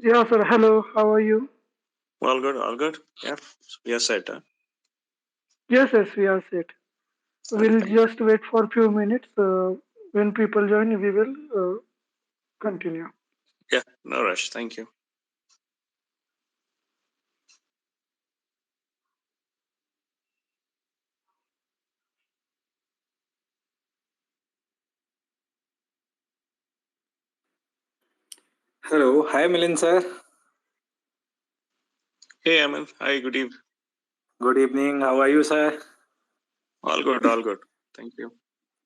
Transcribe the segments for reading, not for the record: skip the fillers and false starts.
Yeah, sir. Hello. How are you? All good, all good. Yeah, we are set. Huh? Yes, we are set. We'll Okay. just wait for a few minutes. When people join, we will continue. Yeah, no rush. Thank you. Hello. Hi, Milind sir. Hey, Aman. Hi, good evening. Good evening. How are you, sir? All good, all good. Thank you.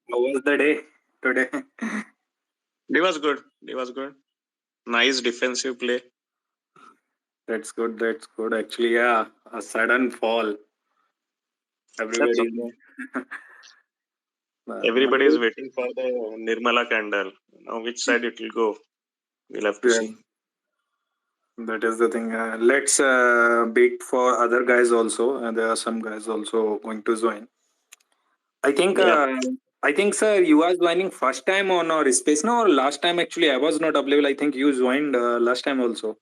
How was the day today? Day was good. Day was good. Nice defensive play. That's good. That's good. Actually, yeah, a sudden fall. That's Everybody, okay. Everybody is मतलब, waiting for the Nirmala candle. Now, which side it will go? We'll have to yeah, see. that is the thing. Let's beat for other guys also. There are some guys also going to join. I think. Yeah, I think, sir, you are joining first time on our space. No, last time actually I was not available. I think you joined last time also.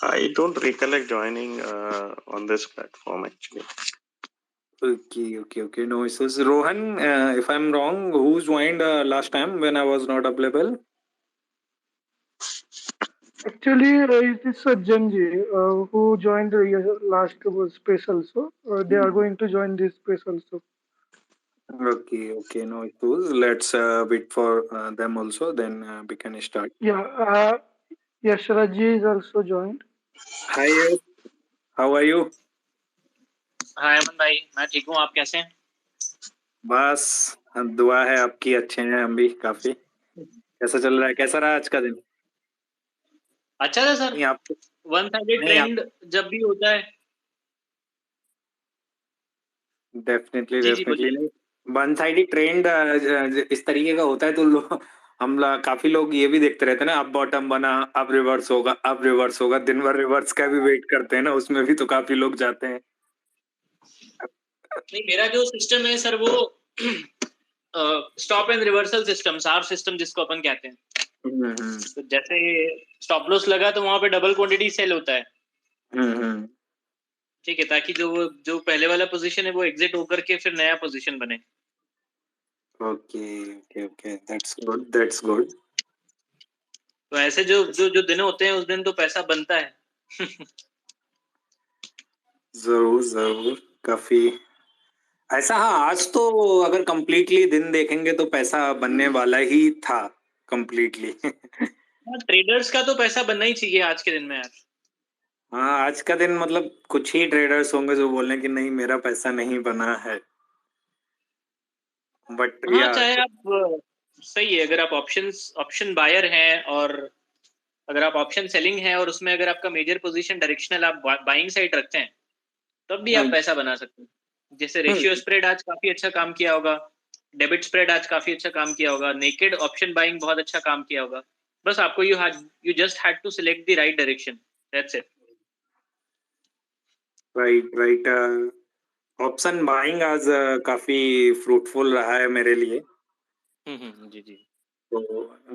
I don't recollect joining on this platform actually. Okay. No issues. Rohan, if I'm wrong, who joined last time when I was not available? Actually, it is Genji who joined the last space also. They are going to join this space also. Okay, no issues. Let's wait for them also. Then we can start. Yeah, Yashraji is also joined. Hi, Yash. How are you? हाय अमन भाई, मैं ठीक हूँ। आप कैसे हैं? बस दुआ है आपकी, अच्छे हैं हम भी काफी। कैसा चल रहा है? कैसा रहा आज का दिन? अच्छा था सर। नहीं आप वन साइडेड नहीं आप ट्रेंड जब भी होता है। डेफिनेटली जी जी डेफिनेटली बोलिए। नहीं। वन साइड ट्रेंड इस तरीके का होता है तो काफी लोग ये भी देखते रहते हैं ना, अब बॉटम बना, अब रिवर्स होगा, अब रिवर्स होगा, दिन भर रिवर्स का भी वेट करते हैं ना, उसमें भी तो काफी लोग जाते हैं। नहीं, मेरा जो सिस्टम है सर वो स्टॉप एंड रिवर्सल सिस्टम, सार सिस्टम जिसको अपन कहते हैं। तो जैसे स्टॉप लॉस लगा तो वहां पे डबल क्वांटिटी सेल होता है। ठीक है, ताकि जो पहले वाला पोजीशन है वो एग्जिट होकर के फिर नया पोजीशन बने। Okay that's good. तो ऐसे जो दिन होते हैं उस दिन तो पैसा बनता है। जरूर काफी ऐसा। हाँ, आज तो अगर कंप्लीटली दिन देखेंगे तो पैसा बनने वाला ही था कंप्लीटली। ट्रेडर्स का तो पैसा बनना ही चाहिए आज के दिन में यार। हाँ, आज का दिन मतलब कुछ ही ट्रेडर्स होंगे जो बोल रहे हैं कि नहीं मेरा पैसा नहीं बना है, बट हाँ, या चाहे आप सही है, अगर आप ऑप्शन बायर हैं और अगर आप ऑप्शन सेलिंग है और उसमें अगर आपका मेजर पोजीशन डायरेक्शनल आप बाइंग साइड रखते हैं तब भी आप पैसा बना सकते हैं। जैसे रेशियो स्प्रेड आज काफी अच्छा काम किया होगा, डेबिट स्प्रेड आज काफी अच्छा काम किया होगा, नेकेड ऑप्शन बाइंग बहुत अच्छा काम किया होगा। बस आपको you just had to select the right direction, that's it. Right. Option buying आज काफी फ्रूटफुल रहा है मेरे लिए। जी जी। तो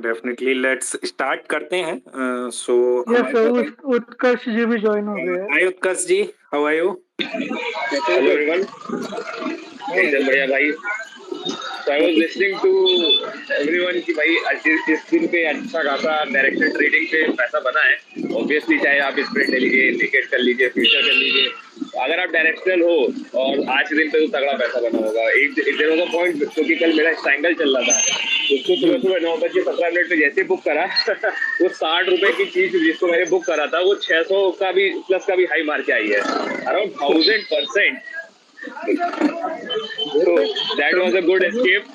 डेफिनेटली लेट्स स्टार्ट करते हैं। सो यस, उत्कर्ष जी भी ज्वाइन हो गए हैं। Hi Utkarsh ji, how are you? Hello everyone. एकदम बढ़िया भाई। So I was listening to everyone कि भाई इस दिन पे अच्छा खासा डायरेक्शन ट्रेडिंग पे पैसा बना है। Obviously चाहे आप स्प्रेड ले लीजिए, इंडिकेट कर लीजिए, फ्यूचर कर लीजिए, अगर आप डायरेक्शनल हो और आज के दिन पे तो तगड़ा पैसा बना होगा। एक देर होगा पॉइंट, क्योंकि कल मेरा ट्रायंगल चल रहा था, उसको सुबह 9:17 पे जैसे बुक करा वो 60 रुपए की चीज जिसको मैंने बुक करा था वो 600 का भी प्लस का भी हाई मार के आई है, around 1000%। So that was a good escape.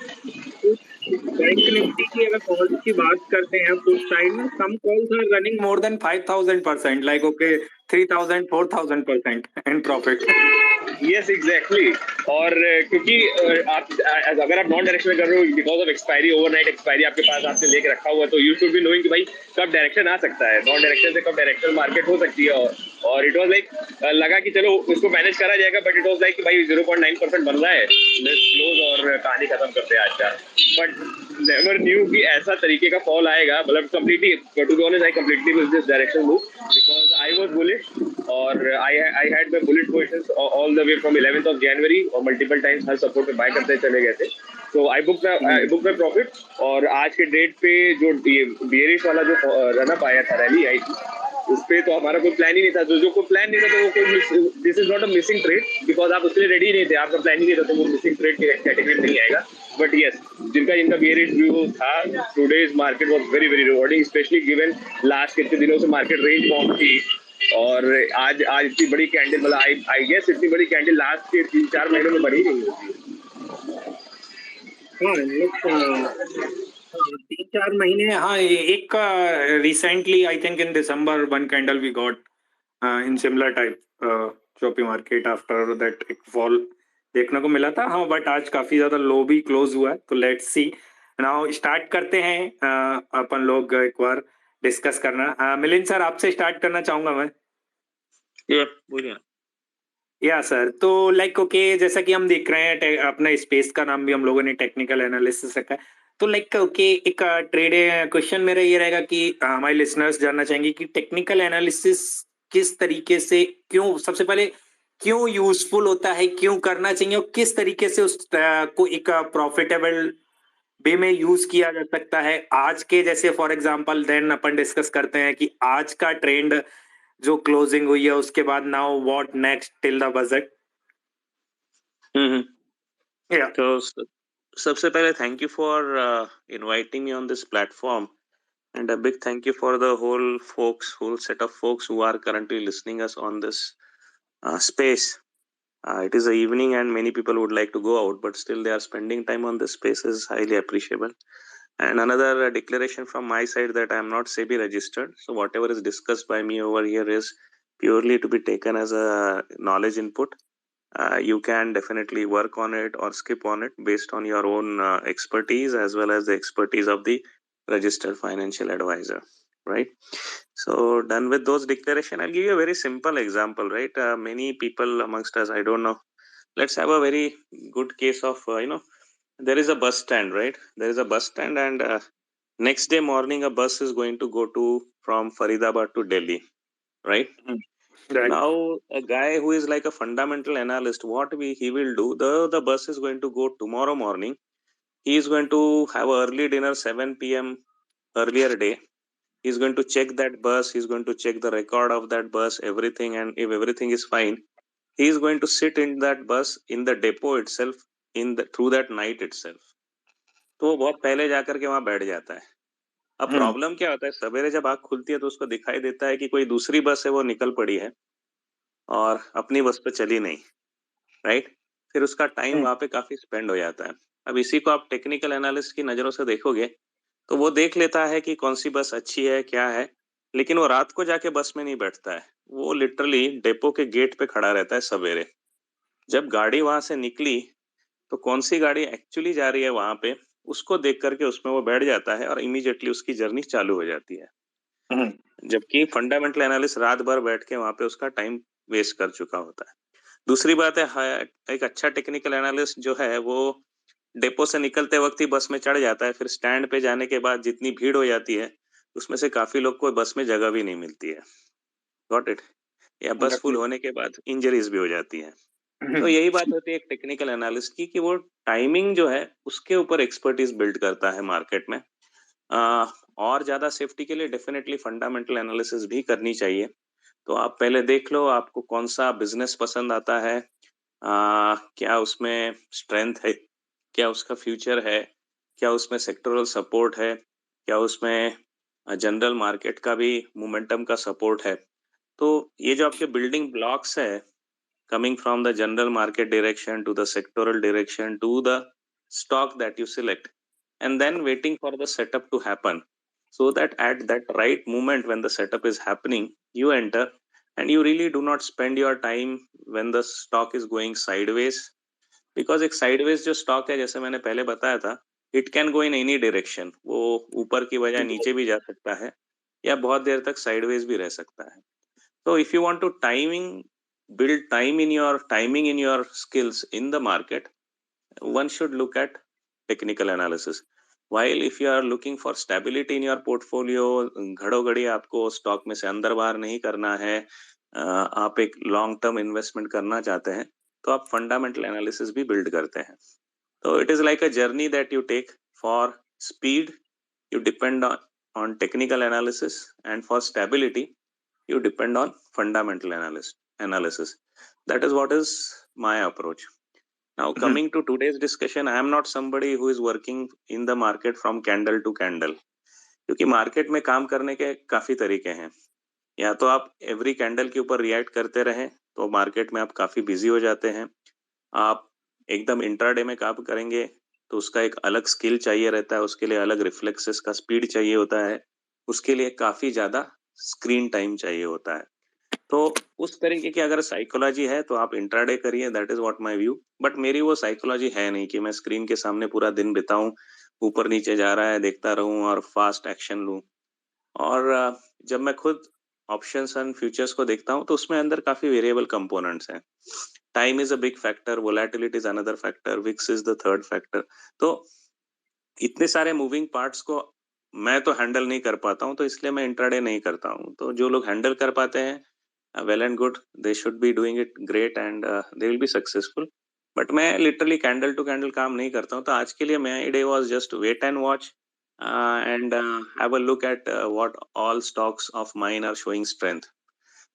Bank Nifty की अगर कॉल्स की बात करते हैं तो साइड में some calls are running more than 5000%, like okay 3000 4000% in profit. Yes exactly. और क्योंकि आप अगर आप नॉन डायरेक्शन में कर रहे हो because of expiry, overnight expiry आपके पास आपने लेके रखा हुआ, तो यू शुड बी नोइंग कि भाई कब डायरेक्शन आ सकता है, नॉन डायरेक्शन से कब डायरेक्शन मार्केट हो सकती है। और इट वाज लाइक लगा कि चलो उसको मैनेज करा जाएगा, बट इट वाज लाइक कि भाई 0.9% बन रहा है, लेट्स क्लोज और कहानी खत्म करते हैं आज का। बट नेवर न्यू कि ऐसा तरीके का फॉल आएगा, मतलब completely to be honest I completely miss this direction move because I was bullish और I had the bullish positions all the way from 11th of January और मल्टीपल टाइम्स हर support पे बाय करते चले गए थे। तो आई बुक माई प्रॉफिट। और आज के डेट पे जो बियरिश वाला जो रन अप आया था, रैली आई थी, उस पे तो हमारा कोई प्लान ही नहीं था। जो कोई प्लान नहीं था तो वो कोई, this is not a missing trade because आप उसके लिए रेडी नहीं थे, आपका प्लान ही नहीं था, तो वो मिसिंग ट्रेड की कैटेगरी नहीं आएगा। बट यस, जिनका बियरिश व्यू था, today's market was very very rewarding, specially given last कितने दिनों से मार्केट रेंज बाउंड थी। और आज इतनी बड़ी कैंडल, मतलब आई गेस इतनी बड़ी कैंडल लास्ट के 3-4 महीनों में बनी नहीं होती। हाँ, 3-4 महीने। हाँ, एक recently I think in December one candle we got in similar type choppy market, after that एक फॉल देखने को मिला था। हाँ, बट आज काफी ज्यादा लो भी क्लोज हुआ है, तो लेट्स सी। नाउ स्टार्ट करते हैं अपन लोग एक बार डिस्कस करना। मिलिंद सर, आपसे स्टार्ट करना चाहूंगा मैं। बोलिए। या सर, तो लाइक ओके, जैसा कि हम देख रहे हैं अपना स्पेस का नाम भी हम लोगों ने टेक्निकल एनालिसिस रखा है, तो लाइक ओके, एक ट्रेड क्वेश्चन मेरा ये रहेगा कि हमारे लिसनर्स जानना चाहेंगे कि टेक्निकल एनालिसिस किस तरीके से, क्यों, सबसे पहले क्यों यूजफुल होता है, क्यों करना चाहिए, और किस तरीके से उस को एक प्रॉफिटेबल वे में यूज किया जा सकता है आज के जैसे। फॉर एग्जांपल देन अपन डिस्कस करते हैं कि आज का ट्रेंड जो क्लोजिंग हुई है, उसके बाद now what next till the budget. या तो सबसे पहले thank you for inviting me on this platform, and a big thank you for the whole set of folks who are currently listening us on this space. It is a evening and many people would like to go out, but still they are spending time on this space is highly appreciable. And another declaration from my side that I am not SEBI registered, so whatever is discussed by me over here is purely to be taken as a knowledge input. You can definitely work on it or skip on it based on your own expertise as well as the expertise of the registered financial advisor, right? So done with those declaration, I'll give you a very simple example, right? Many people amongst us, I don't know, let's have a very good case of there is a bus stand, right? There is a bus stand, and next day morning a bus is going to go to from Faridabad to Delhi, right? right. Now a guy who is like a fundamental analyst, he will do, the bus is going to go tomorrow morning. He is going to have a early dinner 7 p.m. earlier day. He's going to check that bus, he's going to check the record of that bus, everything, and if everything is fine, he is going to sit in that bus in the depot itself through that night itself. तो वो बहुत पहले जाकर के वहां बैठ जाता है। अब प्रॉब्लम क्या होता है, सवेरे जब आँख खुलती है तो उसको दिखाई देता है कि कोई दूसरी बस है वो निकल पड़ी है और अपनी बस पे चली नहीं, राइट? फिर उसका टाइम वहां पे काफी स्पेंड हो जाता है। अब इसी को आप टेक्निकल एनालिस्ट की नजरों से देखोगे तो वो देख लेता है कि कौन सी बस अच्छी है, क्या है, लेकिन वो रात को जाके बस में नहीं बैठता है। वो लिटरली डेपो के गेट पे खड़ा रहता है सवेरे। जब गाड़ी वहां से निकली तो कौन सी गाड़ी एक्चुअली जा रही है वहां पे, उसको देख करके उसमें वो बैठ जाता है और इमीडिएटली उसकी जर्नी चालू हो जाती है। जबकि फंडामेंटल एनालिस्ट रात भर बैठ के वहां पे उसका टाइम वेस्ट कर चुका होता है। दूसरी बात है, एक अच्छा टेक्निकल एनालिस्ट जो है वो डेपो से निकलते वक्त ही बस में चढ़ जाता है, फिर स्टैंड पे जाने के बाद जितनी भीड़ हो जाती है उसमें से काफी लोग को बस में जगह भी नहीं मिलती है, गॉट इट? या बस फुल होने के बाद इंजरीज भी हो जाती है। तो यही बात होती है एक टेक्निकल एनालिस्ट की कि वो टाइमिंग जो है उसके ऊपर एक्सपर्टीज बिल्ड करता है मार्केट में। और ज्यादा सेफ्टी के लिए डेफिनेटली फंडामेंटल एनालिसिस भी करनी चाहिए। तो आप पहले देख लो आपको कौन सा बिजनेस पसंद आता है, क्या उसमें स्ट्रेंथ है, क्या उसका फ्यूचर है, क्या उसमें सेक्टरल सपोर्ट है, क्या उसमें जनरल मार्केट का भी मोमेंटम का सपोर्ट है। तो ये जो आपके बिल्डिंग ब्लॉक्स है, coming from the general market direction to the sectoral direction to the stock that you select, and then waiting for the setup to happen, so that at that right moment when the setup is happening you enter, and you really do not spend your time when the stock is going sideways, because एक sideways जो stock है, जैसे मैंने पहले बताया था, it can go in any direction. वो ऊपर की बजाय नीचे भी जा सकता है या बहुत देर तक sideways भी रह सकता है. So if you want to build timing in your skills in the market, one should look at technical analysis. While if you are looking for stability in your portfolio, घड़ो-घड़ी आपको स्टॉक में से अंदर बाहर नहीं करना है, आप एक लॉन्ग टर्म इन्वेस्टमेंट करना चाहते हैं, तो आप फंडामेंटल एनालिसिस भी बिल्ड करते हैं. तो it is like a journey that you take. For speed you depend on technical analysis, and for stability you depend on fundamental analysis. That is what is my approach. Now coming to today's discussion, I am not somebody who is working in the market from candle to candle, क्योंकि market में काम करने के काफी तरीके हैं. या तो आप एवरी कैंडल के ऊपर रिएक्ट करते रहें तो मार्केट में आप काफी बिजी हो जाते हैं. आप एकदम इंट्राडे में काम करेंगे तो उसका एक अलग स्किल चाहिए रहता है, उसके लिए अलग रिफ्लेक्सेस का स्पीड चाहिए होता है, उसके लिए काफी ज्यादा स्क्रीन टाइम चाहिए होता है. तो उस तरीके की अगर साइकोलॉजी है तो आप इंट्राडे करिए, that is what my view. But मेरी वो साइकोलॉजी है नहीं कि मैं स्क्रीन के सामने पूरा दिन बिताऊं, ऊपर नीचे जा रहा है देखता रहूं और फास्ट एक्शन लूं. और जब मैं खुद ऑप्शंस एंड फ्यूचर्स को देखता हूं तो उसमें अंदर काफी वेरिएबल कंपोनेंट्स हैं. Time is a big factor, volatility is another factor, VIX is the third factor. तो इतने सारे मूविंग पार्ट्स को मैं तो हैंडल नहीं कर पाता हूं, तो इसलिए मैं इंट्राडे नहीं करता हूं. तो जो लोग हैंडल कर पाते हैं, well and good, they should be doing it great and they will be successful. But मैं लिटरली कैंडल टू कैंडल काम नहीं करता हूं. तो आज के लिए my day was just wait and watch and have a look at what all stocks of mine are showing strength.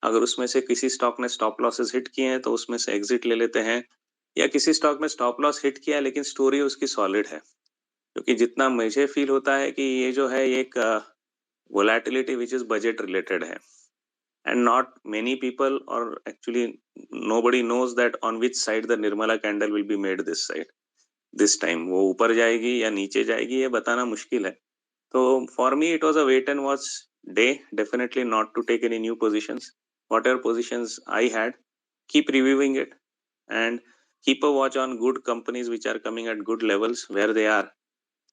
अगर उसमें से किसी स्टॉक ने स्टॉप लॉसेस हिट किए हैं तो उसमें से एग्जिट ले लेते हैं, या किसी स्टॉक में स्टॉप लॉस हिट किया है लेकिन स्टोरी उसकी सॉलिड है. क्योंकि जितना मुझे फील होता है कि ये जो है एक volatility which is budget related है, and not many people, or actually nobody knows that on which side the Nirmala candle will be made this time. वो ऊपर जाएगी या नीचे जाएगी ये बताना मुश्किल है. तो for me it was a wait and watch day, definitely not to take any new positions. Whatever positions I had, keep reviewing it and keep a watch on good companies which are coming at good levels where they are.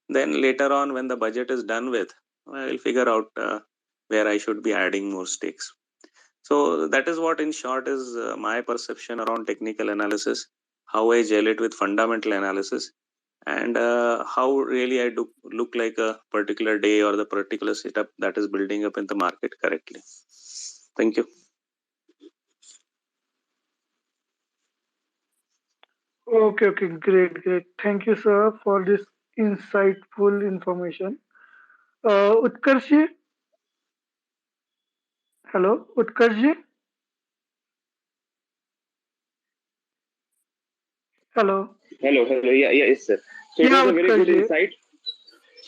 Then later on when the budget is done with, I will figure out where I should be adding more stakes. So that is what in short is my perception around technical analysis, how I gel it with fundamental analysis, and how really I do look like a particular day or the particular setup that is building up in the market correctly. Thank you. Okay, great. Thank you, sir, for this insightful information. Utkarsh ji? Hello, Utkarsh ji? Hello. Yes, sir. So it was a very good insight.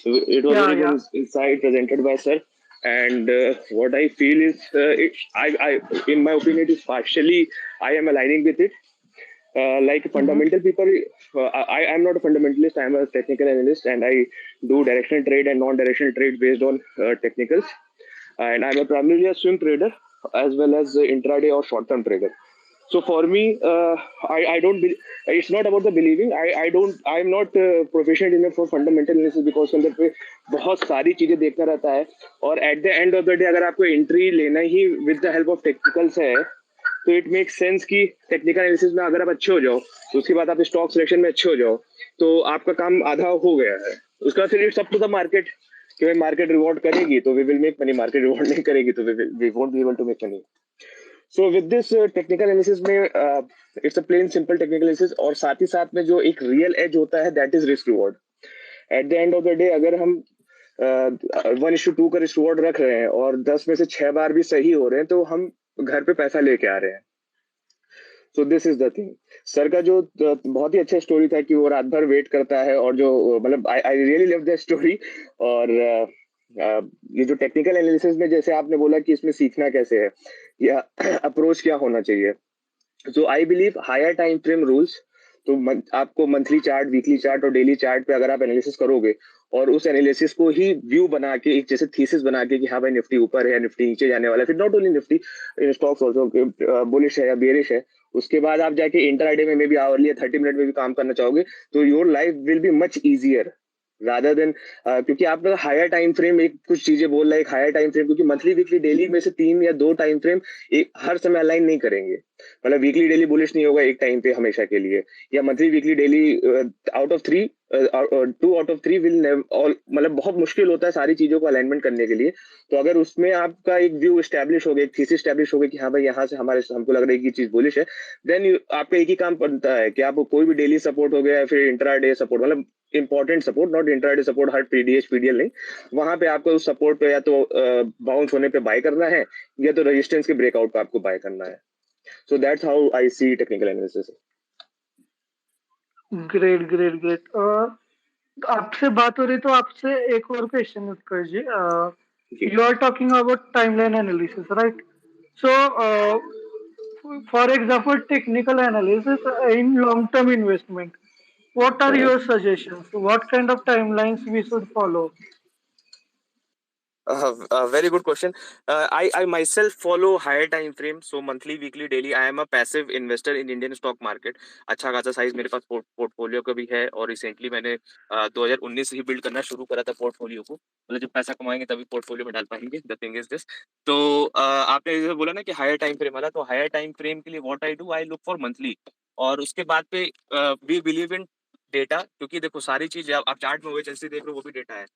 It was very good insight presented by sir. And what I feel is, I in my opinion, it is partially I am aligning with it. Like fundamental people, I am not a fundamentalist. I am a technical analyst, and I do directional trade and non-directional trade based on technicals. And I'm primarily a swing trader as well as intraday or short-term trader. So for me, I don't. It's not about the believing. I'm not proficient enough for fundamental analysis because अंदर पे बहुत सारी चीजें देखना रहता है. और at the end of the day, अगर आपको entry लेना ही with the help of technicals है, तो it makes sense कि technical analysis में अगर आप अच्छे हो जाओ, तो उसके बाद आप stock selection में अच्छे हो जाओ, तो आपका काम आधा हो गया है. उसका फिर it's up to the market कि भाई market reward करेगी तो we will make money, market reward नहीं करेगी तो we won't be able to make money. So with this technical analysis में it's a plain simple technical analysis, और साथ ही साथ में जो एक real edge होता है that is risk reward. At the end of the day अगर हम 1:2 का risk reward रख रहे हैं और 10 में से 6 बार भी सही हो रहे हैं तो हम घर पे पैसा लेके आ रहे हैं. So this is the thing. Sir का जो बहुत ही अच्छा स्टोरी था कि वो रात भर वेट करता है, और जो मतलब I really love that story. और ये जो टेक्निकल एनालिसिस में जैसे आपने बोला कि इसमें सीखना कैसे है या अप्रोच क्या होना चाहिए, so I believe higher time frame rules. तो आपको मंथली चार्ट, वीकली चार्ट और डेली चार्ट पे अगर आप एनालिसिस करोगे और उस एनालिसिस को ही व्यू बना के एक जैसे थीसिस बना के कि हाँ भाई निफ्टी ऊपर है, निफ्टी नीचे जाने वाला है, फिर not only Nifty, stocks also bullish है या बेरिश है, उसके बाद आप जाके इंट्राडे में भी आवरली या 30 मिनट में भी काम करना चाहोगे तो your life will be much easier rather than, क्योंकि आप हायर टाइम फ्रेम एक कुछ चीजें बोल रहा है, एक हायर टाइम फ्रेम, क्योंकि मंथली वीकली डेली में से 3 या 2 टाइम फ्रेम एक हर समय अलाइन नहीं करेंगे, मतलब वीकली डेली बुलिश नहीं होगा एक टाइम पे हमेशा के लिए, या monthly weekly daily out of 3 2 out of 3 will मतलब बहुत मुश्किल होता है सारी चीजों को अलाइनमेंट करने के लिए। तो अगर उसमें आपका एक व्यू स्टैब्लिश हो गया, एक थीसिस स्टैब्लिश हो गया कि हाँ भाई यहाँ से हमारे हमको लग रहा है कि चीज बुलिश है, देन आपका एक ही काम बनता है कि आप कोई भी डेली सपोर्ट हो गया फिर इंट्राडे सपोर्ट, मतलब important support, not intraday support, हर पीडीएच पीडीएल नहीं, वहां पे आपको उस सपोर्ट पे या तो बाउंस होने पे बाय करना है या तो रेजिस्टेंस के ब्रेकआउट पे आपको बाय करना है। So that's how I see technical analysis. Great great great. आपसे बात हो रही तो आपसे एक और question Utkarsh ji, you are talking about timeline analysis, right? So for example technical analysis in long term investment, what are your suggestions? What kind of timelines we should follow? Very good question. I myself follow higher time frame, so monthly, weekly, daily. I am a passive investor in Indian stock market. अच्छा खासा size मेरे पास portfolio का भी है और recently मैंने 2019 से ही build करना शुरू करा था पोर्टफोलियो को, मतलब जब पैसा कमाएंगे तभी पोर्टफोलियो में डाल पाएंगे। द थिंग इज दिस, तो आपने जैसे बोला ना कि हायर टाइम फ्रेम वाला, तो हायर टाइम फ्रेम के लिए what I do, I look for monthly, और उसके बाद पे वी बिलीव इन डेटा, क्योंकि देखो सारी चीज आप चार्ट में जैसे देख रहे हो वो भी डेटा है।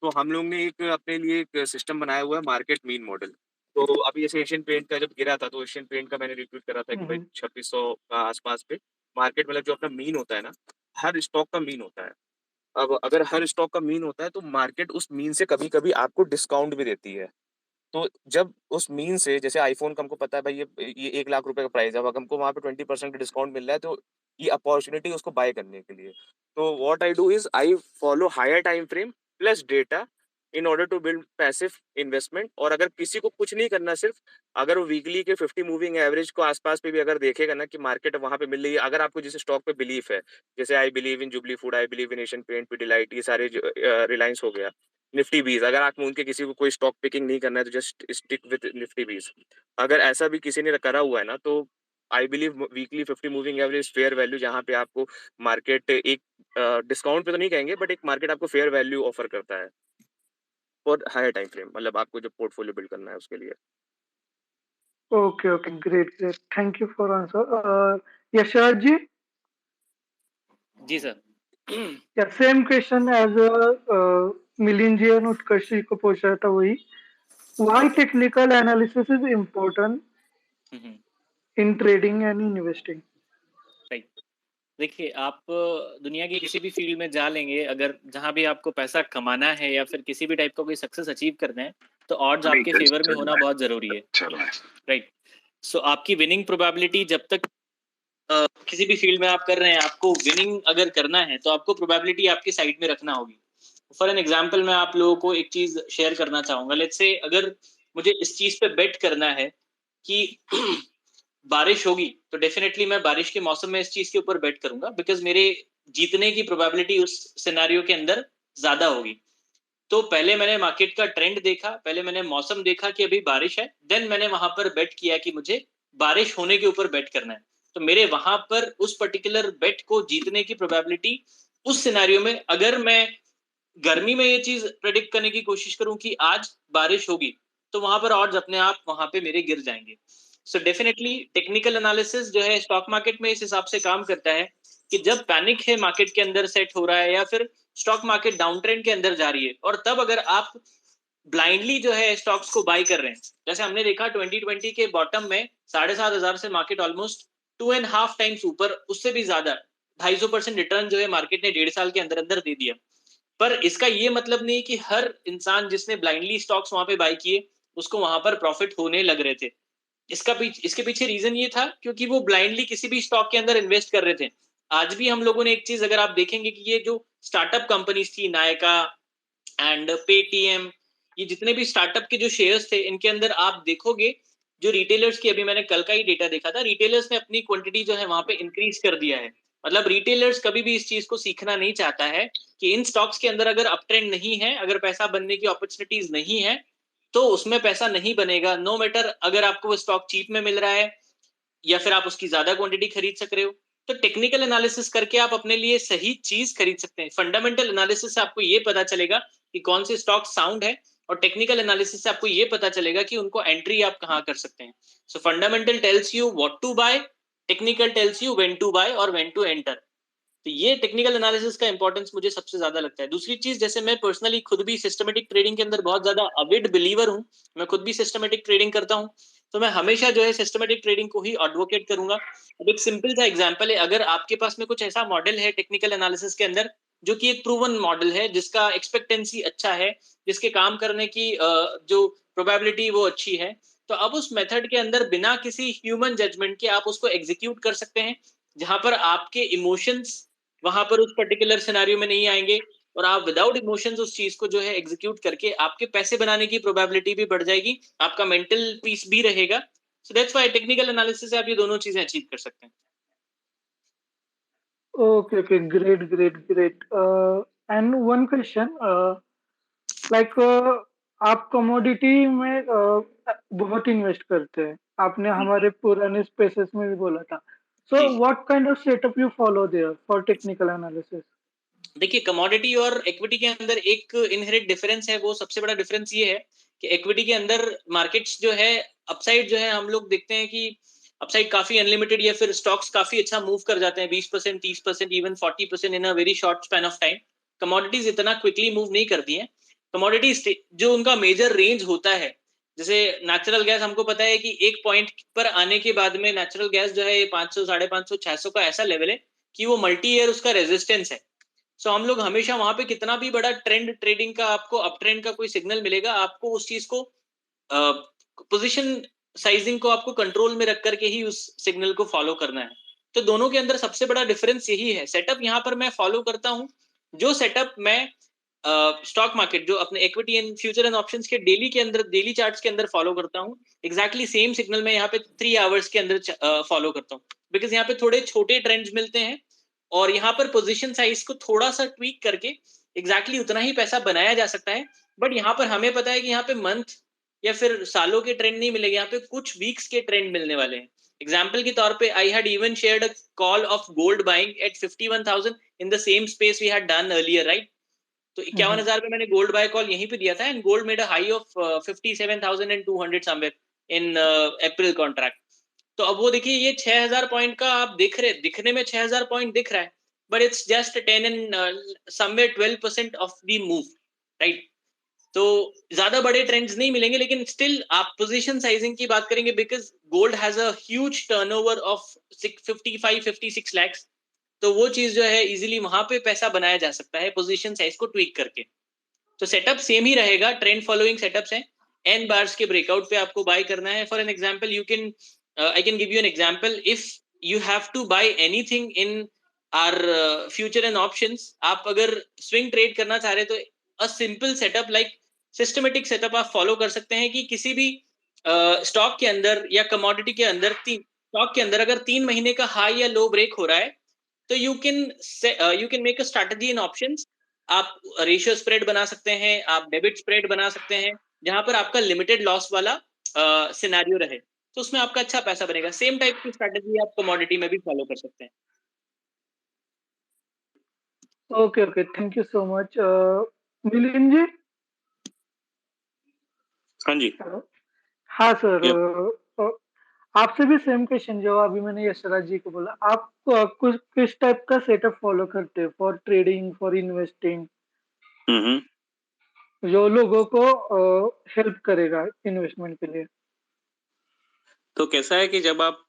तो हम लोग ने एक अपने लिए एक सिस्टम बनाया हुआ है, मार्केट मीन मॉडल। तो अभी जैसे एशियन पेंट का जब गिरा था तो एशियन पेंट का मैंने रिट्वीट करा था कि भाई 2600 का आसपास पे मार्केट, मतलब जो अपना मीन होता है ना, हर स्टॉक का मीन होता है। अब अगर हर स्टॉक का मीन होता है तो मार्केट उस मीन से कभी कभी आपको डिस्काउंट भी देती है। तो जब उस मीन से, जैसे आईफोन का हमको पता है भाई ये 1 लाख रुपए का प्राइस है, अब हमको वहां पे 20% का डिस्काउंट मिल रहा है, तो ये अपॉर्चुनिटी उसको बाय करने के लिए। तो what I do is I follow higher time frame plus data in order to build passive investment. और अगर किसी को कुछ नहीं करना, सिर्फ अगर वो वीकली के 50 मूविंग एवरेज को आसपास पे भी अगर देखेगा ना कि मार्केट वहां पे मिल रही है, अगर आपको जिस स्टॉक पे बिलीफ है, जैसे I believe in Jubilee Food, I believe in Asian Paint, Pidilite, ये सारे रिलायंस हो गया, निफ्टी बीस, अगर आप उनके किसी को कोई स्टॉक पिकिंग नहीं करना है तो जस्ट स्टिक विद निफ्टी बीस। अगर ऐसा भी किसी ने करा हुआ है ना, तो I believe weekly 50 moving average fair value, जहाँ पे आपको मार्केट एक डिस्काउंट पे तो नहीं कहेंगे बट एक मार्केट आपको फेयर वैल्यू ऑफर करता है फॉर हायर टाइम फ्रेम, मतलब आपको जो पोर्टफोलियो बिल्ड करना है उसके लिए। Okay, okay, great, great. Thank you for answer. Yashar ji, जी sir. yeah, same question as Milind ji and Utkarsh ji को पूछा था वही. Why technical analysis is important in trading and investing? Right, देखिए आप दुनिया की किसी भी फील्ड में जा लेंगे, अगर जहाँ भी आपको पैसा कमाना है या फिर किसी भी टाइप का कोई सक्सेस अचीव करना है, तो ऑड्स आपके फेवर में होना बहुत जरूरी है, राइट? सो आपकी विनिंग प्रोबेबिलिटी जब तक किसी भी फील्ड में आप कर रहे हैं, आपको विनिंग अगर करना है तो आपको प्रोबेबिलिटी आपके साइड में रखना होगी। फॉर एन एग्जांपल मैं आप लोगों को एक चीज शेयर करना चाहूंगा। लेट्स से अगर मुझे इस चीज पे बेट करना है कि बारिश होगी, तो डेफिनेटली मैं बारिश के मौसम में इस चीज के ऊपर बेट करूंगा, बिकॉज मेरे जीतने की प्रोबेबिलिटी उस सिनेरियो के अंदर ज्यादा होगी। तो पहले मैंने मार्केट का ट्रेंड देखा, पहले मैंने मौसम देखा कि अभी बारिश है, देन मैंने वहां पर बेट किया कि मुझे बारिश होने के ऊपर बेट करना है। तो मेरे वहां पर उस पर्टिकुलर बेट को जीतने की प्रोबेबिलिटी उस सिनेरियो में, अगर मैं गर्मी में ये चीज प्रेडिक्ट करने की कोशिश करूं कि आज बारिश होगी, तो वहां पर ऑड्स अपने आप वहां पे मेरे गिर जाएंगे। सो डेफिनेटली टेक्निकल एनालिसिस जो है स्टॉक मार्केट में इस हिसाब से काम करता है कि जब पैनिक है मार्केट के अंदर सेट हो रहा है, या फिर स्टॉक मार्केट डाउन ट्रेंड के अंदर जा रही है, और तब अगर आप ब्लाइंडली जो है स्टॉक्स को बाय कर रहे हैं, जैसे हमने देखा 2020 के बॉटम में 7,500 से मार्केट ऑलमोस्ट 2.5 टाइम्स ऊपर, उससे भी ज्यादा 250% रिटर्न जो है मार्केट ने 1.5 साल के अंदर अंदर दे दिया। पर इसका ये मतलब नहीं कि हर इंसान जिसने ब्लाइंडली स्टॉक्स वहां पे बाय किए उसको वहां पर प्रॉफिट होने लग रहे थे। इसके पीछे रीजन ये था क्योंकि वो ब्लाइंडली किसी भी स्टॉक के अंदर इन्वेस्ट कर रहे थे। आज भी हम लोगों ने एक चीज अगर आप देखेंगे कि ये जो स्टार्टअप कंपनीज थी, नायका एंड पेटीएम, ये जितने भी स्टार्टअप के जो शेयर्स थे, इनके अंदर आप देखोगे जो रिटेलर्स की, अभी मैंने कल का ही डेटा देखा था, रिटेलर्स ने अपनी क्वांटिटी जो है वहां पे इंक्रीज कर दिया है, मतलब रिटेलर्स कभी भी इस चीज को सीखना नहीं चाहता है कि इन स्टॉक्स के अंदर अगर अप ट्रेंड नहीं है, अगर पैसा बनने की अपॉर्चुनिटीज नहीं है, तो उसमें पैसा नहीं बनेगा, नो मैटर अगर आपको वो स्टॉक चीप में मिल रहा है या फिर आप उसकी ज्यादा क्वांटिटी खरीद सक रहे हो। तो टेक्निकल एनालिसिस करके आप अपने लिए सही चीज खरीद सकते हैं। फंडामेंटल एनालिसिस से आपको ये पता चलेगा कि कौन से स्टॉक साउंड है, और टेक्निकल एनालिसिस से आपको ये पता चलेगा कि उनको एंट्री आप कहाँ कर सकते हैं। So fundamental tells you what to buy, technical tells you when to buy और व्हेन टू एंटर। तो ये टेक्निकल एनालिसिस का इंपॉर्टेंस मुझे सबसे ज्यादा लगता है। दूसरी चीज, जैसे मैं पर्सनली खुद भी सिस्टमेटिक ट्रेडिंग के अंदर बहुत ज्यादा अविड बिलीवर हूँ, मैं खुद भी सिस्टमेटिक ट्रेडिंग करता हूँ, तो मैं हमेशा जो है सिस्टमेटिक ट्रेडिंग को ही एडवोकेट करूंगा। अब एक सिंपल सा एग्जांपल है, अगर आपके पास में कुछ ऐसा मॉडल है टेक्निकल एनालिसिस के अंदर जो कि एक प्रूवन मॉडल है, जिसका एक्सपेक्टेंसी अच्छा है, जिसके काम करने की जो प्रोबेबिलिटी वो अच्छी है, तो अब उस मेथड के अंदर बिना किसी ह्यूमन जजमेंट के आप उसको एग्जीक्यूट कर सकते हैं, जहां पर आपके इमोशंस वहां पर उस पर्टिकुलर सिनेरियो में नहीं आएंगे, और आप विदाउट इमोशंस उस चीज को जो है एग्जीक्यूट करके आपके पैसे बनाने की प्रोबेबिलिटी भी बढ़ जाएगी, आपका मेंटल पीस भी रहेगा। So that's why technical analysis से आप ये दोनों चीजें अचीव कर सकते हैं। Okay, okay, great, great, great. And one question, like आप कमोडिटी में बहुत इन्वेस्ट करते हैं, आपने हमारे पुराने स्पेसेस में भी बोला था. So जी what kind of setup you follow there for technical analysis? देखिए, कमोडिटी और इक्विटी के अंदर एक इनहेरेंट डिफरेंस है। वो सबसे बड़ा डिफरेंस ये है कि इक्विटी के अंदर मार्केट्स जो है, अपसाइड जो है हम लोग देखते हैं कि अपसाइड काफी अनलिमिटेड, या फिर स्टॉक्स काफी अच्छा मूव कर जाते हैं 20%, 30%, even 40% in a very short span of time. Commodities इतना क्विकली मूव नहीं करती हैं। कमोडिटीज जो उनका मेजर रेंज होता है, जैसे नेचुरल गैस, हमको पता है कि एक पॉइंट पर आने के बाद में नेचुरल गैस जो है 500, 550, 600 का ऐसा लेवल है कि वो मल्टी ईयर उसका रेजिस्टेंस है। सो हम लोग हमेशा वहां पे कितना भी बड़ा ट्रेंड ट्रेडिंग का आपको अप ट्रेंड का कोई सिग्नल मिलेगा, आपको उस चीज को पोजीशन साइजिंग को आपको कंट्रोल में रख करके ही उस सिग्नल को फॉलो करना है। तो दोनों के अंदर सबसे बड़ा डिफरेंस यही है। सेटअप यहाँ पर मैं फॉलो करता हूँ, जो सेटअप मैं स्टॉक मार्केट, जो अपने equity and future and options के डेली के अंदर, डेली चार्ट्स के अंदर फॉलो करता हूँ, एग्जैक्टली सेम सिग्नल मैं यहाँ पे 3 आवर्स के अंदर फॉलो करता हूँ, बिकॉज यहाँ पे थोड़े छोटे ट्रेंड्स मिलते हैं, और यहाँ पर पोजीशन साइज को थोड़ा सा ट्वीक करके एग्जैक्टली उतना ही पैसा बनाया जा सकता है। बट यहाँ पर हमें पता है कि यहाँ पे मंथ या फिर सालों के ट्रेंड नहीं मिलेंगे, यहाँ पे कुछ वीक्स के ट्रेंड मिलने वाले हैं। एग्जाम्पल के तौर पे, I had even shared a call of gold buying at 51,000 in the same space we had done earlier, right? तो 51,000 पे मैंने गोल्ड बाय कॉल यहीं पे दिया था, and gold made a high of 57,200 somewhere in April contract. तो अब वो देखिए, ये 6,000 पॉइंट का आप देख रहे, दिखने में 6,000 पॉइंट दिख रहा है, but it's just 10 and somewhere 12% of the move, right? तो ज्यादा बड़े ट्रेंड्स नहीं मिलेंगे, लेकिन स्टिल आप पोजीशन साइजिंग की बात करेंगे, because gold has a huge turnover of 55-56 lakhs, तो वो चीज जो है इजीली वहां पे पैसा बनाया जा सकता है पोजीशन साइज को ट्वीक करके। तो सेटअप सेम ही रहेगा, ट्रेंड फॉलोइंग सेटअप्स हैं। एन बार्स के ब्रेकआउट पे आपको बाय करना है। For an example, you can I can give you an example, if you have to buy anything in our future and options, आप अगर स्विंग ट्रेड करना चाह रहे हैं, तो a simple setup like systematic setup आप फॉलो कर सकते हैं कि किसी भी स्टॉक के अंदर या कमोडिटी के अंदर, स्टॉक के अंदर अगर 3 महीने का हाई या लो ब्रेक हो रहा है, तो you can make a strategy in options. आप रेशियो स्प्रेड बना सकते हैं, आप डेबिट स्प्रेड बना सकते हैं, जहां पर आपका लिमिटेड लॉस वाला सिनेरियो रहे, तो उसमें आपका अच्छा पैसा बनेगा। सेम टाइप की स्ट्रैटेजी आप कमोडिटी में भी फॉलो कर सकते हैं। Okay, okay, thank you so much. Milind जी. हाँ जी. हेलो. हाँ सर. Yep. आपसे भी सेम क्वेश्चन जो अभी मैंने यशराज जी को बोला, आप कुछ किस टाइप का सेटअप फॉलो करते हैं फॉर ट्रेडिंग, फॉर इन्वेस्टिंग, जो लोगों को हेल्प करेगा इन्वेस्टमेंट के लिए? तो कैसा है कि जब आप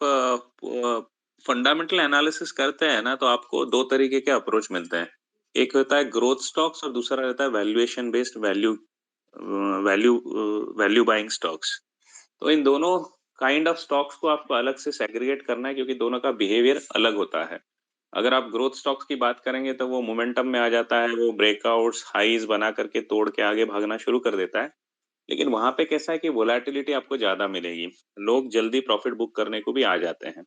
फंडामेंटल एनालिसिस करते हैं ना, तो आपको दो तरीके के अप्रोच मिलते हैं। एक होता है ग्रोथ स्टॉक्स और दूसरा रहता है valuation based value buying stocks. तो इन दोनों काइंड ऑफ स्टॉक्स को आपको अलग से सेग्रीगेट करना है, क्योंकि दोनों का बिहेवियर अलग होता है। अगर आप ग्रोथ स्टॉक्स की बात करेंगे तो वो मोमेंटम में आ जाता है, वो ब्रेकआउट्स हाईज बना करके तोड़ के आगे भागना शुरू कर देता है। लेकिन वहां पे कैसा है कि वोलेटिलिटी आपको ज्यादा मिलेगी, लोग जल्दी प्रॉफिट बुक करने को भी आ जाते हैं।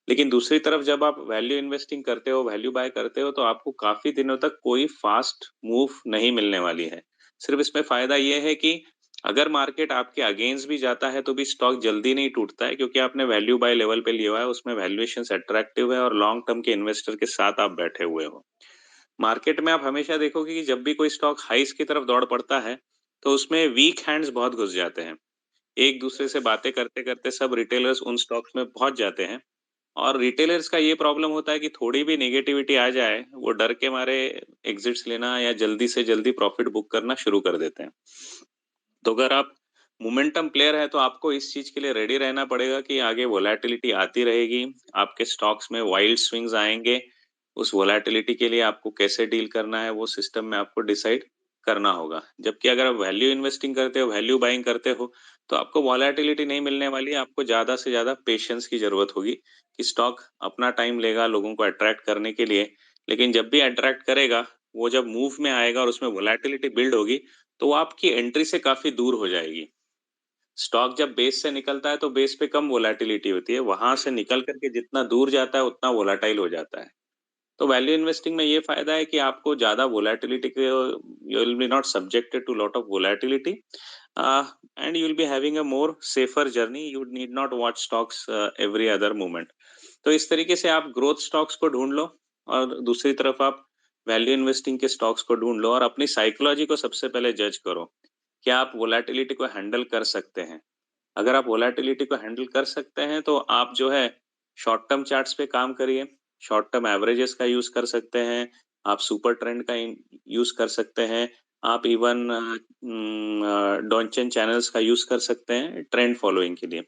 लेकिन दूसरी तरफ जब आप वैल्यू इन्वेस्टिंग करते हो, वैल्यू बाय करते हो, तो आपको काफ़ी दिनों तक कोई फ़ास्ट मूव नहीं मिलने वाली है। सिर्फ़ इसमें फ़ायदा ये है कि अगर मार्केट आपके अगेंस्ट भी जाता है, तो भी स्टॉक जल्दी नहीं टूटता है क्योंकि आपने वैल्यू बाय लेवल पे लिया हुआ है, उसमें वैल्यूएशंस अट्रैक्टिव है और लॉन्ग टर्म के इन्वेस्टर के साथ आप बैठे हुए हो। मार्केट में आप हमेशा देखोगे कि जब भी कोई स्टॉक हाइज़ की तरफ दौड़ पड़ता है, तो उसमें वीक हैंड्स बहुत घुस जाते हैं। एक-दूसरे से बातें करते-करते सब रिटेलर्स उन स्टॉक्स में पहुँच जाते हैं और रिटेलर्स का ये प्रॉब्लम होता है कि थोड़ी भी नेगेटिविटी आ जाए, वो डर के मारे एग्जिट्स लेना या जल्दी से जल्दी प्रॉफिट बुक करना शुरू कर देते हैं। तो अगर आप मोमेंटम प्लेयर है तो आपको इस चीज के लिए रेडी रहना पड़ेगा कि आगे वोलेटिलिटी आती रहेगी, आपके स्टॉक्स में वाइल्ड स्विंग्स आएंगे, उस वोलेटिलिटी के लिए आपको कैसे डील करना है वो सिस्टम में आपको डिसाइड करना होगा। जबकि अगर आप वैल्यू इन्वेस्टिंग करते हो, वैल्यू बाइंग करते हो, तो आपको वोलेटिलिटी नहीं मिलने वाली है, आपको ज्यादा से ज्यादा पेशेंस की जरूरत होगी कि स्टॉक अपना टाइम लेगा लोगों को अट्रैक्ट करने के लिए, लेकिन जब भी अट्रैक्ट करेगा, वो जब मूव में आएगा और उसमें वोलेटिलिटी बिल्ड होगी, तो वो आपकी एंट्री से काफ़ी दूर हो जाएगी। स्टॉक जब बेस से निकलता है तो बेस पे कम वोलेटिलिटी होती है, वहाँ से निकल कर के जितना दूर जाता है उतना वोलेटाइल हो जाता है। तो वैल्यू इन्वेस्टिंग में ये फ़ायदा है कि आपको ज़्यादा वोलेटिलिटी के you will be not subjected to lot of volatility and you will be having a more safer journey, you need not watch stocks every other moment. तो इस तरीके से आप ग्रोथ स्टॉक्स को ढूँढ लो और दूसरी तरफ आप वैल्यू इन्वेस्टिंग के स्टॉक्स को ढूँढ लो और अपनी साइकोलॉजी को सबसे पहले जज करो। क्या आप वोलेटिलिटी को हैंडल कर सकते हैं? अगर आप वोलेटिलिटी को हैंडल कर सकते हैं, तो आप जो है शॉर्ट टर्म चार्ट्स पे काम करिए, शॉर्ट टर्म एवरेजेस का यूज़ कर सकते हैं, आप सुपर ट्रेंड का यूज़ कर सकते हैं, आप इवन डॉनचेन चैनल्स का यूज़ कर सकते हैं ट्रेंड फॉलोइंग के लिए।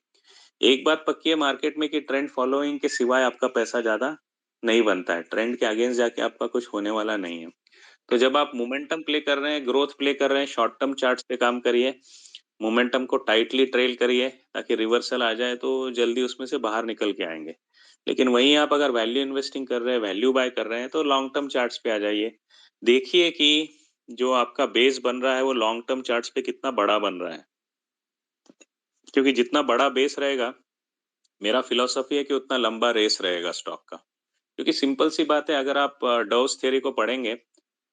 एक बात पक्की है मार्केट में कि ट्रेंड फॉलोइंग के सिवाय आपका पैसा ज़्यादा नहीं बनता है, ट्रेंड के अगेंस्ट जाके आपका कुछ होने वाला नहीं है। तो जब आप मोमेंटम प्ले कर रहे हैं, ग्रोथ प्ले कर रहे हैं, शॉर्ट टर्म चार्ट्स पे काम करिए, मोमेंटम को टाइटली ट्रेल करिए ताकि रिवर्सल आ जाए तो जल्दी उसमें से बाहर निकल के आएंगे। लेकिन वहीं आप अगर वैल्यू इन्वेस्टिंग कर रहे हैं, वैल्यू बाय कर रहे हैं, तो लॉन्ग टर्म चार्ट्स पे आ जाइए। देखिए कि जो आपका बेस बन रहा है वो लॉन्ग टर्म चार्ट्स पे कितना बड़ा बन रहा है, क्योंकि जितना बड़ा बेस रहेगा, मेरा फिलॉसफी है कि उतना लंबा रेस रहेगा स्टॉक का। क्योंकि सिंपल सी बात है, अगर आप डॉव्स थ्योरी को पढ़ेंगे,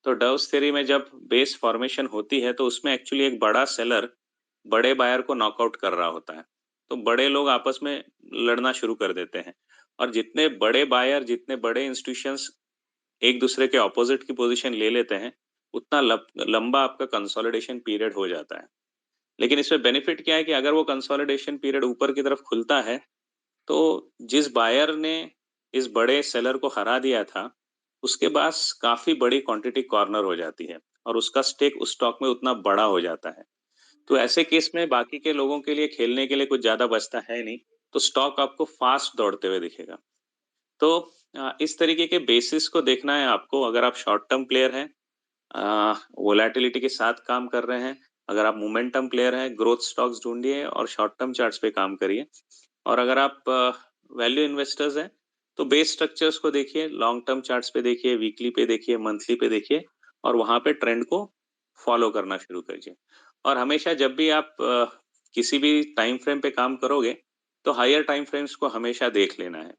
तो डॉव्स थ्योरी में जब बेस फॉर्मेशन होती है तो उसमें एक्चुअली एक बड़ा सेलर बड़े बायर को नॉकआउट कर रहा होता है। तो बड़े लोग आपस में लड़ना शुरू कर देते हैं और जितने बड़े बायर, जितने बड़े इंस्टीट्यूशंस एक दूसरे के ऑपोजिट की पोजीशन ले लेते हैं, उतना लंबा आपका कंसोलिडेशन पीरियड हो जाता है। लेकिन इसमें बेनिफिट क्या है कि अगर वो कंसोलिडेशन पीरियड ऊपर की तरफ खुलता है, तो जिस बायर ने इस बड़े सेलर को हरा दिया था, उसके पास काफ़ी बड़ी क्वांटिटी कॉर्नर हो जाती है और उसका स्टेक उस स्टॉक में उतना बड़ा हो जाता है। तो ऐसे केस में बाकी के लोगों के लिए खेलने के लिए कुछ ज़्यादा बचता है नहीं, तो स्टॉक आपको फास्ट दौड़ते हुए दिखेगा। तो इस तरीके के बेसिस को देखना है आपको अगर आप शॉर्ट टर्म प्लेयर हैं, वोलेटिलिटी के साथ काम कर रहे हैं, अगर आप मोमेंटम प्लेयर हैं, ग्रोथ स्टॉक्स ढूँढिए और शॉर्ट टर्म चार्ट्स पे काम करिए। और अगर आप वैल्यू इन्वेस्टर्स हैं, तो बेस स्ट्रक्चर्स को देखिए, लॉन्ग टर्म चार्ट्स पे देखिए, वीकली पे देखिए, मंथली पे देखिए और वहाँ पे ट्रेंड को फॉलो करना शुरू कीजिए। और हमेशा जब भी आप किसी भी टाइम फ्रेम पे काम करोगे, तो हायर टाइम फ्रेम्स को हमेशा देख लेना है।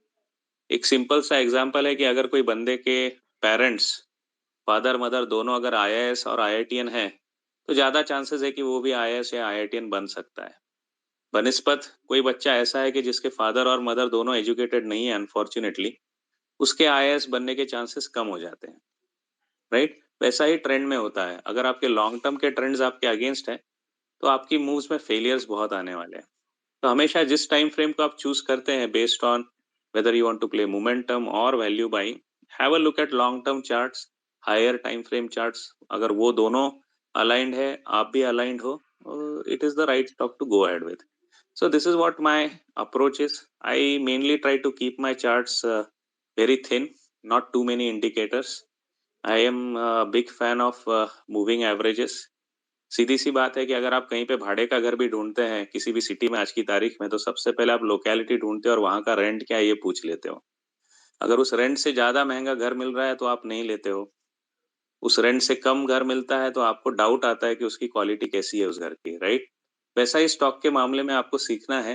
एक सिंपल सा एग्जांपल है कि अगर कोई बंदे के पेरेंट्स, फादर मदर दोनों अगर आईएएस और आईआईटीएन हैं, तो ज़्यादा चांसेस है कि वो भी आईएएस या आईआईटीएन बन सकता है। बनिस्पत कोई बच्चा ऐसा है कि जिसके फादर और मदर दोनों एजुकेटेड नहीं है अनफॉर्चुनेटली, उसके आईएएस बनने के चांसेस कम हो जाते हैं, राइट? वैसा ही ट्रेंड में होता है। अगर आपके लॉन्ग टर्म के ट्रेंड्स आपके अगेंस्ट हैं, तो आपकी मूव्स में फेलियर्स बहुत आने वाले हैं। तो हमेशा जिस टाइम फ्रेम को आप चूज करते हैं based on whether you want to play momentum और value buying, have a look at long term charts, higher time frame charts. अगर वो दोनों अलाइंड है, आप भी अलाइंड हो, it is the right stock to go ahead with. So this is what my approach is. I mainly try to keep my charts very thin, not too many indicators. I am a big fan of moving averages. सीधी सी बात है कि अगर आप कहीं पे भाड़े का घर भी ढूंढते हैं किसी भी सिटी में आज की तारीख में, तो सबसे पहले आप लोकेलिटी ढूंढते हो और वहाँ का रेंट क्या है ये पूछ लेते हो। अगर उस रेंट से ज़्यादा महंगा घर मिल रहा है तो आप नहीं लेते हो, उस रेंट से कम घर मिलता है तो आपको डाउट आता है कि उसकी क्वालिटी कैसी है उस घर की, राइट? वैसा ही स्टॉक के मामले में आपको सीखना है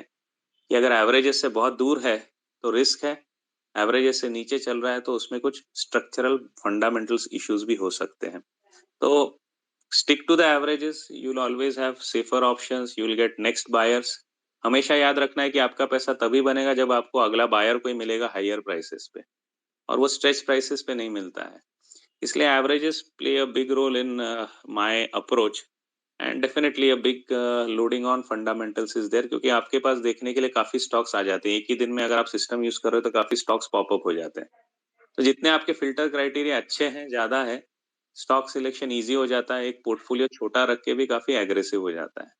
कि अगर एवरेजेस से बहुत दूर है तो रिस्क है, एवरेजेस से नीचे चल रहा है तो उसमें कुछ स्ट्रक्चरल फंडामेंटल्स इश्यूज भी हो सकते हैं। तो stick to the averages, you will always have safer options, you will get next buyers. हमेशा याद रखना है कि आपका पैसा तभी बनेगा जब आपको अगला बायर कोई मिलेगा हायर प्राइसेस पे, और वो स्ट्रेच प्राइसेस पे नहीं मिलता है। इसलिए averages play a big role in my approach, and definitely a big loading on fundamentals is there, क्योंकि आपके पास देखने के लिए काफी स्टॉक्स आ जाते हैं एक ही दिन में। अगर आप सिस्टम यूज कर रहे हो तो काफी स्टॉक्स पॉपअप हो जाते हैं। तो जितने आपके फिल्टर क्राइटेरिया अच्छे हैं, ज्यादा है, स्टॉक सिलेक्शन इजी हो जाता है, एक पोर्टफोलियो छोटा रख के भी काफी एग्रेसिव हो जाता है।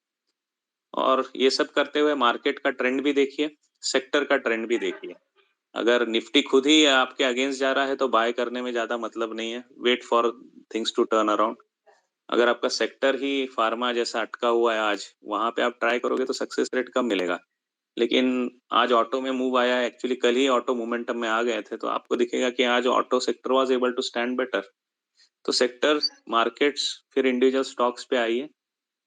और ये सब करते हुए मार्केट का ट्रेंड भी देखिए, सेक्टर का ट्रेंड भी देखिए। अगर निफ्टी खुद ही आपके अगेंस्ट जा रहा है तो बाय करने में ज्यादा मतलब नहीं है, wait for things to turn around. अगर आपका सेक्टर ही फार्मा जैसा अटका हुआ है आज, वहां पे आप ट्राई करोगे तो सक्सेस रेट कम मिलेगा। लेकिन आज ऑटो में मूव आया है, एक्चुअली कल ही ऑटो मोमेंटम में आ गए थे, तो आपको दिखेगा कि आज auto sector was able to stand better. तो सेक्टर्स, मार्केट्स, फिर इंडिविजुअल स्टॉक्स पे आइए,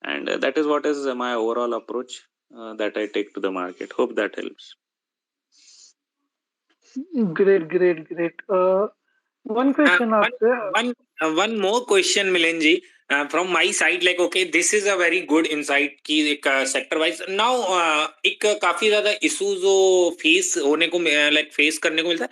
and that is what is my overall approach that I take to the market. Hope that helps. Great. One question one आपसे। one one more question, Milen ji, from my side. Like, okay, this is a very good insight कि एक sector wise now एक काफी ज्यादा issues जो face होने को like face करने को मिलता है।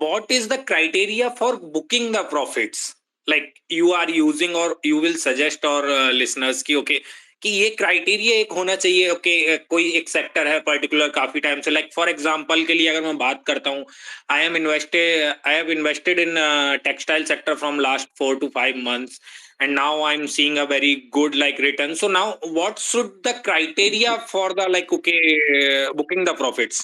What is the criteria for booking the profits like you are using, और यू विल सजेस्ट और लिसनर्स की ओके कि ये क्राइटेरिया एक होना चाहिए। ओके, कोई एक सेक्टर है पर्टिकुलर काफी टाइम से, लाइक फॉर एग्जांपल के लिए अगर मैं बात करता हूँ, I have invested in textile sector from last 4 to 5 months, and now I'm seeing a very good like return. So now, what should the criteria for the like booking the profits?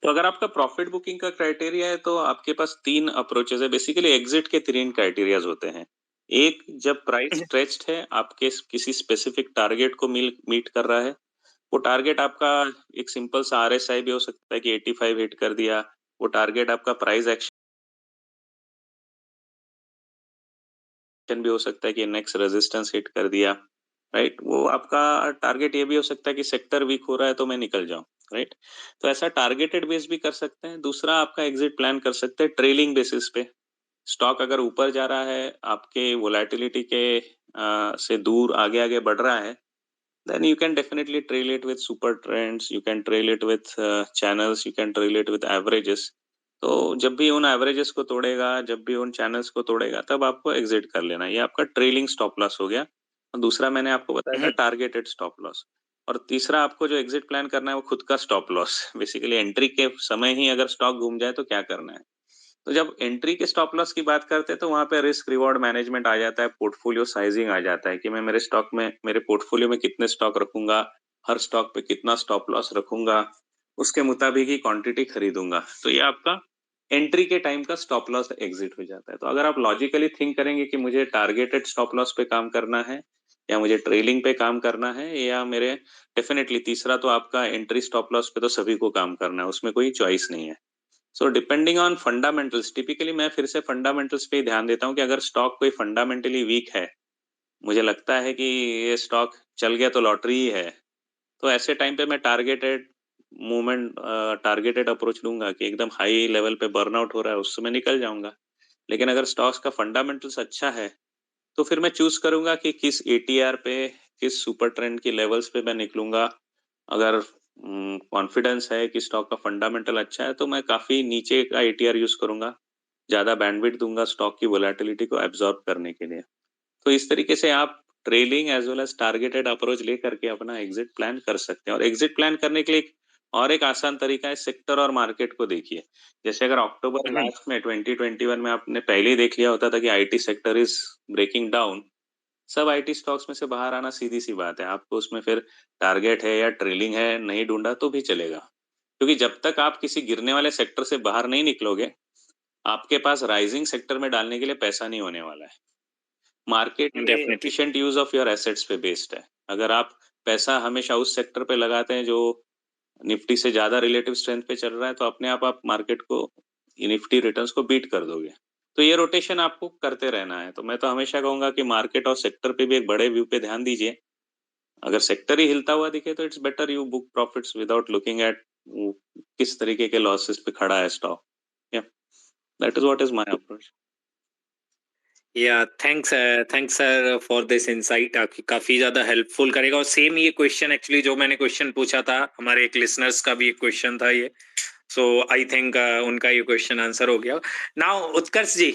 तो अगर आपका profit booking का criteria है तो आपके पास तीन approaches है। Basically exit के तीन क्राइटेरियाज होते हैं। एक, जब प्राइस स्ट्रेच्ड है, आपके किसी स्पेसिफिक टारगेट को मीट कर रहा है। वो टारगेट आपका एक सिंपल सा आरएसआई भी हो सकता है कि 85 हिट कर दिया। वो टारगेट आपका प्राइस एक्शन भी हो सकता है कि नेक्स्ट रेजिस्टेंस हिट कर दिया, राइट। वो आपका टारगेट ये भी हो सकता है कि सेक्टर वीक हो रहा है तो मैं निकल जाऊं, राइट। तो ऐसा टारगेटेड बेस भी कर सकते हैं। दूसरा, आपका एग्जिट प्लान कर सकते हैं ट्रेलिंग बेसिस पे। स्टॉक अगर ऊपर जा रहा है, आपके वोलेटिलिटी के से दूर आगे आगे बढ़ रहा है, then you can definitely trail it with super trends, you can trail it with channels, you can trail it with averages। तो जब भी उन एवरेजेस को तोड़ेगा, जब भी उन चैनल्स को तोड़ेगा, तब आपको एग्जिट कर लेना। ये आपका ट्रेलिंग स्टॉप लॉस हो गया। और दूसरा मैंने आपको बताया था टारगेटेड स्टॉप लॉस। और तीसरा आपको जो एग्जिट प्लान करना है वो खुद का स्टॉप लॉस। बेसिकली एंट्री के समय ही अगर स्टॉक घूम जाए तो क्या करना है। तो जब एंट्री के स्टॉप लॉस की बात करते हैं तो वहां पे रिस्क रिवॉर्ड मैनेजमेंट आ जाता है, पोर्टफोलियो साइजिंग आ जाता है कि मैं मेरे स्टॉक में, मेरे पोर्टफोलियो में कितने स्टॉक रखूंगा, हर स्टॉक पे कितना स्टॉप लॉस रखूंगा, उसके मुताबिक ही क्वांटिटी खरीदूंगा। तो ये आपका एंट्री के टाइम का स्टॉप लॉस एग्जिट हो जाता है। तो अगर आप लॉजिकली थिंक करेंगे कि मुझे टारगेटेड स्टॉप लॉस पे काम करना है या मुझे ट्रेलिंग पे काम करना है, या मेरे डेफिनेटली तीसरा तो आपका एंट्री स्टॉप लॉस पे तो सभी को काम करना है, उसमें कोई चॉइस नहीं है। So depending on fundamentals, typically मैं फिर से फंडामेंटल्स पे ही ध्यान देता हूँ कि अगर स्टॉक कोई फंडामेंटली वीक है, मुझे लगता है कि ये स्टॉक चल गया तो लॉटरी ही है, तो ऐसे टाइम पे मैं टारगेटेड मूवमेंट, टारगेटेड अप्रोच लूंगा कि एकदम हाई लेवल पे बर्नआउट हो रहा है, उससे मैं निकल जाऊंगा। लेकिन अगर स्टॉक्स का फंडामेंटल्स अच्छा है तो फिर मैं चूज करूंगा कि किस एटीआर पे, किस सुपर ट्रेंड की लेवल्स पे मैं निकलूंगा। अगर कॉन्फिडेंस है कि स्टॉक का फंडामेंटल अच्छा है तो मैं काफी नीचे का एटीआर यूज करूंगा, ज्यादा बैंडविड्थ दूंगा स्टॉक की वोलेटिलिटी को एब्जॉर्ब करने के लिए। तो इस तरीके से आप trailing as well as targeted approach लेकर के अपना एग्जिट प्लान कर सकते हैं। और एग्जिट प्लान करने के लिए और एक आसान तरीका है, सेक्टर और मार्केट को देखिए। जैसे अगर अक्टूबर लास्ट में 2021 में आपने पहले ही देख लिया होता था कि IT sector is breaking down, सब आईटी स्टॉक्स में से बाहर आना सीधी सी बात है। आपको उसमें फिर टारगेट है या ट्रेलिंग है नहीं ढूंढा तो भी चलेगा, क्योंकि जब तक आप किसी गिरने वाले सेक्टर से बाहर नहीं निकलोगे, आपके पास राइजिंग सेक्टर में डालने के लिए पैसा नहीं होने वाला है। Market Definitely. Efficient use of your assets पे बेस्ड है। अगर आप पैसा हमेशा उस सेक्टर पे लगाते हैं जो निफ्टी से ज्यादा रिलेटिव स्ट्रेंथ पे चल रहा है, तो अपने आप मार्केट को, निफ्टी रिटर्न्स को बीट कर दोगे। तो ये रोटेशन आपको करते रहना है। तो मैं तो हमेशा कहूंगा कि मार्केट और सेक्टर पे भी एक बड़े व्यू पे ध्यान दीजिए। अगर सेक्टर ही हिलता हुआ दिखे तो it's better you book profits without looking at किस तरीके के लॉसेस पे खड़ा है stock. That is what is my approach. या thanks sir for this insight, आपकी काफी ज्यादा हेल्पफुल करेगा। और सेम ये क्वेश्चन एक्चुअली जो मैंने क्वेश्चन पूछा था, हमारे एक लिसनर्स का भी एक क्वेश्चन था ये, सो आई थिंक उनका ये क्वेश्चन आंसर हो गया। नाउ उत्कर्ष जी,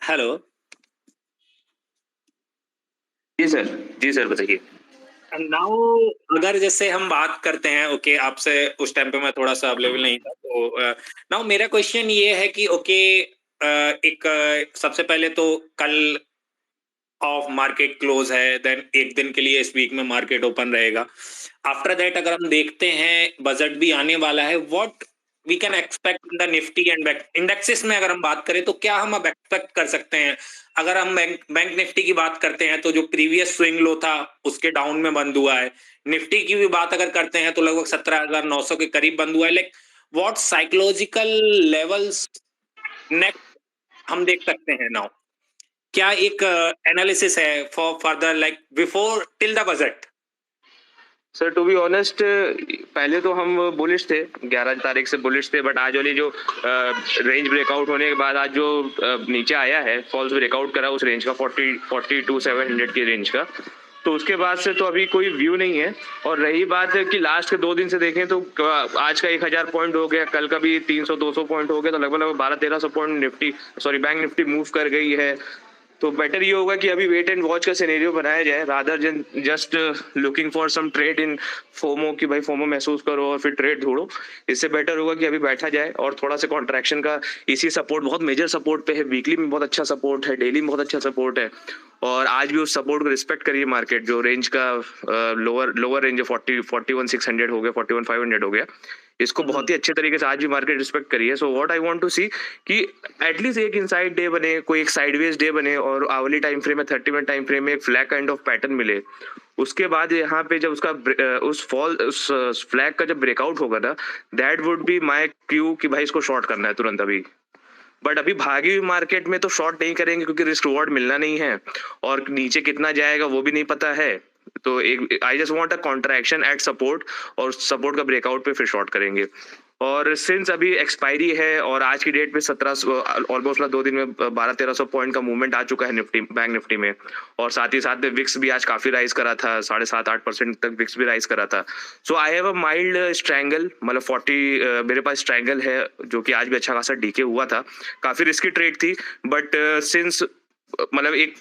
हेलो। जी सर बताइए। नाउ अगर जैसे हम बात करते हैं, ओके आपसे उस टाइम पे मैं थोड़ा सा अवेलेबल नहीं था, तो नाउ मेरा क्वेश्चन ये है कि ओके एक सबसे पहले तो कल ऑफ मार्केट क्लोज है, देन एक दिन के लिए इस वीक में मार्केट ओपन रहेगा। आफ्टर दैट अगर हम देखते हैं बजट भी आने वाला है, what we can expect in the Nifty and indexes में अगर हम बात करें तो क्या हम अब एक्सपेक्ट कर सकते हैं? अगर हम बैंक निफ्टी की बात करते हैं तो जो प्रीवियस स्विंग लो था उसके डाउन में बंद हुआ है। निफ्टी की भी बात अगर करते हैं तो लगभग 17,900 के करीब बंद हुआ है। Like what psychological levels next हम देख सकते हैं नाउ? क्या एक एनालिसिस है for further like before till the budget? Sir to be honest, पहले तो हम बुलिश थे, 11 तारीख से बुलिश थे, बट आज वाली जो रेंज ब्रेकआउट होने के बाद आज जो नीचे आया है, फॉल्स ब्रेकआउट करा उस रेंज का 42,700 की रेंज का, तो उसके बाद से तो अभी कोई व्यू नहीं है। और रही बात है कि लास्ट के 2 दिन से देखें तो आज का 1000 पॉइंट हो गया, कल का भी 300-200 पॉइंट हो गया, तो लगभग 1200-1300 point Nifty bank Nifty move कर गई है। तो बेटर ये होगा कि अभी वेट एंड वॉच का सिनेरियो बनाया जाए, rather than just looking for some trade in FOMO, कि भाई फोमो महसूस करो और फिर ट्रेड ढूंढो। इससे बेटर होगा कि अभी बैठा जाए और थोड़ा सा कॉन्ट्रैक्शन का इसी सपोर्ट, बहुत मेजर सपोर्ट पे है, वीकली में बहुत अच्छा सपोर्ट है, डेली में बहुत अच्छा सपोर्ट है, और आज भी उस सपोर्ट को रिस्पेक्ट करिए मार्केट, जो रेंज का लोअर रेंज 41,600 हो गया, 41,500 हो गया, इसको बहुत ही अच्छे तरीके से आज भी मार्केट रिस्पेक्ट करिए। So what I want to see कि एटलीस्ट एक इनसाइड डे बने, कोई एक साइडवेज डे बने, और आवली टाइम फ्रेम में 30 मिनट टाइम फ्रेम में एक फ्लैग काइंड ऑफ पैटर्न मिले। उसके बाद यहाँ पे जब उसका उस फ्लैग का जब ब्रेकआउट होगा ना, that would be my Q कि भाई इसको शॉर्ट करना है तुरंत अभी। बट अभी भागी हुई मार्केट में तो शॉर्ट नहीं करेंगे, क्योंकि रिस्क रिवॉर्ड मिलना नहीं है, और नीचे कितना जाएगा वो भी नहीं पता है। तो एक I just want a contraction eight support, और सपोर्ट का ब्रेकआउट पे फिर शॉर्ट करेंगे। और सिंस अभी एक्सपायरी है और आज की डेट पे 1700 ऑलमोस्ट 2 दिन में 1200-1300 पॉइंट का मूवमेंट आ चुका है निफ्टी, बैंक निफ्टी में, और साथ ही साथ में विक्स भी आज काफी राइज करा था, 7.5-8% तक विक्स भी राइज करा था। So I have a mild strangle, मतलब 40 मेरे पास स्ट्रैंगल है, जो कि आज भी अच्छा खासा डीके हुआ था, काफी रिस्की ट्रेड थी, बट सिंस मतलब एक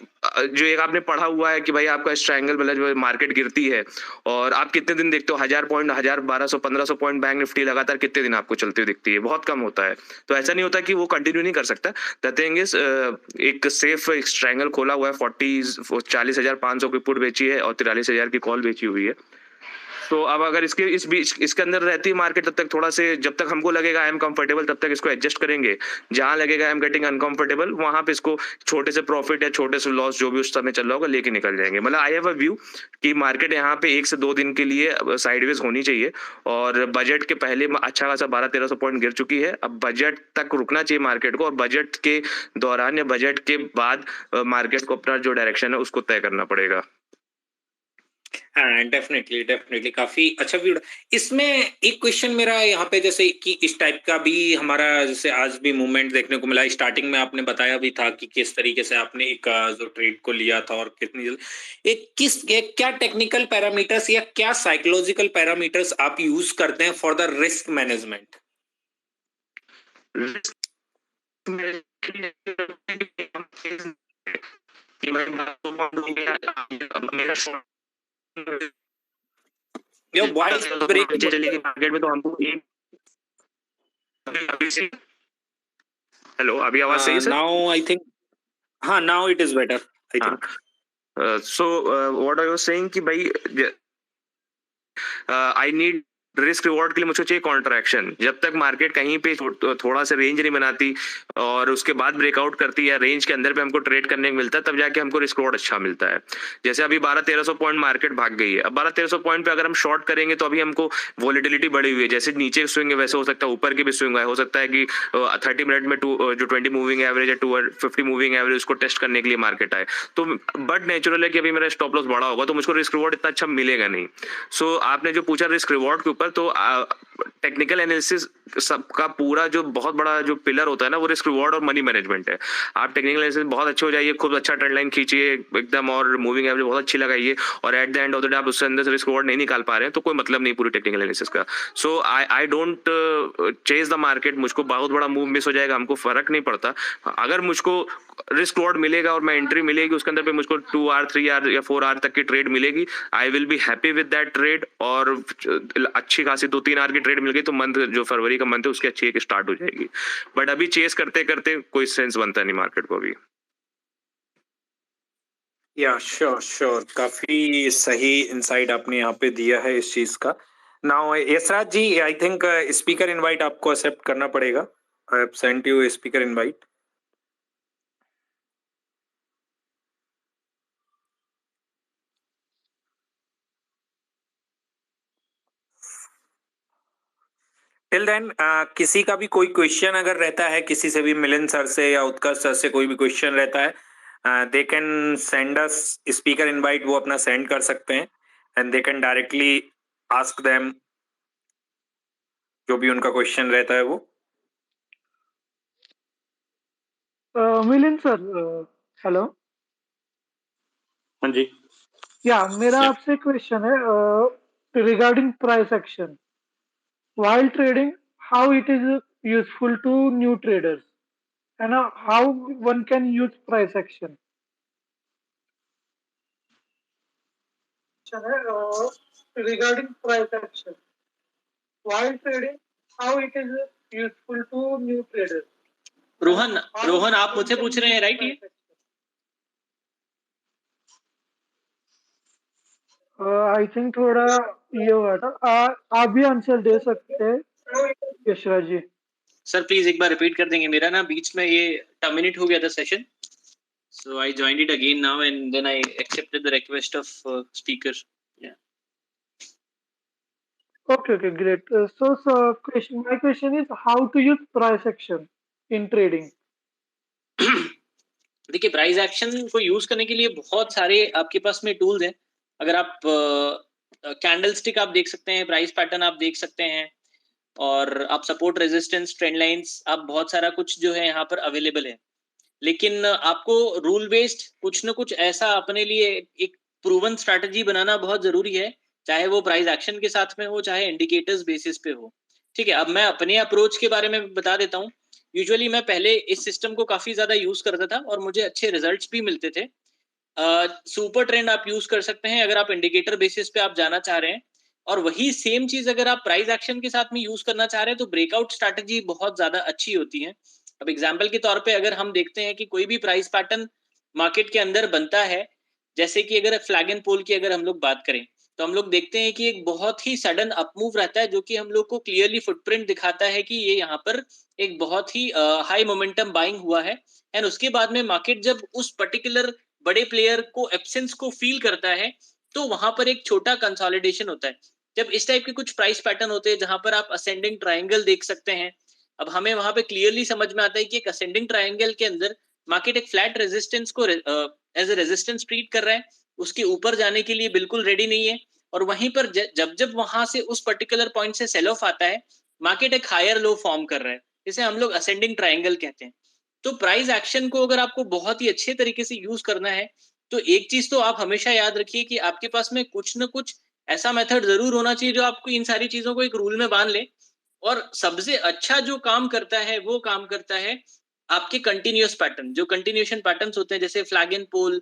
आपने पढ़ा हुआ है कि भाई आपका स्ट्रैंगल, मतलब जो मार्केट गिरती है और आप कितने दिन देखते हो 1000 पॉइंट, 1000, 1200-1500 पॉइंट बैंक निफ्टी लगातार कितने दिन आपको चलती हुई दिखती है? बहुत कम होता है। तो ऐसा नहीं होता कि वो कंटिन्यू नहीं कर सकता। द थिंग इज एक सेफ स्ट्रैंगल खोला हुआ है, 40,500 की पुट बेची है और 43,000 की कॉल बेची हुई है। तो अब अगर इस बीच इसके अंदर रहती है मार्केट, तब तक थोड़ा से, जब तक हमको लगेगा आई एम कंफर्टेबल, तब तक इसको एडजस्ट करेंगे। जहां लगेगा आई एम गेटिंग अनकंफर्टेबल, वहां पे इसको छोटे से प्रॉफिट या छोटे से लॉस जो भी उस समय चल रहा होगा लेके निकल जाएंगे। मतलब आई हैव अ व्यू कि मार्केट यहाँ पे 1 से 2 दिन के लिए साइडवेज होनी चाहिए, और बजट के पहले अच्छा खासा 1200-1300 पॉइंट गिर चुकी है। अब बजट तक रुकना चाहिए मार्केट को, और बजट के दौरान या बजट के बाद मार्केट को अपना जो डायरेक्शन है उसको तय करना पड़ेगा। हाँ डेफिनेटली काफी अच्छा व्यू। इसमें एक क्वेश्चन मेरा यहाँ पे, जैसे कि इस टाइप का भी हमारा जैसे आज भी मूवमेंट देखने को मिला, स्टार्टिंग में आपने बताया भी था कि किस तरीके से आपने एक जो ट्रेड को लिया था और कितनी क्या टेक्निकल पैरामीटर्स या क्या साइकोलॉजिकल पैरामीटर्स आप यूज करते हैं for the risk management? Your voice break चलेगी मार्केट में, तो हमको हेलो, अभी आवाज सही है? नाउ आई थिंक, हाँ now it is better I think. So what I was saying कि भाई आई नीड रिस्क रिवॉर्ड के लिए मुझे चाहिए कॉन्ट्रैक्शन। जब तक मार्केट कहीं पे थोड़ा सा रेंज नहीं बनाती और उसके बाद ब्रेकआउट करती है, रेंज के अंदर पे हमको ट्रेड करने को मिलता है, तब जाके हमको रिस्क रिवॉर्ड अच्छा मिलता है। जैसे अभी 1200-1300 पॉइंट मार्केट भाग गई है, अब 1200-1300 पॉइंट पे अगर हम शॉर्ट करेंगे तो अभी हमको वॉलेटिलिटी बढ़ी हुई है, जैसे नीचे स्विंग है वैसे हो सकता है ऊपर के भी स्विंग है, हो सकता है कि 30 मिनट में जो 20 मूविंग एवरेज है 250 मूविंग एवरेज उसको टेस्ट करने के लिए मार्केट आए, तो बट नेचुरल है कि अभी मेरा स्टॉप लॉस बड़ा होगा तो मुझको रिस्क रिवॉर्ड इतना अच्छा मिलेगा नहीं। सो आपने जो पूछा रिस्क रिवॉर्ड के ऊपर, तो टेक्निकल एनालिसिस सबका पूरा जो बहुत बड़ा जो पिलर होता है ना वो रिस्क रिवॉर्ड और मनी मैनेजमेंट है। आप टेक्निकल एनालिसिस बहुत अच्छे हो जाइए, खूब अच्छा ट्रेंड लाइन खींचिए एकदम, और मूविंग एवरेज बहुत अच्छी लगाइए, और at the end of the day आप उससे अंदर से रिस्क रिवॉर्ड नहीं निकाल पा रहे हैं तो कोई मतलब नहीं पूरी टेक्निकल एनालिसिस का। So I don't chase the market. मुझको बहुत बड़ा मूव मिस हो जाएगा, हमको फर्क नहीं पड़ता। अगर मुझको रिस्क रिवॉर्ड मिलेगा और मैं एंट्री मिलेगी उसके अंदर पे मुझको 2 आवर 3 आवर या 4 आवर तक की ट्रेड मिलेगी, I will be happy with that trade. और अच्छी खासी 2-3 आवर की ट्रेड मिल गई तो मंथ जो फरवरी का मंथ है उसकी अच्छी एक स्टार्ट हो जाएगी। बट अभी चेस करते करते कोई सेंस बनता नहीं मार्केट को अभी। या श्योर श्योर, काफी सही इंसाइट आपने यहाँ पे दिया है इस चीज का। Now Yashraj ji, I think speaker invite आपको एक्सेप्ट करना पड़ेगा। I have sent you speaker invite. Till then किसी का भी कोई क्वेश्चन अगर रहता है, किसी से भी, मिलिंद सर से या उत्कर्ष सर से कोई भी क्वेश्चन रहता है, they can send us speaker invite, वो अपना सेंड कर सकते हैं and they can directly ask them जो भी उनका क्वेश्चन रहता है वो। Milind sir, hello. हाँ जी। या मेरा Yeah. आपसे क्वेश्चन है regarding price action while trading, how it is useful to new traders, and how one can use price action. Regarding price action while trading, how it is useful to new traders. Rohan आप मुझसे पूछ रहे हैं, right? ये I think थोड़ा ये हुआ था। आप भी आंसर दे सकते हैं यशराज जी। सर प्लीज एक बार रिपीट कर देंगे, मेरा ना बीच में ये टर्मिनेट हो गया था session, so I joined it again now and then I accepted the request of speaker. Yeah. Okay, great. My question is how to use price action in trading. देखिए, प्राइस एक्शन को use करने के लिए बहुत सारे आपके पास में tools हैं। अगर आप कैंडल स्टिक आप देख सकते हैं, प्राइस पैटर्न आप देख सकते हैं, और आप सपोर्ट रेजिस्टेंस ट्रेंड लाइंस, आप बहुत सारा कुछ जो है यहाँ पर अवेलेबल है। लेकिन आपको रूल बेस्ड कुछ ना कुछ ऐसा अपने लिए एक प्रूवन स्ट्रैटेजी बनाना बहुत जरूरी है, चाहे वो प्राइस एक्शन के साथ में हो, चाहे इंडिकेटर्स बेसिस पे हो। ठीक है, अब मैं अपने अप्रोच के बारे में बता देता हूँ। यूजुअली मैं पहले इस सिस्टम को काफी ज्यादा यूज करता था और मुझे अच्छे रिजल्ट्स भी मिलते थे। सुपर ट्रेंड आप यूज कर सकते हैं अगर आप इंडिकेटर बेसिस पे आप जाना चाह रहे हैं, और वही सेम चीज अगर आप प्राइस एक्शन के साथ में यूज करना चाह रहे हैं तो ब्रेकआउट स्ट्रैटेजी बहुत ज्यादा अच्छी होती है। अब एग्जाम्पल के तौर पे अगर हम देखते हैं कि कोई भी प्राइस पैटर्न मार्केट के अंदर बनता है, जैसे कि अगर फ्लैग एंड पोल की अगर हम लोग बात करें, तो हम लोग देखते हैं कि एक बहुत ही सडन अपमूव रहता है जो कि हम लोग को क्लियरली फुटप्रिंट दिखाता है कि ये यहाँ पर एक बहुत ही हाई मोमेंटम बाइंग हुआ है। एंड उसके बाद में मार्केट जब उस पर्टिकुलर बड़े प्लेयर को एब्सेंस को फील करता है तो वहां पर एक छोटा कंसोलिडेशन होता है। जब इस टाइप के कुछ प्राइस पैटर्न होते हैं जहां पर आप असेंडिंग ट्राइंगल देख सकते हैं, अब हमें वहां पे क्लियरली समझ में आता है कि एक असेंडिंग ट्राइंगल के अंदर मार्केट एक फ्लैट रेजिस्टेंस को एज ए रेजिस्टेंस ट्रीट कर रहा है, उसके ऊपर जाने के लिए बिल्कुल रेडी नहीं है। और वहीं पर जब जब वहां से उस पर्टिकुलर पॉइंट से सेल ऑफ आता है, मार्केट एक हायर लो फॉर्म कर रहा है, जिसे हम लोग असेंडिंग ट्राइंगल कहते हैं। तो प्राइस एक्शन को अगर आपको बहुत ही अच्छे तरीके से यूज करना है तो एक चीज तो आप हमेशा याद रखिए कि आपके पास में कुछ ना कुछ ऐसा मेथड जरूर होना चाहिए जो आपको इन सारी चीजों को एक रूल में बांध ले। और सबसे अच्छा जो काम करता है वो काम करता है आपके कंटिन्यूअस पैटर्न, जो कंटिन्यूएशन पैटर्न्स होते हैं, जैसे फ्लैग एंड पोल,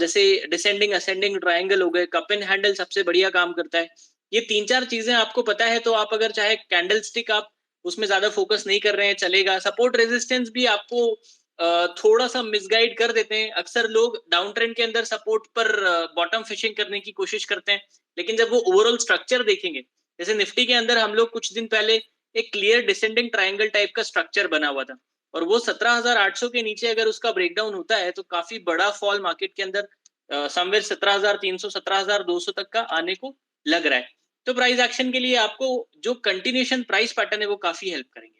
जैसे डिसेंडिंग असेंडिंग ट्रायंगल हो गए, कप एंड हैंडल सबसे बढ़िया काम करता है। ये 3-4 चीजें आपको पता है तो आप अगर चाहे कैंडल स्टिक आप उसमें ज्यादा फोकस नहीं कर रहे हैं चलेगा। सपोर्ट रेजिस्टेंस भी आपको थोड़ा सा मिसगाइड कर देते हैं। अक्सर लोग डाउन ट्रेंड के अंदर सपोर्ट पर बॉटम फिशिंग करने की कोशिश करते हैं, लेकिन जब वो ओवरऑल स्ट्रक्चर देखेंगे, जैसे निफ्टी के अंदर हम लोग कुछ दिन पहले एक क्लियर डिसेंडिंग ट्रायंगल टाइप का स्ट्रक्चर बना हुआ था, और वो 17,800 के नीचे अगर उसका ब्रेकडाउन होता है तो काफी बड़ा फॉल मार्केट के अंदर समवेयर 17,300 17,200 तक का आने को लग रहा है। तो प्राइस एक्शन के लिए आपको जो कंटिन्यूएशन प्राइस पैटर्न है वो काफी हेल्प करेंगे।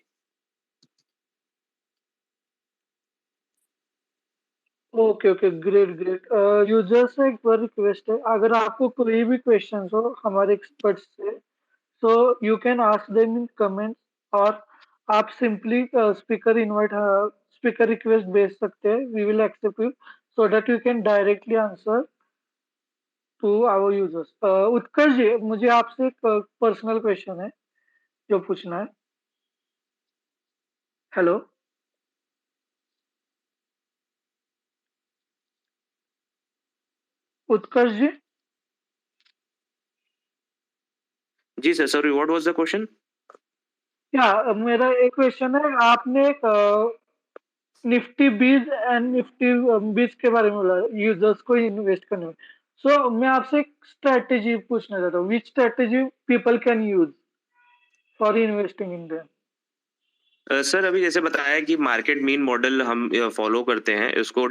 Okay, great. यूजर से एक बार रिक्वेस्ट है, अगर आपको कोई भी क्वेश्चन हो हमारे एक्सपर्ट से, so you can ask them in comments और आप सिंपली स्पीकर रिक्वेस्ट भेज सकते हैं, we will accept you so that you can directly answer to our users. Utkarsh ji, मुझे आपसे एक पर्सनल क्वेश्चन है जो पूछना है। हेलो उत्कर्ष जी। जी sir, sorry, what was the question? या मेरा एक क्वेश्चन है, आपने एक निफ्टी बीज एंड निफ्टी बीज के बारे में बोला यूजर्स को इन्वेस्ट करने में। सो मैं आपसे एक स्ट्रेटेजी पूछना चाहता हूँ, which strategy people can use for investing in them? Sir अभी जैसे बताया कि मार्केट मीन मॉडल हम फॉलो करते हैं, इसको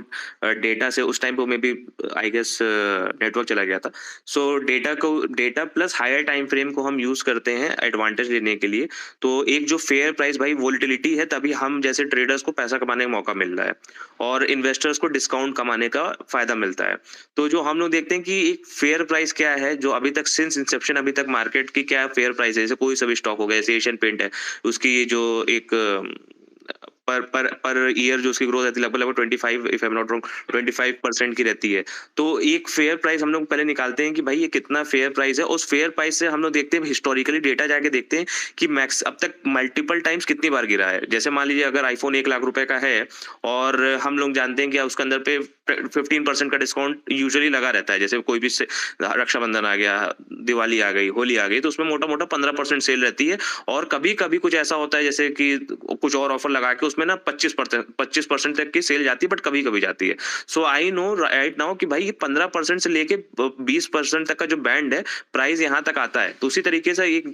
डेटा से उस टाइम पे में भी आई गेस नेटवर्क चला गया था। So data plus higher time frame को हम यूज करते हैं एडवांटेज लेने के लिए। तो एक जो फेयर प्राइस भाई वोलेटिलिटी है, तभी हम जैसे ट्रेडर्स को पैसा कमाने का मौका मिल रहा है और इन्वेस्टर्स को डिस्काउंट कमाने का फायदा मिलता है। तो जो हम लोग देखते हैं कि एक फेयर प्राइस क्या है, जो अभी तक सिंस इंसेप्शन अभी तक मार्केट की क्या फेयर प्राइस है, जैसे कोई सा भी स्टॉक हो गया, जैसे एशियन पेंट है, उसकी जो एक पर ईयर जो उसकी ग्रोथ रहती है लगभग 25, if I am not wrong, 25% की रहती है। तो एक फेयर प्राइस हम लोग पहले निकालते हैं कि भाई ये कितना फेयर प्राइस है। उस फेयर प्राइस से हम लोग देखते हैं, हिस्टोरिकली डेटा जाके देखते हैं कि मैक्स अब तक मल्टीपल टाइम्स कितनी बार गिरा है। जैसे मान लीजिए अगर आईफोन 1 लाख रुपए का है और हम लोग जानते हैं कि उसके अंदर पे 15% का डिस्काउंट यूजुअली लगा रहता है। जैसे कोई भी रक्षाबंधन आ गया, दिवाली आ गई, होली आ गई, तो उसमें मोटा मोटा 15% सेल रहती है। और कभी कभी कुछ ऐसा होता है जैसे कि कुछ और ऑफर लगा के उसमें ना 25% तक की सेल जाती है, बट कभी कभी जाती है। सो आई नो राइट नाउ कि भाई ये 15% से लेके 20% तक का जो बैंड है, प्राइस यहाँ तक आता है। तो उसी तरीके से एक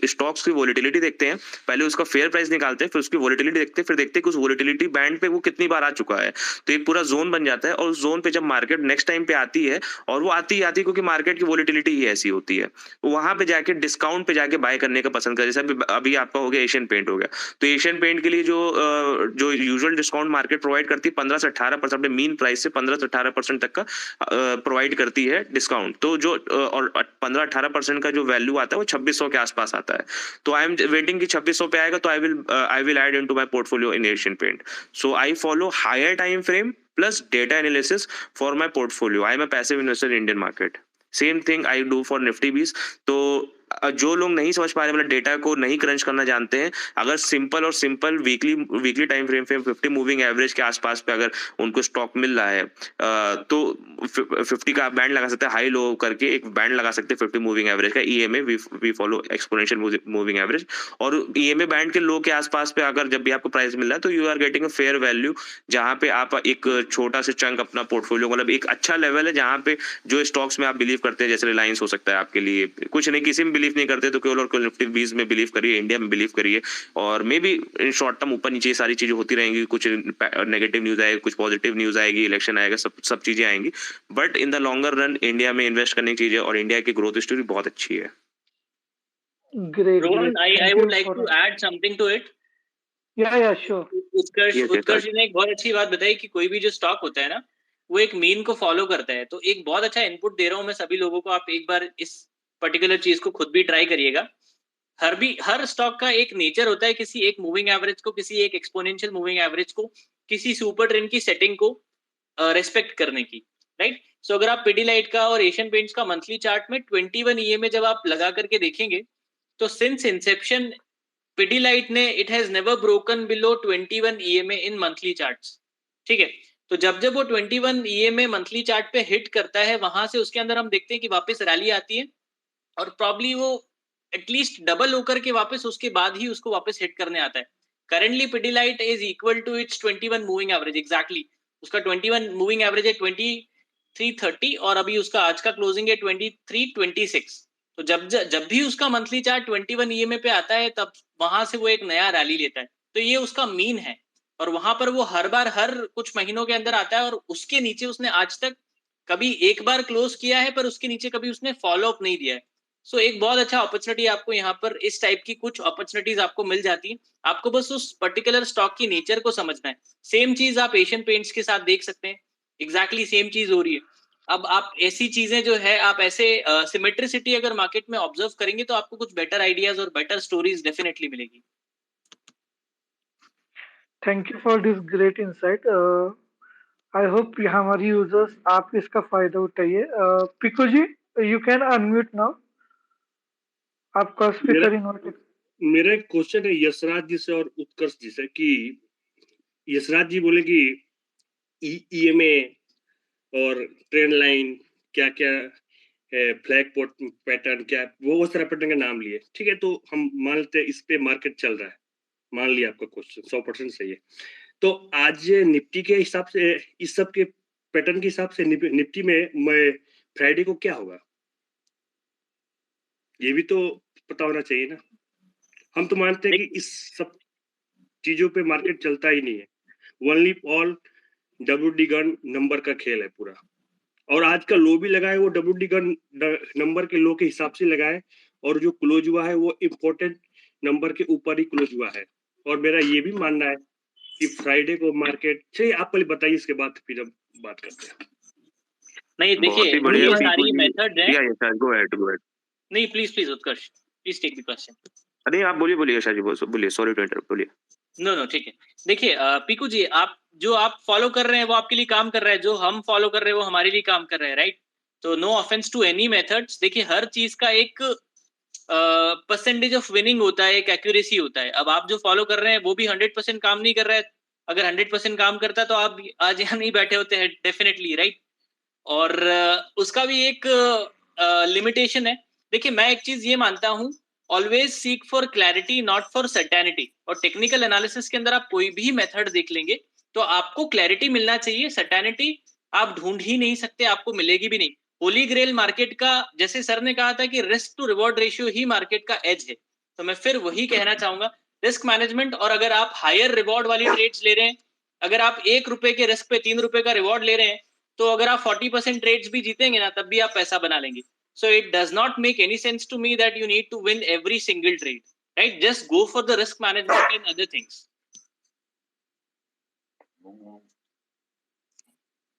स्टॉक्स की वोलेटिलिटी देखते हैं, पहले उसका फेयर प्राइस निकालते हैं, फिर उसकी वोलेटिलिटी देखते हैं, फिर देखते हैं कि उस वोलेटिलिटी बैंड पे वो कितनी बार आ चुका है। तो एक पूरा जोन बन जाता है, और उस जोन पे जब मार्केट नेक्स्ट टाइम पे आती है, और वो आती ही आती है क्योंकि मार्केट की वोलेटिलिटी ही ऐसी होती है, वहां पे जाके डिस्काउंट पे जाके बाय करने का पसंद कर। जैसे अभी आपका हो गया एशियन पेंट हो गया, तो एशियन पेंट के लिए जो यूजुअल डिस्काउंट मार्केट प्रोवाइड करती है 15 से 18%, मीन प्राइस से 15 से 18% तक का प्रोवाइड करती है डिस्काउंट। तो जो और 15-18% का जो वैल्यू आता है वो 2600 के आसपास आता है। तो आई एम वेटिंग कि 2600 पे आएगा, तो I will add into my portfolio in Asian Paint. So I follow higher time frame plus data analysis for my portfolio. I am a passive investor in Indian market. Same thing I do for Nifty Bees. तो जो लोग नहीं समझ पा रहे, मतलब data को नहीं क्रंच करना जानते हैं, अगर सिंपल वीकली टाइम फ्रेम पे 50 मूविंग एवरेज के आसपास पे अगर उनको स्टॉक मिल रहा है, तो 50 का बैंड लगा सकते हैं, हाई लो करके एक बैंड लगा सकते हैं 50 मूविंग एवरेज का। EMA we follow exponential moving average, और ईएमए बैंड के लो के आसपास पे अगर जब भी आपको प्राइस मिल रहा है, तो you are getting a fair value, जहां पे आप एक छोटा सा चंक अपना पोर्टफोलियो, मतलब एक अच्छा लेवल है जहां पे जो स्टॉक्स में आप बिलीव करते हैं, जैसे रिलायंस हो सकता है आपके लिए, कुछ नहीं, किसी में बिलीव नहीं करते तो केवल और केवल निफ्टी 20 में बिलीव करिए, इंडिया में बिलीव करिए, और may be in short term ऊपर नीचे सारी चीजें होती रहेंगी, कुछ नेगेटिव न्यूज आएगी, कुछ पॉजिटिव न्यूज आएगी, इलेक्शन आएगा, सब चीजें आएंगी, but in the longer run India में इन्वेस्ट करने की चीजें, और इंडिया की ग्रोथ स्टोरी बहुत अच्छी है। Great, Rohan, great. I Thank would you like for to add something to it. yeah, sure. उत्कर्ष जी ने एक बहुत अच्छी बात बताई कि कोई भी जो स्टॉक होता है ना, वो एक मीन को फॉलो करता है। तो एक बहुत अच्छा इनपुट दे रहा हूं मैं सभी लोगों को, आप एक बार इस पर्टिकुलर चीज को खुद भी ट्राई करिएगा। हर स्टॉक का एक नेचर होता है, किसी एक मूविंग एवरेज को, किसी एक एक्सपोनेंशियल मूविंग एवरेज को, किसी सुपर ट्रेंड की सेटिंग को रेस्पेक्ट करने की, राइट। सो अगर आप पिडीलाइट का और एशियन पेंट्स का मंथली चार्ट में 21 ईएमए जब आप लगा करके देखेंगे, तो सिंस इंसेप्शन पिडीलाइट ने it has never broken below 21 EMA in monthly charts, ठीक है। तो जब जब वो 21 ईएमए मंथली चार्ट पे हिट करता है, वहां से उसके अंदर हम देखते हैं कि वापस रैली आती है, और प्रॉब्ली वो एटलीस्ट डबल होकर के वापस उसके बाद ही उसको वापस हिट करने आता है। Currently Pidilite is equal to its 21 moving average, exactly उसका 21 मूविंग एवरेज है 2330, और अभी उसका आज का क्लोजिंग है 2326। तो जब भी उसका मंथली चार्ट 21 ईएमए पे आता है, तब वहां से वो एक नया रैली लेता है। तो ये उसका मीन है, और वहां पर वो हर बार हर कुछ महीनों के अंदर आता है, और उसके नीचे उसने आज तक कभी एक बार क्लोज किया है, पर उसके नीचे कभी उसने फॉलो अप नहीं दिया है। सो एक बहुत अच्छा अपॉर्चुनिटी आपको यहाँ पर, इस टाइप की कुछ अपॉर्चुनिटीज आपको मिल जाती है। आपको बस उस पर्टिकुलर स्टॉक की नेचर को समझना है। सेम चीज आप एशियन पेंट्स के साथ देख सकते हैं, एग्जैक्टली सेम चीज हो रही है। अब आप ऐसी चीजें जो है आप ऐसे सिमेट्रिसिटी अगर मार्केट में ऑब्जर्व करेंगे तो आपको कुछ बेटर आइडियाज और बेटर स्टोरीज डेफिनेटली मिलेगी। Thank you for this great insight. I hope हमारी यूजर्स आप इसका फायदा उठाइए। Piku ji, you can unmute now, आपका मेरा स्पीकर इन्वर्टेड। मेरा एक क्वेश्चन है यशराज जी से और उत्कर्ष जी से कि यशराज जी बोले कि ईएमए और ट्रेंड लाइन क्या क्या है, फ्लैग पैटर्न क्या, वो बहुत सारा पैटर्न का नाम लिए, ठीक है, तो हम मान लेते हैं इस पे मार्केट चल रहा है, मान लिया आपका क्वेश्चन 100% सही है। तो आज निफ्टी के हिसाब से, इस सब के पैटर्न के हिसाब से निफ्टी में फ्राइडे को क्या होगा, ये भी तो पता होना चाहिए ना। हम तो मानते हैं कि इस सब चीजों पे मार्केट चलता ही नहीं है, only all WD gun number का खेल है पूरा। और आज का लो भी लगा है वो WD गन नंबर के लो के हिसाब से लगा है, और जो क्लोज हुआ है वो इम्पोर्टेंट नंबर के ऊपर ही क्लोज हुआ है। और मेरा ये भी मानना है कि फ्राइडे को मार्केट, चलिए आप पहले बताइए, इसके बाद फिर हम बात करते हैं। नहीं देखिए, बहुत ही बढ़िया ये पीकू सारी जी। मेथड है। या यशराज, गो अहेड। नहीं please Utkarsh, please take the question. अरे आप बोलिए यशराज जी, बोलिए, सॉरी टू इंटरप्ट, बोलिए। नो ठीक है। देखिए पीकू जी, आप जो आप फॉलो कर रहे हैं वो आपके लिए काम कर रहा है, जो हम फॉलो कर रहे हैं वो हमारे लिए काम कर रहा है, राइट? तो no offence to any methods. देखिए हर चीज का एक परसेंटेज ऑफ विनिंग होता है, एक एक्यूरेसी होता है। अब आप जो फॉलो कर रहे हैं वो भी 100% काम नहीं कर रहा है। अगर 100% काम करता तो आप आज यहाँ नहीं बैठे होते हैं डेफिनेटली, राइट? और उसका भी एक लिमिटेशन है। देखिए मैं एक चीज ये मानता हूँ, always seek for clarity not for certainty. और टेक्निकल एनालिसिस के अंदर आप कोई भी मेथड देख लेंगे तो आपको क्लैरिटी मिलना चाहिए, सर्टेनिटी आप ढूंढ ही नहीं सकते, आपको मिलेगी भी नहीं। होली ग्रेल मार्केट का, जैसे सर ने कहा था कि रिस्क टू रिवॉर्ड रेशियो ही मार्केट का एज है, तो मैं फिर वही कहना चाहूंगा, रिस्क मैनेजमेंट। और अगर आप हायर रिवॉर्ड वाली ट्रेड्स ले रहे हैं, अगर आप 1 रुपए के रिस्क पे 3 रुपए का रिवॉर्ड ले रहे हैं, तो अगर आप 40% ट्रेड्स भी जीतेंगे ना, तब भी आप पैसा बना लेंगे। So it does not make any sense to me that you need to win every single trade, right? Just go for the risk management and other things.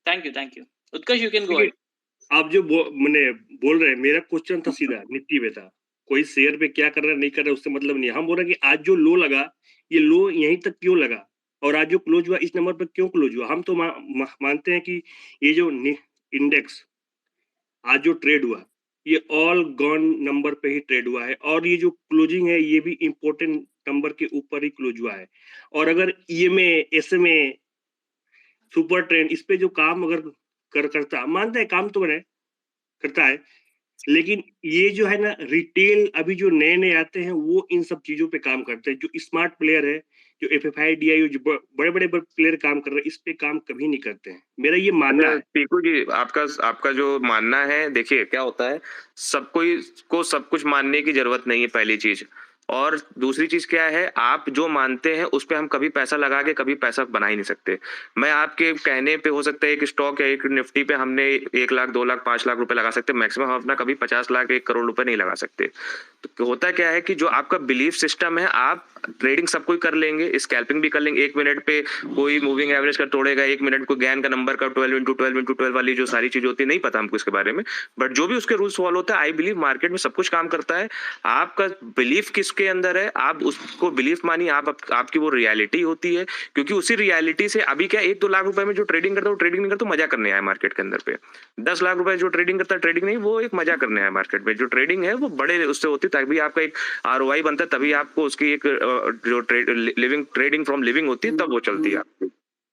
Thank you. Utkarsh, you can go ahead. आप जो मैंने बोल रहे हैं, मेरा question था सीधा Nifty पे था, कोई शेयर पे क्या कर रहा है नहीं कर रहा है उससे मतलब नहीं। हम बोल रहे हैं कि आज जो लो लगा, ये लो यहीं तक क्यों लगा, और आज जो क्लोज हुआ इस नंबर पर क्यों क्लोज हुआ। हम तो मानते हैं कि ये जो इंडेक्स आज जो ट्रेड हुआ ये ऑल गॉन नंबर पे ही ट्रेड हुआ है, और ये जो क्लोजिंग है ये भी इम्पोर्टेंट नंबर के ऊपर ही क्लोज हुआ है। और अगर EMA SMA सुपर ट्रेंड इस पे जो काम अगर करता, मानते हैं काम तो करता है, लेकिन ये जो है ना रिटेल अभी जो नए आते हैं वो इन सब चीजों पे काम करते हैं। जो स्मार्ट प्लेयर है, जो FFI DIO, जो बड़े प्लेयर काम कर रहे हैं, इस पे काम कभी नहीं करते हैं, मेरा ये मानना है। पीकू जी, आपका जो मानना है, देखिए क्या होता है, सब कोई को सब कुछ मानने की जरूरत नहीं है, पहली चीज। और दूसरी चीज क्या है, आप जो मानते हैं उस पे हम कभी पैसा लगा के कभी पैसा बना ही नहीं सकते। मैं आपके कहने पे हो सकता है एक स्टॉक या एक निफ्टी पे हमने 1 लाख 2 लाख 5 लाख रुपए लगा सकते, मैक्सिमम हम अपना कभी 50 लाख 1 करोड़ रुपए नहीं लगा सकते। तो होता क्या है कि जो आपका बिलीफ सिस्टम है, आप ट्रेडिंग सब कोई कर लेंगे, स्कैल्पिंग भी कर लेंगे, 1 मिनट पे कोई मूविंग एवरेज का तोड़ेगा, 1 मिनट को गैन का नंबर का 12 into 12 into 12 वाली जो सारी चीज होती है, नहीं पता हमको इसके बारे में, बट जो भी उसके रूल्स फॉलो होता है, आई बिलीव मार्केट में सब कुछ काम करता है। आपका बिलीफ किसके अंदर है, आप उसको बिलीफ मानिए, आपकी वो रियलिटी होती है। क्योंकि उसी रियलिटी से अभी क्या 1-2 लाख रुपए में जो ट्रेडिंग करता है वो ट्रेडिंग नहीं करता, मजा करने आया मार्केट के अंदर पे। 10 लाख रुपए जो ट्रेडिंग करता है, ट्रेडिंग नहीं, वो एक मजा करने आया मार्केट में। जो ट्रेडिंग है वो बड़े उससे होती है, तभी आपका एक ROI बनता है, तभी आपको उसकी एक जो ट्रेडिंग फ्रॉम लिविंग होती है, तब वो चलती है आपकी।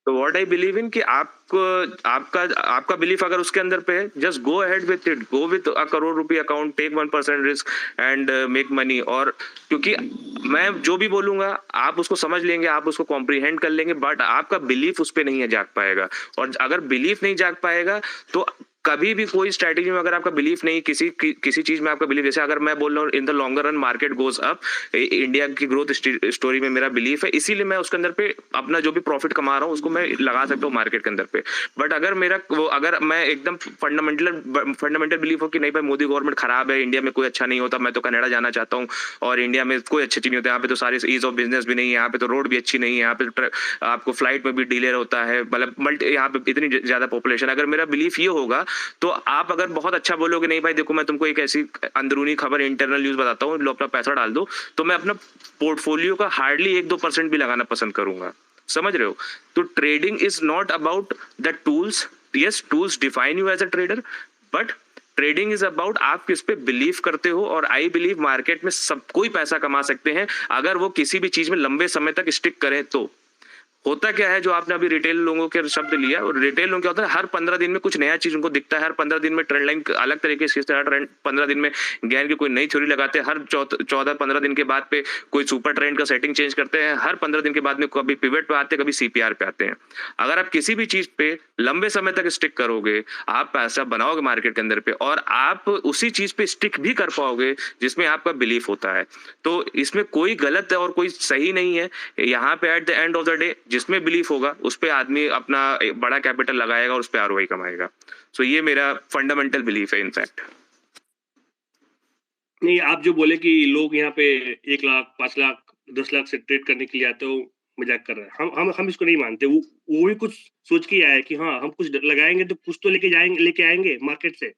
तो व्हाट आई बिलीव इन कि आपका बिलीफ अगर उसके अंदर पे है, just go ahead with it, go with a crore रुपए account, take 1% risk and make money. और क्योंकि मैं जो भी बोलूंगा आप उसको समझ लेंगे, आप उसको कॉम्प्रीहेंड कर लेंगे, बट आपका बिलीफ उस पर नहीं है जाग पाएगा। और अगर बिलीफ नहीं जाग पाएगा तो कभी भी कोई स्ट्रैटेजी में अगर आपका बिलीफ नहीं, किसी चीज में आपका बिलीफ, जैसे अगर मैं बोल रहा हूँ in the longer run market goes up, India की ग्रोथ स्टोरी में मेरा बिलीफ है, इसीलिए मैं उसके अंदर पे अपना जो भी प्रॉफिट कमा रहा हूँ उसको मैं लगा सकता हूँ मार्केट के अंदर पे। बट अगर अगर मैं एकदम फंडामेंटल बिलीफ हो कि नहीं भाई मोदी गवर्नमेंट खराब है, इंडिया में कोई अच्छा नहीं होता, मैं तो कनाडा जाना चाहता हूँ और इंडिया में कोई अच्छी चीज नहीं होता, यहाँ पे तो सारे ईज ऑफ बिजनेस भी नहीं है, यहाँ पे तो रोड भी अच्छी नहीं है, यहाँ पे आपको फ्लाइट में भी डिले होता है, मतलब यहाँ पे इतनी ज्यादा पॉपुलेशन, अगर मेरा बिलीफ ये होगा तो आप अगर बहुत अच्छा बोलोगे नहीं भाई देखो मैं तुमको एक ऐसी अंदरूनी खबर इंटरनल न्यूज बताता हूँ, लो अपना पैसा डाल दो, तो मैं अपना पोर्टफोलियो का हार्डली 1-2% भी लगाना पसंद करूंगा। समझ रहे हो? तो trading is not about the tools, yes tools define you as a trader, but trading is about आप किस पे बिलीव करते हो। और आई बिलीव मार्केट में सब कोई पैसा कमा सकते हैं अगर वो किसी भी चीज में लंबे समय तक स्टिक करें। तो होता क्या है, जो आपने अभी रिटेल लोगों के शब्द लिया, और रिटेल लोगों क्या होता है, हर 15 दिन में कुछ नया चीज उनको दिखता है, हर 15 दिन में ट्रेंड लाइन अलग तरीके से, हर 15 दिन में ज्ञान की कोई नई थ्योरी लगाते हैं, हर 14-15 दिन के बाद पे कोई सुपर ट्रेंड का सेटिंग चेंज करते हैं, हर 15 दिन के बाद में कभी पिवट पे आते हैं, कभी सीपीआर पे आते हैं। अगर आप किसी भी चीज पे लंबे समय तक स्टिक करोगे, आप पैसा बनाओगे मार्केट के अंदर पे, और आप उसी चीज पे स्टिक भी कर पाओगे जिसमें आपका बिलीफ होता है। तो इसमें कोई गलत और कोई सही नहीं है। यहाँ पे at the end of the day जिसमें बिलीफ होगा उस पे आदमी अपना बड़ा कैपिटल लगाएगा और उस पे आरओआई कमाएगा। सो ये मेरा फंडामेंटल बिलीफ है इनफैक्ट। नहीं, आप जो बोले कि लोग यहाँ पे 1 लाख 5 लाख 10 लाख से ट्रेड करने के लिए आते हो, मजाक कर रहे हैं। हम इसको नहीं मानते। वो भी कुछ सोच के आया है कि हाँ हम कुछ लगाएंगे तो कुछ तो लेके आएंगे मार्केट से।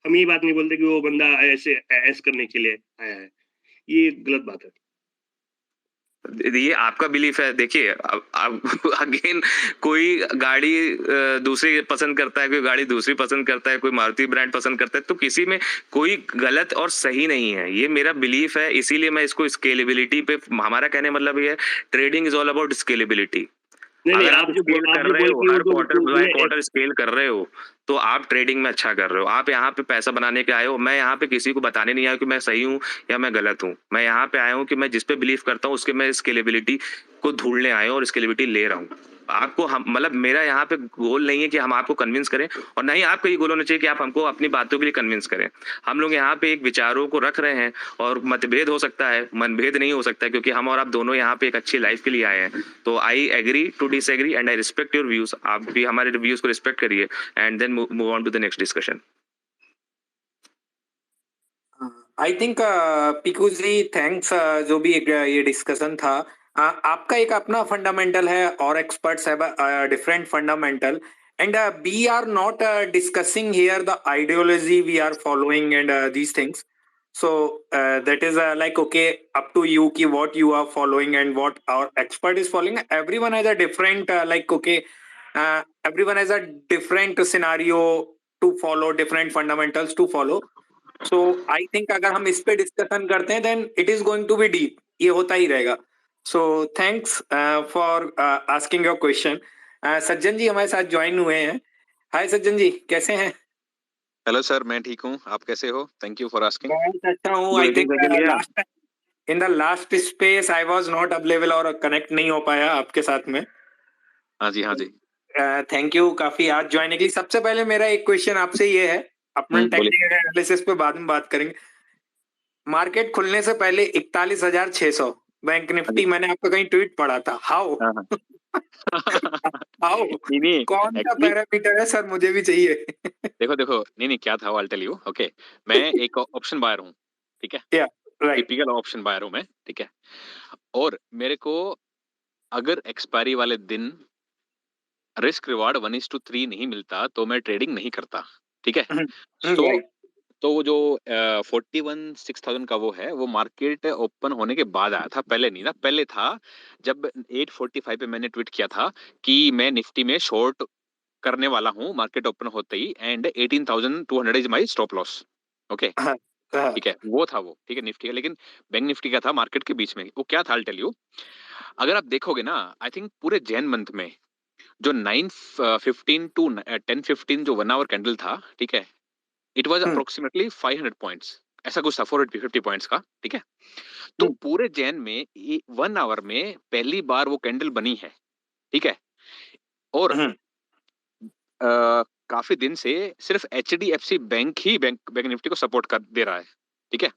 हम ये बात नहीं बोलते कि वो बंदा ऐसे करने के लिए आया है। ये गलत बात है। ये आपका बिलीफ है। देखिए अब अगेन कोई गाड़ी दूसरी पसंद करता है, कोई गाड़ी दूसरी पसंद करता है, कोई मारुति ब्रांड पसंद करता है, तो किसी में कोई गलत और सही नहीं है। ये मेरा बिलीफ है, इसीलिए मैं इसको स्केलेबिलिटी पे, हमारा कहने मतलब ये है trading is all about scalability. अगर आप स्केल कर रहे हो, हर क्वार्टर बाय क्वार्टर स्केल कर रहे हो, तो आप ट्रेडिंग में अच्छा कर रहे हो। आप यहाँ पे पैसा बनाने के आए हो। मैं यहाँ पे किसी को बताने नहीं आया कि मैं सही हूँ या मैं गलत हूँ। मैं यहाँ पे आया हूँ कि मैं जिस पे बिलीव करता हूँ उसके मैं स्केलेबिलिटी को ढूंढने आया हूँ और स्केलेबिलिटी ले रहा हूँ। आपको हम मतलब मेरा यहाँ पे गोल नहीं है कि हम आपको कन्विंस करें, और ना ही आपका ये गोल होना चाहिए कि आप हमको अपनी बातों के लिए कन्विंस करें। हम लोग यहाँ पे एक विचारों को रख रहे हैं, और मतभेद हो सकता है, मनभेद नहीं हो सकता है, क्योंकि हम और आप दोनों यहाँ पे एक अच्छी लाइफ के लिए आए हैं। तो I agree to disagree and I respect your views. आप भी हमारे व्यूज को रिस्पेक्ट करिए and then move on to the next discussion. I think Piku ji thanks, जो भी ये डिस्कशन था। आपका एक अपना फंडामेंटल है और experts have different fundamental, and we are not discussing here the ideology we are following and these things. So that is like okay, up to you ki what you are following and what our expert is following. Everyone has a different like okay, everyone has a different scenario to follow, different fundamentals to follow. So I think अगर हम इस पे discussion करते हैं then it is going to be deep. ये होता ही रहेगा. So thanks for asking your question. सज्जन जी हमारे साथ ज्वाइन हुए हैं. हाय सज्जन जी, कैसे हैं? हेलो सर, मैं ठीक हूँ। आप कैसे हो? Thank you for asking. बहुत अच्छा हूँ। I think last in the last space I was not available और कनेक्ट नहीं हो पाया आपके साथ में। हाँ जी, हाँ जी। थैंक यू काफी आज ज्वाइन के लिए। सबसे पहले मेरा एक क्वेश्चन आपसे ये है, अपन टेक्निकल एनालिसिस पे बाद में बात करेंगे। मार्केट खुलने से पहले 41,600 बैंक निफ्टी, मैंने आपका कहीं ट्वीट पढ़ा था। हाउ हाउ कौन सा पैरामीटर है सर, मुझे भी चाहिए। देखो नहीं क्या था, आई टेल यू। ओके, मैं एक ऑप्शन बायर हूँ, ठीक है? टिपिकल ऑप्शन बायर हूँ मैं, ठीक है? और मेरे को अगर एक्सपायरी वाले दिन रिस्क रिवार्ड 1:3 नहीं मिलता तो मैं ट्रेडिंग नहीं करता, ठीक है? तो वो जो 41,600 का वो है, वो मार्केट ओपन होने के बाद आया था, पहले नहीं था। पहले था जब 8:45 पे मैंने ट्वीट किया था कि मैं निफ्टी में शॉर्ट करने वाला हूँ मार्केट ओपन होते ही, and 18,200 is my stop loss. Okay, ठीक है, वो था वो, ठीक है, निफ्टी का। लेकिन बैंक निफ्टी का था मार्केट के बीच में। वो क्या था, आई टेल यू। अगर आप देखोगे ना, आई थिंक पूरे जैन मंथ में जो 9:15 टू 10:15 जो 1 आवर कैंडल था, ठीक है, इट वाज अप्रोक्सीमेटली 500 पॉइंट्स, ऐसा कुछ था, 450 पॉइंट्स का, ठीक है? तो पूरे जैन में 1 आवर में पहली बार वो कैंडल बनी है, ठीक है? और काफी दिन से सिर्फ HDFC बैंक ही बैंक निफ्टी को सपोर्ट कर दे रहा है, ठीक है?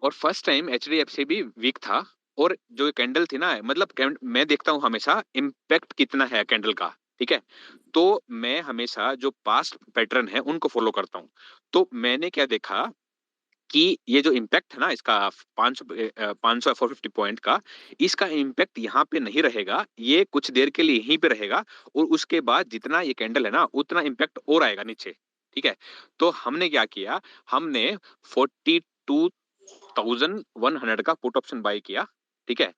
और फर्स्ट टाइम HDFC भी वीक था, और जो कैंडल थी ना, मतलब मैं देखता हूँ हमेशा इम्पैक्ट कितना है कैंडल का, ठीक है? तो मैं हमेशा जो पास्ट पैटर्न है उनको फॉलो करता हूँ। तो मैंने क्या देखा कि ये जो इम्पैक्ट है ना इसका 500 450 पॉइंट का, इसका इम्पैक्ट यहाँ पे नहीं रहेगा, ये कुछ देर के लिए यहीं पे रहेगा और उसके बाद जितना ये कैंडल है ना उतना इम्पैक्ट और आएगा नीचे। ठीक है, तो हमने क्या किया, हमने 42,100 का पुट ऑप्शन बाय किया। ठीक है,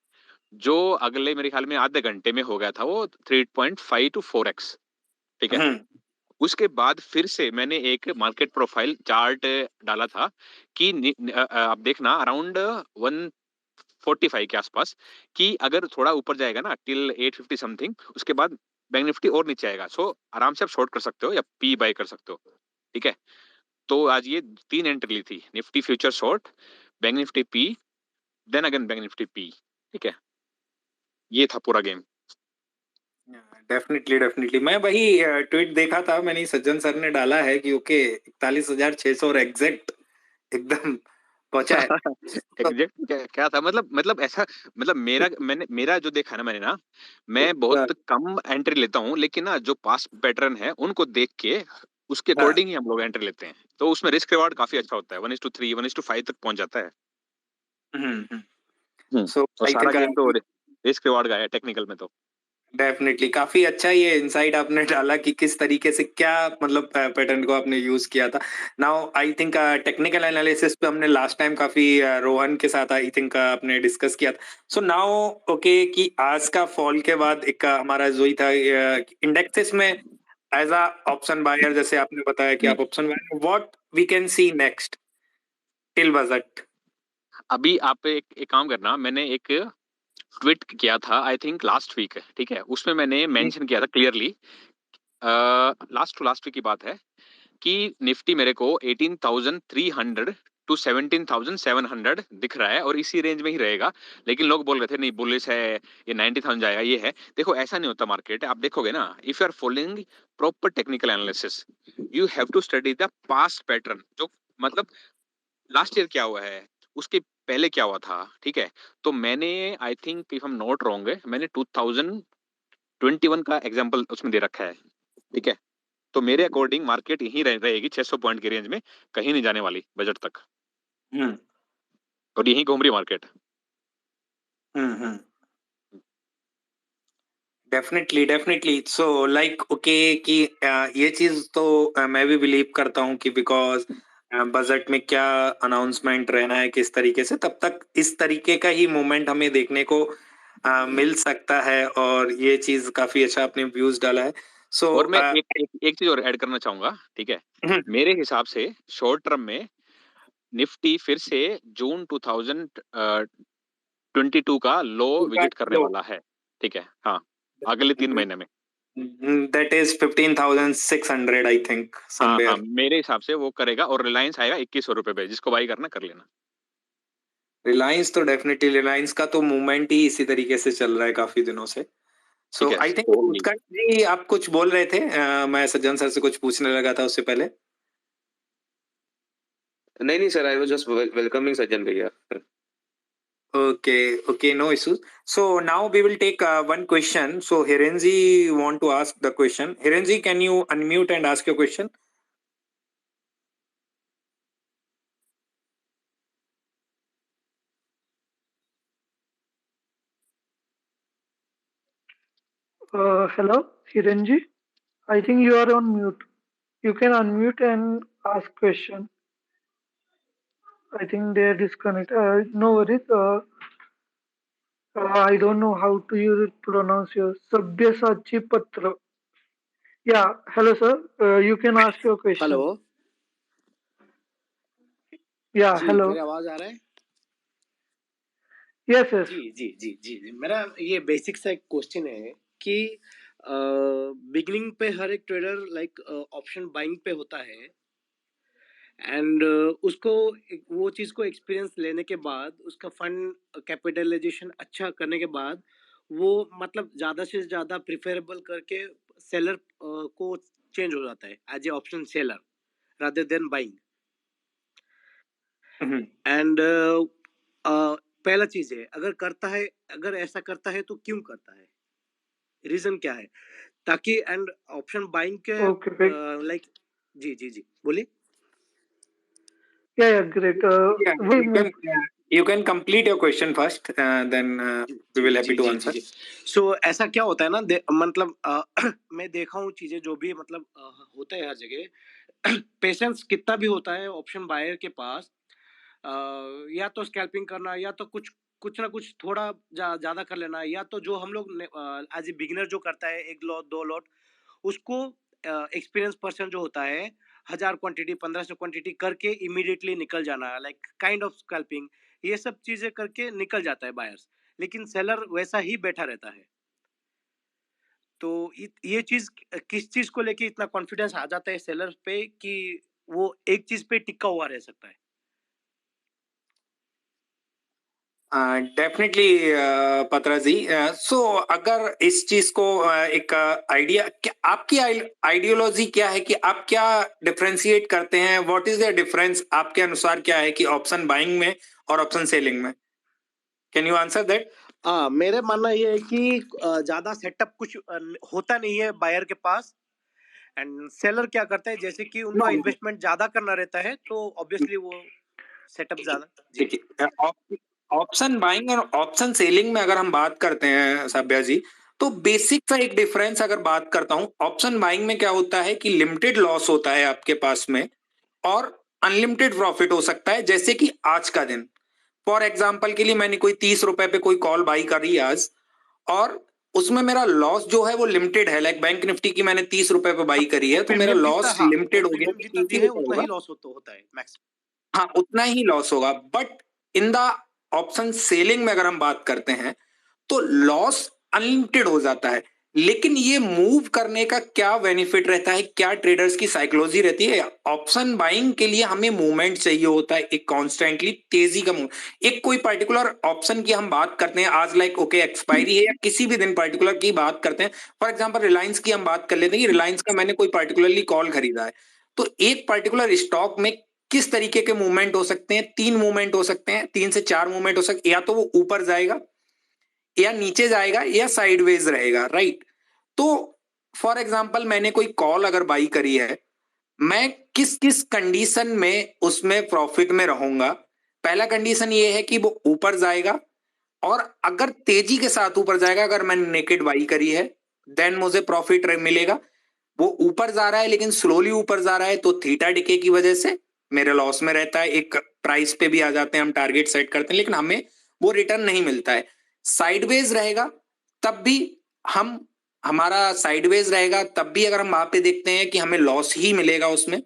जो अगले मेरे ख्याल में आधे घंटे में हो गया था वो 3.5 to 4x। ठीक है, उसके बाद फिर से मैंने एक मार्केट प्रोफाइल चार्ट डाला था कि आप देखना अराउंड 145 के आसपास, कि अगर थोड़ा ऊपर जाएगा ना टिल 850 समथिंग, उसके बाद बैंक निफ्टी और नीचे आएगा, सो आराम से आप शॉर्ट कर सकते हो या पी बाय कर सकते हो। ठीक है, तो आज ये 3 एंट्री ली थी, Nifty future short, bank Nifty P, then again bank Nifty P. ठीक है, ये था पूरा गेम। डेफिनेटली मैं वही ट्वीट देखा था, मैंने सज्जन सर ने डाला है कि ओके 41,600 और एग्जैक्ट एकदम पहुंचा है। एग्जैक्ट क्या था, मतलब ऐसा, मतलब मेरा जो देखा ना मैंने ना, मैं बहुत कम एंट्री लेता हूँ, लेकिन ना जो पास पैटर्न है उनको देख के उसके अकॉर्डिंग ही हम लोग एंट्री लेते हैं, तो उसमें रिस्क रिवार्ड काफी अच्छा होता है, 1:3 1:5 तक पहुंच जाता है। सो और सारा गेम तो रिस्क रिवार्ड का है टेक्निकल में तो। डेफिनेटली काफी अच्छा ये इनसाइट आपने डाला कि किस तरीके से क्या मतलब पैटर्न को आपने यूज किया था। Now I think technical analysis पे हमने लास्ट टाइम काफी रोहन के साथ आई थिंक आपने डिस्कस किया था। सो नाउ ओके कि आज का फॉल के बाद एक हमारा जो ही था इंडेक्सेस में एज अ ऑप्शन बायर, जैसे आपने बताया कि आप option buyer, what we can see next till budget. अभी आप एक काम करना, मैंने एक ट्वीट किया था आई थिंक लास्ट वीक। ठीक है, उसमें मैंने मेंशन किया था क्लियरली, लास्ट वीक की बात है, कि निफ्टी मेरे को 18,300 टू 17,700 दिख रहा है और इसी रेंज में ही रहेगा, लेकिन लोग बोल रहे थे नहीं बुलिश है, ये 90,000 जाएगा, ये है। देखो ऐसा नहीं होता मार्केट, आप देखोगे ना, if you are following proper technical analysis, you have to study the past pattern, जो मतलब लास्ट ईयर क्या हुआ है, उसके पहले क्या हुआ था। ठीक है, तो मैंने I think if I am not wrong है, मैंने 2021 का एग्जांपल उसमें दे रखा है। ठीक है, तो मेरे अकॉर्डिंग मार्केट यहीं रहेगी 600 पॉइंट की रेंज में, कहीं नहीं जाने वाली बजट तक, और यहीं घूम रही market. Definitely so like okay कि ये चीज तो मैं भी बिलीव करता हूँ कि बिकॉज बजट में क्या अनाउंसमेंट रहना है किस तरीके से, तब तक इस तरीके का ही मूवमेंट हमें देखने को मिल सकता है, और ये चीज काफी अच्छा आपने व्यूज डाला है। सो और मैं एक चीज और ऐड करना चाहूंगा। ठीक है, मेरे हिसाब से शॉर्ट टर्म में निफ्टी फिर से जून 2022 का लो विजिट करने वाला है। ठीक है, हाँ, अगले 3 महीने में। दैट इज 15,600 आई थिंक हाँ, समवेयर। मेरे हिसाब से वो करेगा, और रिलायंस आएगा 2100 रुपए पे, जिसको बाई करना कर लेना। रिलायंस तो डेफिनेटली, रिलायंस का तो मूवमेंट ही इसी तरीके से चल रहा है काफी दिनों से। सो ठीक है, आई थिंक उत्कर्ष जी आप कुछ बोल रहे थे, मैं सज्जन सर से कुछ पूछने लगा था उससे पहले। नहीं sir, I was just welcoming सज्जन भैया। Okay, no issues. So now we will take one question. So Hirenji want to ask the question. Hirenji, can you unmute and ask your question? Hello, Hirenji. I think you are on mute. You can unmute and ask question. I think they are disconnected. No worries. I don't know how to you pronounce your Sabyasachi Patra. Yeah. Hello, sir. You can ask your question. Hello Yeah. जी, Hello. मेरी आवाज आ रहा है? Yes. Yes. जी, मेरा ये basic सा एक question है कि बिगिनिंग पे हर एक ट्रेडर लाइक ऑप्शन बाइंग पे होता है, एंड उसको वो चीज को एक्सपीरियंस लेने के बाद, उसका फंड कैपिटलाइजेशन अच्छा करने के बाद, वो मतलब ज्यादा से ज्यादा प्रिफरेबल करके सेलर को चेंज हो जाता है as a option seller rather than buying. And पहला चीज है, अगर ऐसा करता है तो क्यों करता है, रीजन क्या है, ताकि एंड ऑप्शन बाइंग के Okay. लाइक जी बोलिए। Yeah, great. You can complete your question first, then we will happy to answer. So ऐसा क्या होता है ना, मतलब मैं देखा हूँ चीजें जो भी मतलब होता है हर जगह। पेशेंस कितना भी होता है ऑप्शन बायर के पास, या तो स्कैल्पिंग करना, या तो कुछ ना कुछ थोड़ा ज्यादा कर लेना, या तो जो हम लोग एज ए बिगिनर जो करता है 1 लॉट 2 लॉट, उसको एक्सपीरियंस पर्सन जो होता है 1000 क्वांटिटी 1500 क्वांटिटी करके इमीडिएटली निकल जाना, लाइक काइंड ऑफ स्कैल्पिंग, ये सब चीजें करके निकल जाता है बायर्स। लेकिन सेलर वैसा ही बैठा रहता है। तो ये चीज किस चीज को लेके इतना कॉन्फिडेंस आ जाता है सेलर पे कि वो एक चीज पे टिका हुआ रह सकता है? डेफिनेटली पत्रा जी। सो अगर इस चीज को एक आइडिया, आपकी आइडियोलॉजी क्या है कि आप क्या डिफरेंशिएट करते हैं? व्हाट इज द डिफरेंस आपके अनुसार क्या है कि ऑप्शन बाइंग में और ऑप्शन सेलिंग में? Can you answer that? मेरे मानना ये है कि ज्यादा सेटअप कुछ होता नहीं है बायर के पास, एंड सेलर क्या करता है, जैसे कि उनका इन्वेस्टमेंट ज्यादा करना रहता है तो ऑब्वियसली वो सेटअप ज्यादा। देखिए, ऑप्शन बाइंग और ऑप्शन सेलिंग में अगर हम बात करते हैं सभ्या जी, तो बेसिक सा एक डिफरेंस अगर बात करता हूं, ऑप्शन बाइंग में क्या होता है कि लिमिटेड लॉस होता है आपके पास में और अनलिमिटेड प्रॉफिट हो सकता है। जैसे कि आज का दिन, फॉर एग्जाम्पल के लिए मैंने कोई 30 रुपए पे कोई कॉल बाई करी आज, और उसमें मेरा लॉस जो है वो लिमिटेड है। लाइक बैंक निफ्टी की मैंने 30 रुपए पे बाई करी है, तो मेरा लॉस लिमिटेड हो गया, उतना ही लॉस होता है मैक्स। हाँ, उतना ही लॉस होगा। But in the option selling में अगर हम बात करते हैं तो लॉस अनलिमिटेड हो जाता है। लेकिन ये मूव करने का क्या बेनिफिट रहता है, क्या ट्रेडर्स की साइकोलॉजी रहती है? ऑप्शन बाइंग के लिए हमें मूवमेंट चाहिए होता है, एक कॉन्स्टेंटली तेजी का मूव। एक कोई पर्टिकुलर ऑप्शन की हम बात करते हैं आज, लाइक ओके एक्सपायरी है, या किसी भी दिन पर्टिकुलर की बात करते हैं। फॉर एग्जाम्पल रिलायंस की हम बात कर लेते हैं कि रिलायंस का मैंने कोई पर्टिकुलरली कॉल खरीदा है, तो एक पर्टिकुलर स्टॉक में किस तरीके के मूवमेंट हो सकते हैं? 3 मूवमेंट हो सकते हैं, 3 से 4 मूवमेंट हो सकते हैं। या तो वो ऊपर जाएगा, या नीचे जाएगा, या साइडवेज रहेगा, राइट? तो फॉर एग्जांपल मैंने कोई कॉल अगर बाई करी है, मैं किस किस कंडीशन में उसमें प्रॉफिट में रहूंगा? पहला कंडीशन ये है कि वो ऊपर जाएगा, और अगर तेजी के साथ ऊपर जाएगा, अगर मैंने नेकेड बाई करी है, देन मुझे प्रॉफिट मिलेगा। वो ऊपर जा रहा है लेकिन स्लोली ऊपर जा रहा है, तो थीटा डिके की वजह से मेरे लॉस में रहता है। एक प्राइस पे भी आ जाते हैं, हम टारगेट सेट करते हैं, लेकिन हमें वो रिटर्न नहीं मिलता है। साइडवेज रहेगा तब भी हमारा साइडवेज रहेगा तब भी अगर हम वहां पे देखते हैं कि हमें लॉस ही मिलेगा उसमें।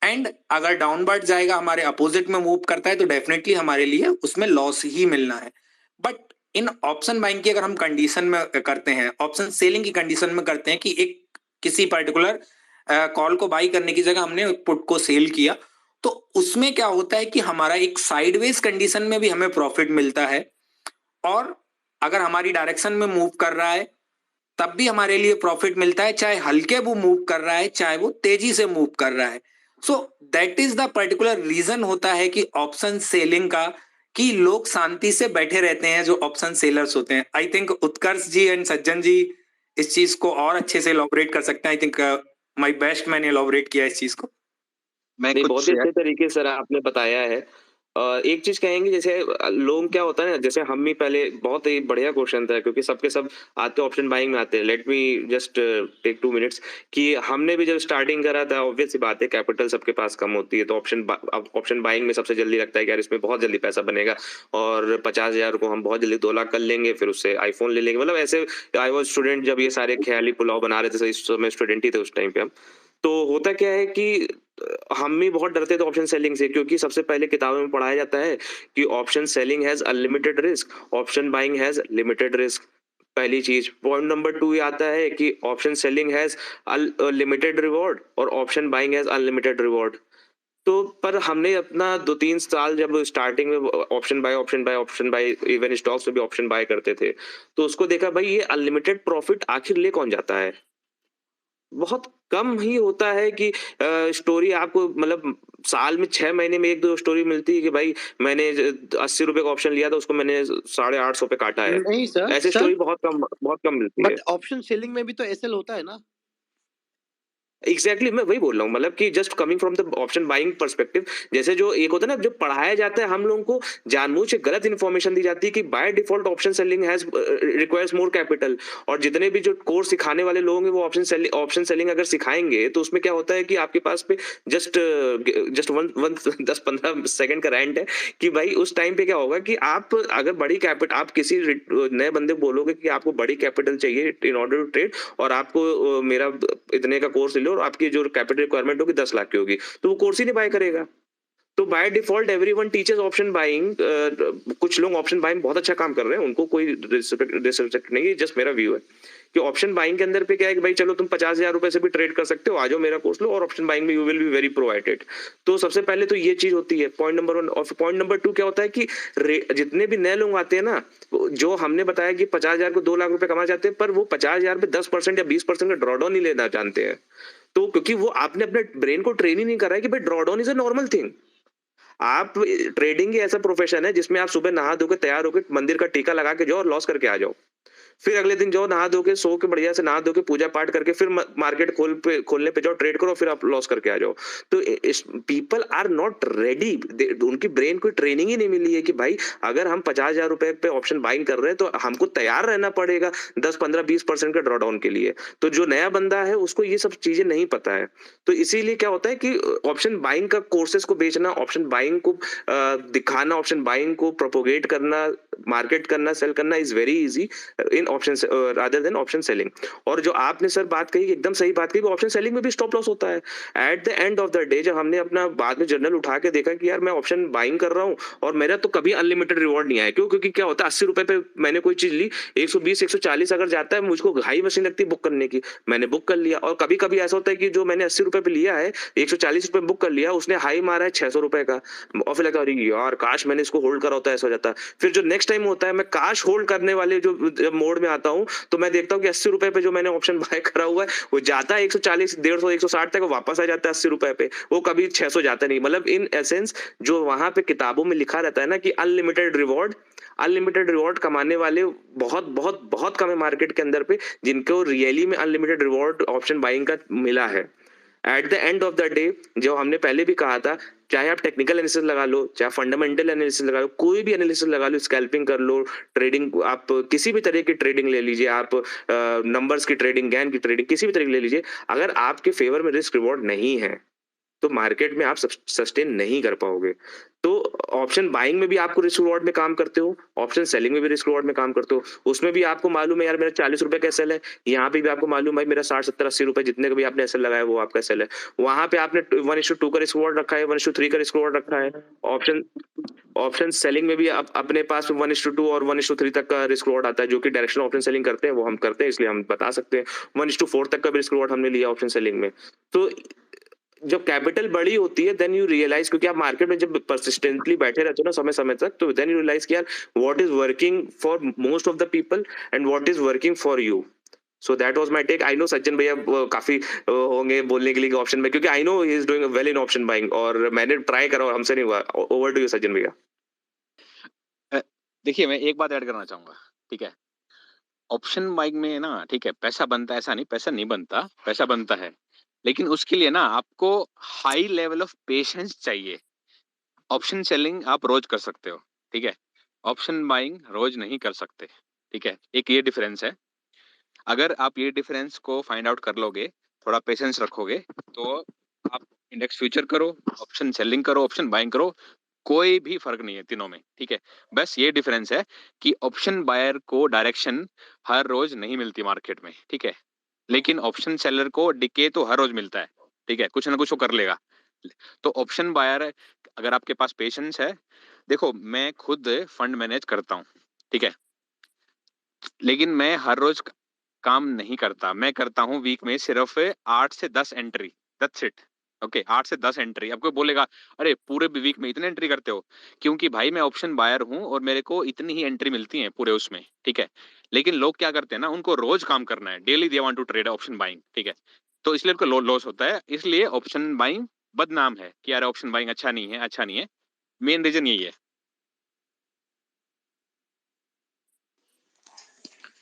एंड अगर डाउनवर्ड जाएगा, हमारे अपोजिट में मूव करता है, तो डेफिनेटली हमारे लिए उसमें लॉस ही मिलना है। बट इन ऑप्शन बाइंग की अगर हम कंडीशन में करते हैं, ऑप्शन सेलिंग की कंडीशन में करते हैं कि एक किसी पर्टिकुलर कॉल को बाई करने की जगह हमने पुट को सेल किया, तो उसमें क्या होता है कि हमारा एक साइडवेज कंडीशन में भी हमें प्रॉफिट मिलता है, और अगर हमारी डायरेक्शन में मूव कर रहा है तब भी हमारे लिए प्रॉफिट मिलता है, चाहे हल्के वो मूव कर रहा है, चाहे वो तेजी से मूव कर रहा है। So that is the particular reason होता है कि ऑप्शन सेलिंग का, कि लोग शांति से बैठे रहते हैं जो ऑप्शन सेलर्स होते हैं। I think Utkarsh ji and सज्जन जी इस चीज को और अच्छे से एलॉबरेट कर सकते हैं। आई थिंक माय बेस्ट मैंने एलॉबरेट किया इस चीज को। नहीं, बहुत ही अच्छे तरीके से आपने बताया है। एक चीज कहेंगे, जैसे लोग क्या होता है ना, जैसे हम ही पहले, बहुत ही बढ़िया क्वेश्चन था क्योंकि सबके सब आते ऑप्शन बाइंग में आते हैं। Let me just take 2 minutes कि हमने भी जब स्टार्टिंग करा था, ऑब्वियस सी बात है कैपिटल सबके पास कम होती है, तो ऑप्शन बाइंग में सबसे जल्दी लगता है कि यार इसमें बहुत जल्दी पैसा बनेगा और 50,000 को हम बहुत जल्दी 2 लाख कर लेंगे, फिर उससे आईफोन ले लेंगे। मतलब ऐसे आई वॉज स्टूडेंट जब ये सारे ख्याली पुलाव बना रहे थे, इस समय स्टूडेंट ही थे उस टाइम पे हम। तो होता क्या है कि हम भी बहुत डरते थे ऑप्शन सेलिंग से, क्योंकि सबसे पहले किताबों में पढ़ाया जाता है कि option selling has unlimited risk, option buying has limited risk. पहली चीज। पॉइंट नंबर 2 ये आता है कि option selling has limited reward और option buying has unlimited reward. तो पर हमने अपना 2-3 साल जब स्टार्टिंग में ऑप्शन बाय इवन स्टॉक्स में भी ऑप्शन बाय करते थे, तो उसको देखा भाई ये अनलिमिटेड प्रॉफिट आखिर ले कौन जाता है? बहुत कम ही होता है कि स्टोरी आपको, मतलब साल में 6 महीने में 1-2 स्टोरी मिलती है कि भाई मैंने 80 रुपए का ऑप्शन लिया था, उसको मैंने 850 पे काटा है। नहीं सर, ऐसे स्टोरी बहुत कम मिलती है। बट ऑप्शन सेलिंग में भी तो एसएल होता है ना? एग्जैक्टली मैं वही बोल रहा हूँ, मतलब कि just coming from the option buying perspective, जैसे जो एक होता है ना, जो पढ़ाया जाता है हम लोगों को जानबूझ के गलत इन्फॉर्मेशन दी जाती है कि by default option selling has requires more capital, और जितने भी जो कोर्स सिखाने वाले लोग हैं वो ऑप्शन सेलिंग अगर सिखाएंगे तो उसमें क्या होता है कि आपके पास पे just just one one 10-15 second का रेंट है कि भाई उस टाइम पे क्या होगा कि आप अगर बड़ी कैपिटल, आप किसी नए बंदे को बोलोगे कि आपको बड़ी कैपिटल चाहिए इन ऑर्डर टू ट्रेड, और आपको मेरा इतने का कोर्स ले लो और आपकी जो कैपिटल रिक्वायरमेंट होगी 10 लाख की होगी, तो वो कोर्स ही नहीं बाय करेगा। तो by default everyone teachers option buying. कुछ लोग ऑप्शन बाइंग बहुत अच्छा काम कर रहे हैं, उनको कोई डिसरिस्पेक्ट नहीं है, जस्ट मेरा व्यू है कि ऑप्शन बाइंग के अंदर पे क्या है कि भाई चलो तुम 50,000 रुपए से भी ट्रेड कर सकते हो, आ जाओ मेरा कोर्स लो, और ऑप्शन बाइंग में you will be very provided. तो सबसे पहले तो ये चीज होती है, पॉइंट नंबर 1। और पॉइंट नंबर 2 क्या होता है कि जितने भी नए लोग आते हैं ना, जो हमने बताया कि 50,000 को 2 लाख रुपए कमा जाते हैं, पर वो 50,000 पे 10% या 20% का ड्रॉडाउन नहीं लेना जानते हैं। तो क्योंकि वो आपने अपने ब्रेन को ट्रेन ही नहीं करा है कि भाई drawdown is a normal thing. आप ट्रेडिंग ही ऐसा प्रोफेशन है जिसमें आप सुबह नहा धो के तैयार होकर मंदिर का टीका लगा के जाओ और लॉस करके आ जाओ, फिर अगले दिन जाओ नहा धो के सो के बढ़िया से नहा धो के पूजा पाठ करके फिर मार्केट खोलने पे जाओ, ट्रेड करो, फिर आप लॉस करके आ जाओ। तो पीपल आर नॉट रेडी, उनकी ब्रेन को ट्रेनिंग ही नहीं मिली है कि भाई अगर हम 50,000 रुपए पे ऑप्शन बाइंग कर रहे हैं तो हमको तैयार रहना पड़ेगा 10-15-20% का ड्रॉडाउन के लिए। तो जो नया बंदा है उसको ये सब चीजें नहीं पता है। तो इसीलिए क्या होता है कि ऑप्शन बाइंग का कोर्सेज को बेचना, ऑप्शन बाइंग को दिखाना, ऑप्शन बाइंग को प्रोपोगेट करना, मार्केट करना, सेल करना is very easy in option rather than option selling. और जो आपने सर बात कही, एकदम सही बात कही, ऑप्शन सेलिंग में भी स्टॉप लॉस होता है। At the end of the day जब हमने अपना बाद में जर्नल उठा के देखा कि यार मैं ऑप्शन बाइंग कर रहा हूँ और मेरा तो कभी अनलिमिटेड रिवॉर्ड नहीं आया, क्यों? क्योंकि क्या होता है 80 रुपए पे मैंने कोई चीज ली, 120-140 अगर जाता है, मुझको हाई मशीन लगती है बुक करने की, मैंने बुक कर लिया। और कभी कभी ऐसा होता है कि जो मैंने 80 रुपए पे लिया है, 140 रुपए बुक कर लिया, उसने हाई मारा है 600 रुपए का, और फिर लगता है अरे यार काश मैंने इसको होल्ड करा होता, ऐसा हो जाता। फिर जो नेक्स्ट टाइम होता है, मैं काश होल्ड करने वाले जो मोड में आता हूँ, तो मैं देखता हूँ कि 80 रुपए पे जो मैंने ऑप्शन बाय करा हुआ है वो जाता है 140, 150, 160 तक, वापस आ जाता है 80 रुपए पे, वो कभी 600 जाता नहीं। मतलब इन एसेंस जो वहां पे किताबों में लिखा रहता है ना कि अनलिमिटेड रिवॉर्ड कमाने वाले बहुत बहुत बहुत कम है मार्केट के अंदर पे, जिनको रियली में अनलिमिटेड रिवॉर्ड ऑप्शन बाइंग का मिला है। At the end of the day, जो हमने पहले भी कहा था, चाहे आप टेक्निकल एनालिसिस लगा लो, चाहे फंडामेंटल एनालिसिस लगा लो, कोई भी एनालिसिस लगा लो, स्कैल्पिंग कर लो, ट्रेडिंग, आप किसी भी तरह की ट्रेडिंग ले लीजिए, आप नंबर्स की ट्रेडिंग, गैन की ट्रेडिंग, किसी भी तरह की ले लीजिए, अगर आपके फेवर में रिस्क रिवॉर्ड नहीं है तो मार्केट में आप सस्टेन नहीं कर पाओगे। तो ऑप्शन बाइंग में भी आपको रिस्क रिवॉर्ड में काम करते हो, ऑप्शन सेलिंग में भी रिस्क रिवॉर्ड में काम करते हो, उसमें भी आपको मालूम है यार मेरा 40 रुपए का एसएल है, यहाँ पे भी आपको मालूम है मेरा 60-70-80 रुपए जितने का भी आपने एसएल लगाया वो आपका एसएल है। वहां पे आपने 1:2 का रिस्क रिवॉर्ड रखा है, 1:3 का रिस्क रिवॉर्ड रखा है। ऑप्शन सेलिंग में भी अपने पास 1:2 और 1:3 तक का रिस्क रिवॉर्ड आता है, जो कि डायरेक्शनल ऑप्शन सेलिंग करते हैं वो हम करते हैं, इसलिए हम बता सकते हैं। 1:4 तक का भी रिस्क रिवॉर्ड हमने लिया ऑप्शन सेलिंग में। तो जब कैपिटल बड़ी होती है देन यू रियलाइज, क्योंकि आप मार्केट में जब परसिस्टेंटली बैठे रहते हो ना समय समय तक, तो देन यू रियलाइज कि यार what is working for most of the people and what is working for you. So that was my take. I know Sajjan भैया काफी होंगे बोलने के लिए ऑप्शन में, क्योंकि I know he is doing well in option buying, और मैंने ट्राई करा और हमसे नहीं हुआ। ओवर टू यू सज्जन भैया। देखिए मैं एक बात ऐड करना चाहूंगा, ठीक है? ऑप्शन बाइंग में ना, ठीक है, पैसा बनता है ऐसा नहीं, पैसा नहीं बनता, पैसा बनता है, लेकिन उसके लिए ना आपको हाई लेवल ऑफ पेशेंस चाहिए। ऑप्शन सेलिंग आप रोज कर सकते हो, ठीक है, ऑप्शन बाइंग रोज नहीं कर सकते, ठीक है, एक ये डिफरेंस है। अगर आप ये डिफरेंस को फाइंड आउट कर लोगे, थोड़ा पेशेंस रखोगे, तो आप इंडेक्स फ्यूचर करो, ऑप्शन सेलिंग करो, ऑप्शन बाइंग करो, कोई भी फर्क नहीं है तीनों में, ठीक है। बस ये डिफरेंस है कि ऑप्शन बायर को डायरेक्शन हर रोज नहीं मिलती मार्केट में, ठीक है, लेकिन ऑप्शन सेलर को डिके तो हर रोज मिलता है, ठीक है, कुछ ना कुछ वो कर लेगा। तो ऑप्शन बायर, अगर आपके पास पेशेंस है, देखो मैं खुद फंड मैनेज करता हूँ, ठीक है, लेकिन मैं हर रोज काम नहीं करता। मैं करता हूँ वीक में सिर्फ 8 से 10 एंट्री, दैट्स इट। ओके, 8 से 10 एंट्री। आपको बोलेगा अरे पूरे वीक में इतने एंट्री करते हो, क्योंकि भाई मैं ऑप्शन बायर हूँ और मेरे को इतनी ही एंट्री मिलती है पूरे उसमें, ठीक है। लेकिन लोग क्या करते हैं ना, उनको रोज काम करना है, daily they want to trade option buying, ठीक है, तो इसलिए उनको लॉस होता है। इसलिए ऑप्शन बाइंग बदनाम है कि यार ऑप्शन बाइंग अच्छा नहीं है, अच्छा नहीं है। मेन रीजन यही है।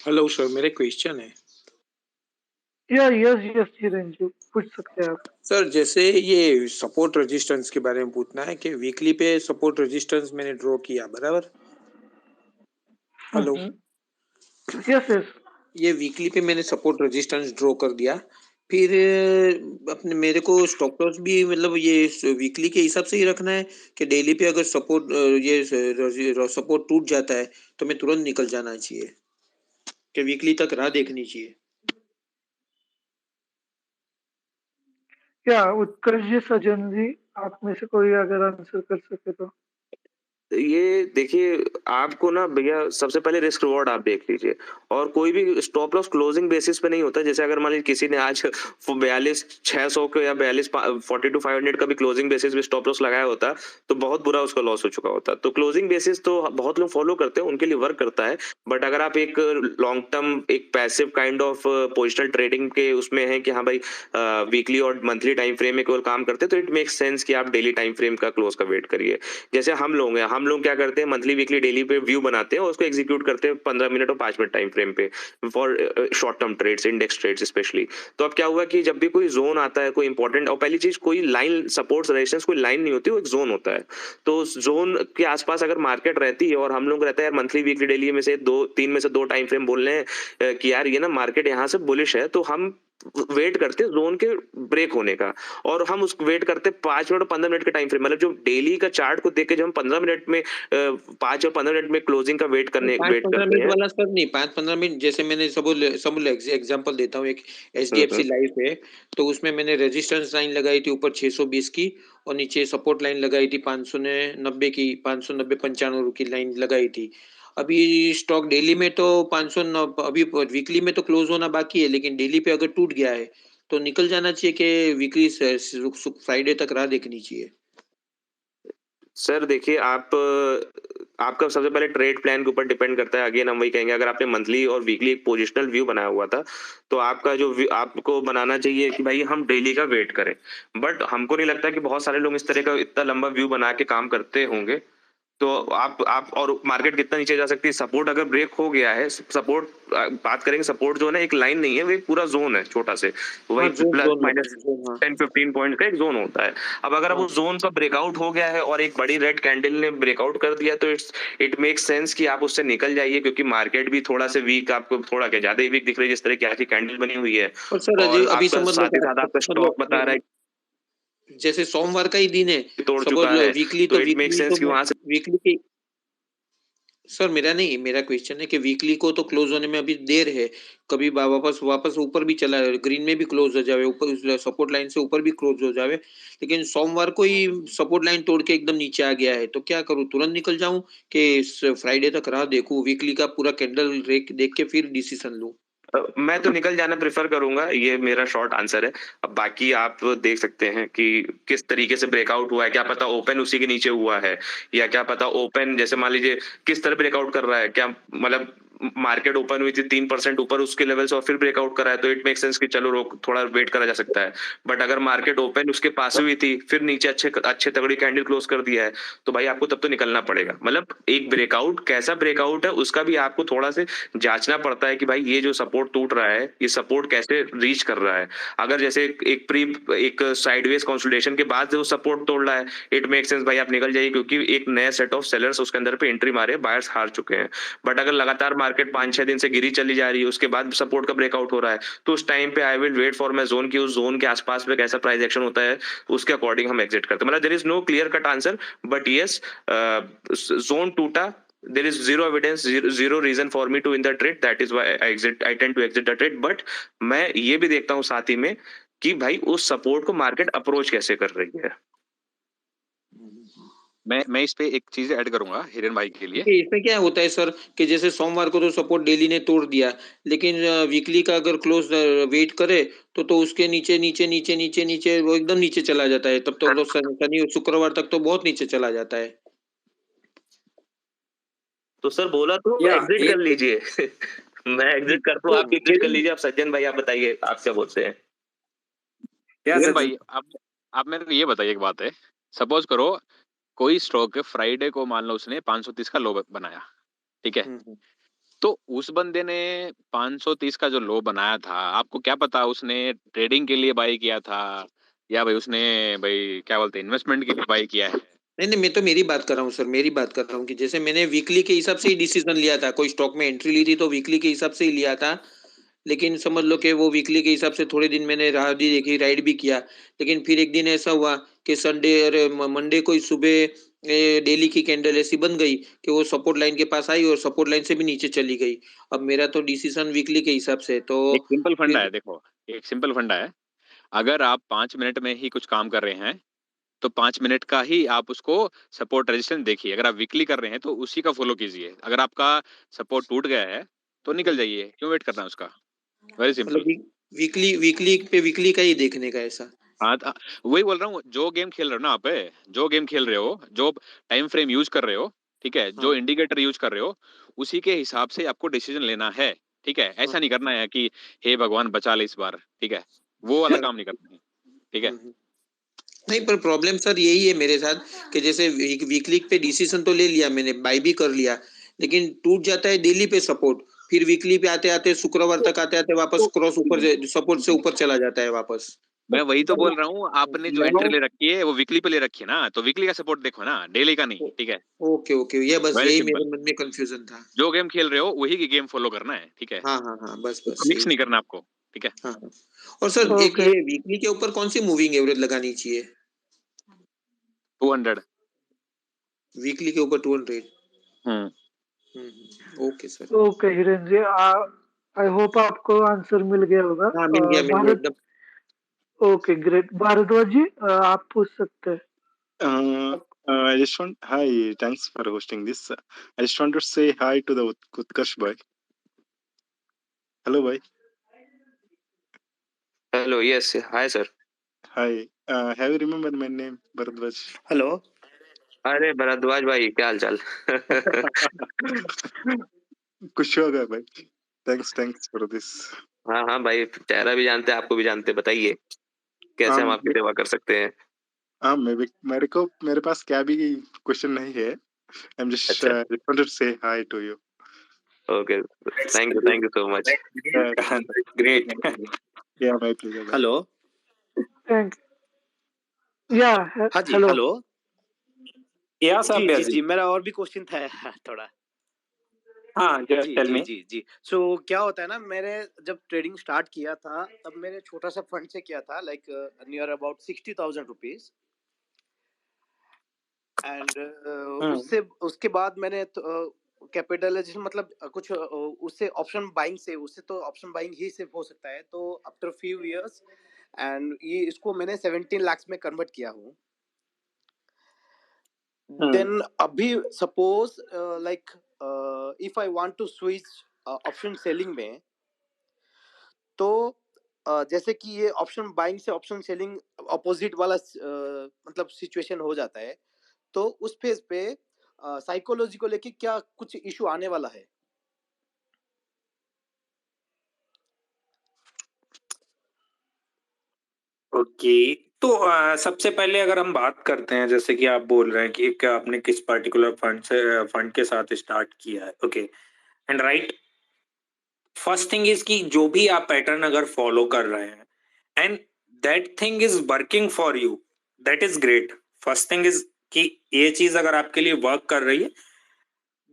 हेलो सर, मेरे क्वेश्चन है। यस चिरंजीव, पूछ सकते हैं आप। सर जैसे ये सपोर्ट रेजिस्टेंस के बारे में पूछना है कि वीकली पे सपोर्ट रेजिस्टेंस मैंने ड्रॉ किया, बराबर? हेलो, यस ये वीकली पे मैंने सपोर्ट रेजिस्टेंस ड्रॉ कर दिया, फिर अपने मेरे को स्टॉप लॉस भी मतलब ये वीकली के हिसाब से ही रखना है कि डेली पे अगर सपोर्ट ये सपोर्ट टूट जाता है तो मैं तुरंत निकल जाना चाहिए कि वीकली तक राह देखनी चाहिए? क्या उत्कर्ष जी, सज्जन जी, आप में से कोई अगर आंसर कर सके तो। ये देखिए, आपको ना भैया सबसे पहले रिस्क रिवॉर्ड आप देख लीजिए, और कोई भी स्टॉप लॉस क्लोजिंग बेसिस पे नहीं होता। जैसे अगर मान लीजिए किसी ने आज 42,600 का या 42,500 का भी क्लोजिंग बेसिस पे स्टॉप लॉस लगाया होता तो बहुत बुरा उसका लॉस हो चुका होता। तो क्लोजिंग बेसिस तो बहुत लोग फॉलो करते हैं, उनके लिए वर्क करता है, बट अगर आप एक लॉन्ग टर्म एक passive kind of positional trading के उसमें है कि हाँ भाई वीकली और मंथली टाइम फ्रेम में केवल काम करते हैं, तो इट मेक्स सेंस कि आप डेली टाइम फ्रेम का क्लोज का वेट करिए। जैसे हम लोग क्या करते हैं, मंथली वीकली डेली पे व्यू बनाते हैं और उसको एग्जीक्यूट करते हैं 15 मिनट और 5 मिनट टाइम फ्रेम पे for short term trades, index trades specially. तो अब क्या हुआ कि जब भी कोई जोन आता है, कोई इंपॉर्टेंट, और पहली चीज कोई लाइन सपोर्ट्स रेजिस्टेंस कोई लाइन नहीं होती, वो एक जोन होता है। तो उस जोन के आसपास अगर मार्केट रहती है और हम लोग रहता है यार मंथली वीकली डेली में से तीन में से दो टाइम फ्रेम बोल रहे हैं कि यार ये ना मार्केट यहाँ से बुलिश है, तो हम वेट करते जोन के ब्रेक होने का, और हम उस वेट करते 5 मिनट और 15 मिनट के टाइम फ्रेम, मतलब जो डेली का चार्ट को देख के जब हम 15 मिनट में 5 और 15 मिनट में क्लोजिंग का वेट 5-15 करते मिनट हैं। वाला सर नहीं, 5-15 मिनट जैसे मैंने सब एग्जांपल देता हूँ। एक HDFC लाइफ है, तो उसमें मैंने रेजिस्टेंस लाइन लगाई थी ऊपर 620 की, और नीचे सपोर्ट लाइन लगाई थी 590 की, 590-95 की लाइन लगाई थी। अभी स्टॉक डेली में तो 509, अभी वीकली में तो क्लोज होना बाकी है, लेकिन डेली पे अगर टूट गया है तो निकल जाना चाहिए कि वीकली फ्राइडे तक राह देखनी चाहिए? सर देखिए, आपका सबसे पहले ट्रेड प्लान के ऊपर डिपेंड करता है। अगेन हम वही कहेंगे, अगर आपने मंथली और वीकली एक पोजिशनल व्यू बनाया हुआ था, तो आपका जो आपको बनाना चाहिए कि भाई हम डेली का वेट करें। बट हमको नहीं लगता कि बहुत सारे लोग इस तरह का इतना लंबा व्यू बना के काम करते होंगे। तो आप और मार्केट कितना नीचे जा सकती है, सपोर्ट अगर ब्रेक हो गया है, सपोर्ट बात करेंगे, सपोर्ट जो है ना एक लाइन नहीं है, वो एक पूरा जोन है छोटा से, वही प्लस माइनस 10-15 पॉइंट का एक जोन होता है। अब अगर अब उस जोन का ब्रेकआउट हो गया है और एक बड़ी रेड कैंडल ने ब्रेकआउट कर दिया, तो इट मेक्स सेंस कि आप उससे निकल जाइए, क्योंकि मार्केट भी थोड़ा से वीक, आपको थोड़ा क्या ज्यादा ही वीक दिख रही है जिस तरह की आज की कैंडल बनी हुई है। और सर और अभी आपका समझ साथ ही साथ आपका स्टॉक बता रहा है जैसे सोमवार का ही दिन है, तोड़ चुका है, वीकली तो इट मेक्स सेंस कि वहां से वीकली की सर मेरा क्वेश्चन है कि वीकली को तो क्लोज होने में अभी देर है, कभी वापस ऊपर भी चला ग्रीन में भी क्लोज हो जावे, ऊपर सपोर्ट लाइन से ऊपर भी क्लोज हो जावे, लेकिन सोमवार को ही सपोर्ट लाइन तोड़ के एकदम नीचे आ गया है, तो क्या करूं? तुरंत निकल जाऊं कि फ्राइडे तक राह देखूं, वीकली का पूरा कैंडल देख के फिर डिसीजन लूं? मैं तो निकल जाना प्रेफर करूंगा, ये मेरा शॉर्ट आंसर है। अब बाकी आप देख सकते हैं कि किस तरीके से ब्रेकआउट हुआ है, क्या पता ओपन उसी के नीचे हुआ है, या क्या पता ओपन जैसे मान लीजिए किस तरह ब्रेकआउट कर रहा है, क्या मतलब मार्केट ओपन हुई थी 3% ऊपर उसके लेवल से और फिर ब्रेकआउट करा है, तो इट मेक सेंस कि चलो रोक, थोड़ा वेट करा जा सकता है। बट अगर मार्केट ओपन उसके पास हुई थी, फिर नीचे अच्छे तगड़ी कैंडल क्लोज कर दिया है, तो भाई आपको तब तो निकलना पड़ेगा। मतलब एक ब्रेकआउट कैसा ब्रेकआउट है उसका भी आपको थोड़ा से जांचना पड़ता है कि भाई ये जो सपोर्ट टूट रहा है, ये सपोर्ट कैसे रीच कर रहा है। अगर जैसे एक साइडवेज कंसोलिडेशन के बाद जो सपोर्ट तोड़ रहा है, इट मेक सेंस भाई आप निकल जाइए, क्योंकि एक नया सेट ऑफ सेलर्स उसके अंदर पे एंट्री मारे, बायर्स हार चुके हैं। बट अगर लगातार मार्केट 5-6 दिन से गिरी चली जा रही है, उसके बाद सपोर्ट का ब्रेकआउट हो रहा है, तो उस टाइम पे I will wait for my zone की उस जोन के आसपास में कैसा प्राइस एक्शन होता है, उसके अकॉर्डिंग हम एग्जिट करते हैं। मतलब there is no clear cut answer, but yes, zone टूटा, there is zero evidence, zero reason for me to in the trade, that is why I tend to exit the trade। but मैं ये भी देखता हूँ साथ ही में कि भाई उस सपोर्ट को मार्केट अप्रोच कैसे कर रही है। मैं इस पे एक चीज ऐड करूंगा हिरेन भाई के लिए। इसमें क्या होता है सर कि जैसे सोमवार को तो सपोर्ट डेली ने तोड़ दिया, लेकिन वीकली का अगर क्लोज वेट करे तो उसके नीचे नीचे नीचे नीचे नीचे वो एकदम नीचे चला जाता है, तब तो शनि और शुक्रवार तक तो बहुत नीचे चला जाता है। तो सर बोला तो एग्जिट कर लीजिए मैं एग्जिट करता हूँ, आप एग्जिट कर लीजिए। आप सज्जन भाई आप बताइए, आप क्या बोलते हैं? हिरेन भाई आप मेरे को ये बताइए, एक बात है, सपोज करो कोई स्टॉक फ्राइडे को मान लो उसने 530 का लो बनाया, ठीक है, तो उस बंदे ने 530 का जो लो बनाया था, आपको क्या पता उसने ट्रेडिंग के लिए बाई किया था या भाई उसने भाई क्या बोलते हैं इन्वेस्टमेंट के लिए बाई किया है? नहीं नहीं, मैं तो मेरी बात कर रहा हूँ सर, मेरी बात कर रहा हूँ कि जैसे मैंने वीकली के हिसाब से ही डिसीजन लिया था, कोई स्टॉक में एंट्री ली थी तो वीकली के हिसाब से ही लिया था। लेकिन समझ लो कि वो वीकली के हिसाब से थोड़े दिन मैंने राह भी देखी, राइड भी किया। लेकिन फिर एक दिन ऐसा हुआ कि संडे अरे मंडे को ही सुबह डेली की कैंडल ऐसी बन गई कि वो सपोर्ट लाइन के पास आई और सपोर्ट लाइन से भी नीचे चली गई। अब मेरा तो डिसीजन वीकली के हिसाब से, तो एक सिंपल फंडा फिर है, देखो एक सिंपल फंडा है। अगर आप 5 मिनट में ही कुछ काम कर रहे हैं तो 5 मिनट का ही आप उसको सपोर्ट रेजिस्टेंस देखिए। अगर आप वीकली कर रहे हैं तो उसी का फॉलो कीजिए। अगर आपका सपोर्ट टूट गया है तो निकल जाइए, क्यों वेट करना है उसका? Very simple. मतलब वीकली वीकली पे वीकली का ही देखने का ऐसा। हाँ वही बोल रहा हूँ, जो गेम खेल रहे हो ना आप, जो गेम खेल रहे हो, जो टाइम फ्रेम यूज कर रहे हो, ठीक है, जो इंडिकेटर यूज कर रहे हो, उसी के हिसाब से आपको डिसीजन लेना है। ठीक है, ऐसा नहीं करना है कि हे भगवान बचा ले इस बार। ठीक है, वो वाला काम नहीं करना है। ठीक है, नहीं, पर प्रॉब्लम सर यही है मेरे साथ कि जैसे वीकली पे डिसीजन तो ले लिया मैंने, बाय भी कर लिया, लेकिन टूट जाता है डेली पे सपोर्ट, फिर वीकली पे आते आते शुक्रवार तक आते आते वापस क्रॉस ऊपर सपोर्ट से ऊपर चला जाता है वापस। मैं वही तो बोल रहा हूँ, आपने जो एंट्री ले रखी है वो वीकली पे ले रखी है ना, तो वीकली का सपोर्ट देखो ना, डेली का नहीं। ठीक है, ओके ओके, ये बस वेरी यही सिंपल। मेरे मन में कंफ्यूजन था। जो गेम खेल रहे हो वही की गेम फॉलो करना है। ठीक है, हाँ हाँ हाँ, बस बस मिक्स यही। नहीं करना आपको। ठीक है, हाँ हाँ। और सर एक ओके ये वीकली के ऊपर कौन सी मूविंग एवरेज लगानी चाहिए? 200। वीकली के ऊपर 200। Hmm. Okay sir. Okay Hiren ji, I hope आपको आंसर मिल गया होगा। हाँ मिल गया भारत एकदम। Okay great. भारद्वाज जी आप पूछ सकते हैं। I just want, hi, thanks for hosting this. I just want to say hi to the Utkarsh boy. Hello, boy. Hello, yes, hi sir. Hi. Have you remembered my name, Bharadwaj? Hello. अरे भरद्वाज भाई, क्या हाल चाल? खुश हो गया भाई। Thanks for this. हाँ हाँ भाई, चेहरा भी जानते हैं, आपको भी जानते हैं, बताइए कैसे हम आपकी सेवा कर सकते हैं? हाँ, मेरे पास क्या भी क्वेश्चन नहीं है। I'm just अच्छा, wanted to say hi to you. Okay, thank you so much. Great. Yeah, my pleasure. Bye. Hello. Thank या हाँ जी, हेलो। हेलो। या जी सब जी जी, मेरा और भी क्वेश्चन था थोड़ा। हाँ, जी जस्ट टेल जी मी। जी जी। सो क्या होता है ना, मैंने जब ट्रेडिंग स्टार्ट किया था तब मैंने छोटा सा फंड से किया था, like near about 60,000 rupees. And उससे उसके बाद मैंने कैपिटलाइजेशन मतलब कुछ उससे ऑप्शन बाइंग से, उससे तो ऑप्शन बाइंग ही सिर्फ हो सकता है, तो आफ्टर फ्यू इयर्स एंड ये इसको मैंने 17 लाख में कन्वर्ट किया हूँ। देन अभी suppose like if I want to switch option selling में, तो जैसे कि ये ऑप्शन बाइंग से ऑप्शन सेलिंग अपोजिट वाला मतलब सिचुएशन हो जाता है, तो उस फेज पे साइकोलॉजी को लेके क्या कुछ इशू आने वाला है? ओके, तो सबसे पहले अगर हम बात करते हैं, जैसे कि आप बोल रहे हैं कि एक आपने किस पर्टिकुलर फंड के साथ स्टार्ट किया है। Okay and right, first thing is कि जो भी आप पैटर्न अगर फॉलो कर रहे हैं and that thing is working for you, that is great. First thing is कि ये चीज अगर आपके लिए वर्क कर रही है,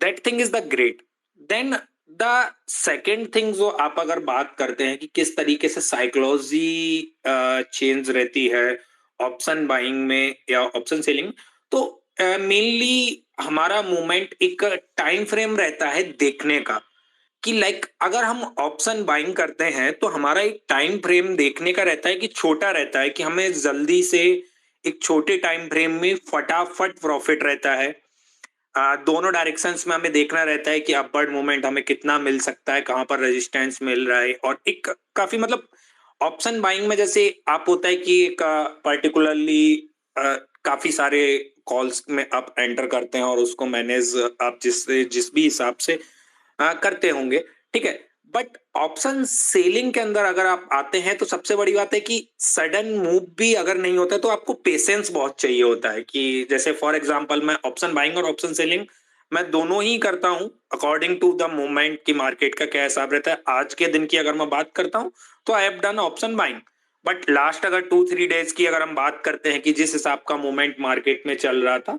that thing is the great. Then the second thing जो आप अगर बात करते हैं कि किस तरीके से साइकोलॉजी चेंज रहती है ऑप्शन बाइंग में या ऑप्शन सेलिंग, तो मेनली हमारा मूवमेंट एक टाइम फ्रेम रहता है देखने का, कि लाइक अगर हम ऑप्शन बाइंग करते हैं तो हमारा एक टाइम फ्रेम देखने का रहता है कि छोटा रहता है, कि हमें जल्दी से एक छोटे टाइम फ्रेम में फटाफट प्रॉफिट रहता है। दोनों डायरेक्शंस में हमें देखना रहता है कि अपवर्ड मूवमेंट हमें कितना मिल सकता है, कहां पर रेजिस्टेंस मिल रहा है, और एक काफी मतलब ऑप्शन बाइंग में जैसे आप होता है कि एक पर्टिकुलरली काफी सारे कॉल्स में आप एंटर करते हैं और उसको मैनेज आप जिस भी हिसाब से करते होंगे, ठीक है। बट ऑप्शन सेलिंग के अंदर अगर आप आते हैं तो सबसे बड़ी बात है कि सडन मूव भी अगर नहीं होता है तो आपको पेशेंस बहुत चाहिए होता है, कि जैसे फॉर एग्जांपल मैं ऑप्शन बाइंग और ऑप्शन सेलिंग मैं दोनों ही करता हूँ अकॉर्डिंग टू द मोमेंट की मार्केट का क्या हिसाब रहता है। आज के दिन की अगर मैं बात करता हूँ तो I have done option buying, but last अगर 2-3 डेज की अगर हम बात करते हैं कि जिस हिसाब का मोमेंट मार्केट में चल रहा था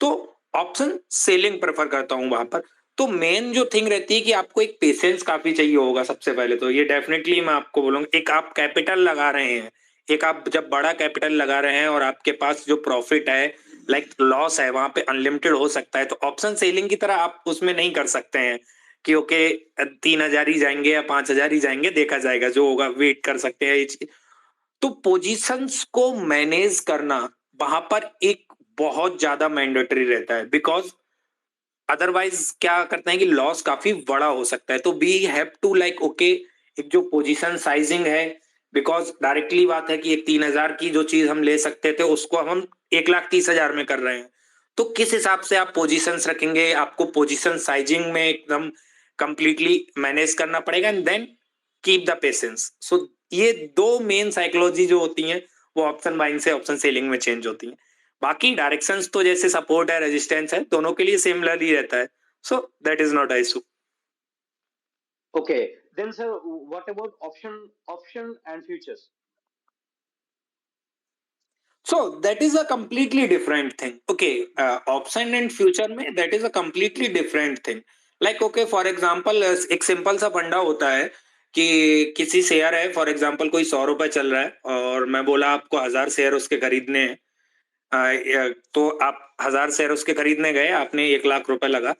तो ऑप्शन सेलिंग प्रेफर करता हूं वहां पर। तो मेन जो थिंग रहती है कि आपको एक पेशेंस काफी चाहिए होगा। सबसे पहले तो ये डेफिनेटली मैं आपको बोलूंगा, एक आप कैपिटल लगा रहे हैं, एक आप जब बड़ा कैपिटल लगा रहे हैं और आपके पास जो प्रॉफिट है लाइक लॉस है वहां पे अनलिमिटेड हो सकता है, तो ऑप्शन सेलिंग की तरह आप उसमें नहीं कर सकते हैं कि ओके 3,000 ही जाएंगे या 5,000 ही जाएंगे, देखा जाएगा जो होगा, वेट कर सकते हैं ये चीज। तो पोजीशंस को मैनेज करना वहां पर एक बहुत ज्यादा मैंडेटरी रहता है, बिकॉज अदरवाइज क्या करते हैं कि लॉस काफी बड़ा हो सकता है। तो we have to like okay एक जो पोजीशन साइजिंग है, बिकॉज डायरेक्टली बात है कि एक 3,000 की जो चीज हम ले सकते थे उसको हम 1,30,000 में कर रहे हैं। तो किस हिसाब से आप पोजीशंस रखेंगे, आपको पोजीशन साइजिंग में एकदम कंप्लीटली मैनेज करना पड़ेगा and then keep the patience. So ये दो मेन साइकोलॉजी जो होती हैं वो ऑप्शन बाइंग से ऑप्शन सेलिंग में चेंज होती हैं। बाकी डायरेक्शंस तो जैसे सपोर्ट है, रेजिस्टेंस है, दोनों के लिए सिमिलरली रहता है। So that is not issue. Okay, then sir, what about option and futures? So that is a completely different thing. Okay, option and future में that is a completely different thing. Like okay, for example, एक simple सा फंडा होता है कि किसी share है, for example कोई 100 रुपए चल रहा है और मैं बोला आपको 1,000 शेयर उसके खरीदने हैं। तो आप 1,000 शेयर उसके खरीदने गए, आपने 1,00,000 रुपए लगा,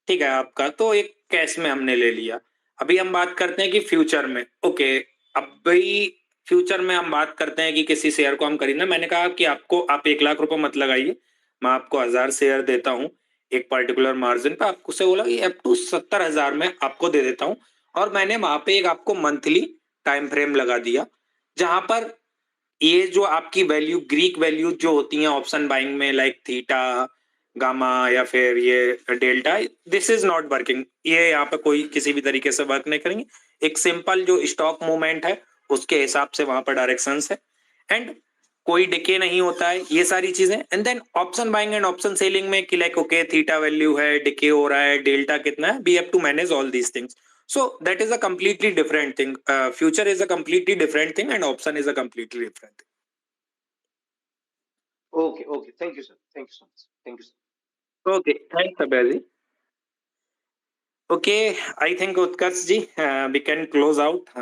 ठीक है आपका, तो एक कैश में हमने ले लिया। अभी हम बात करते हैं कि फ्यूचर में, ओके अब भाई फ्यूचर में हम बात करते हैं कि किसी शेयर को हम खरीदना, मैंने कहा कि आपको आप 1,00,000 रुपए मत लगाइए, मैं आपको 1,000 शेयर देता हूँ एक पर्टिकुलर मार्जिन पे। आपको से बोला कि अप टू 70,000 में आपको दे देता हूँ, और मैंने वहां पे एक आपको मंथली टाइम फ्रेम लगा दिया जहां पर ये जो आपकी वैल्यू, ग्रीक वैल्यू जो होती हैं ऑप्शन बाइंग में लाइक थीटा, गामा या फिर ये delta, this is not working. ये यहाँ पे कोई किसी भी तरीके से वर्क नहीं करेंगे। एक सिंपल जो स्टॉक मूवमेंट है उसके हिसाब से वहां पर डायरेक्शंस है एंड कोई डिके नहीं होता है, ये सारी चीजें। And then option buying and option selling में कि लाइक ओके थीटा वैल्यू है, डिके हो रहा है, डेल्टा कितना है, we have to manage all these things. So that is a completely different thing. Future is a completely different thing and option is a completely different thing. Okay, okay. Thank you, sir. Thank you so much. Thank you, sir. Okay, thanks, Abhay. Okay, I think Utkarsh ji, we can close out.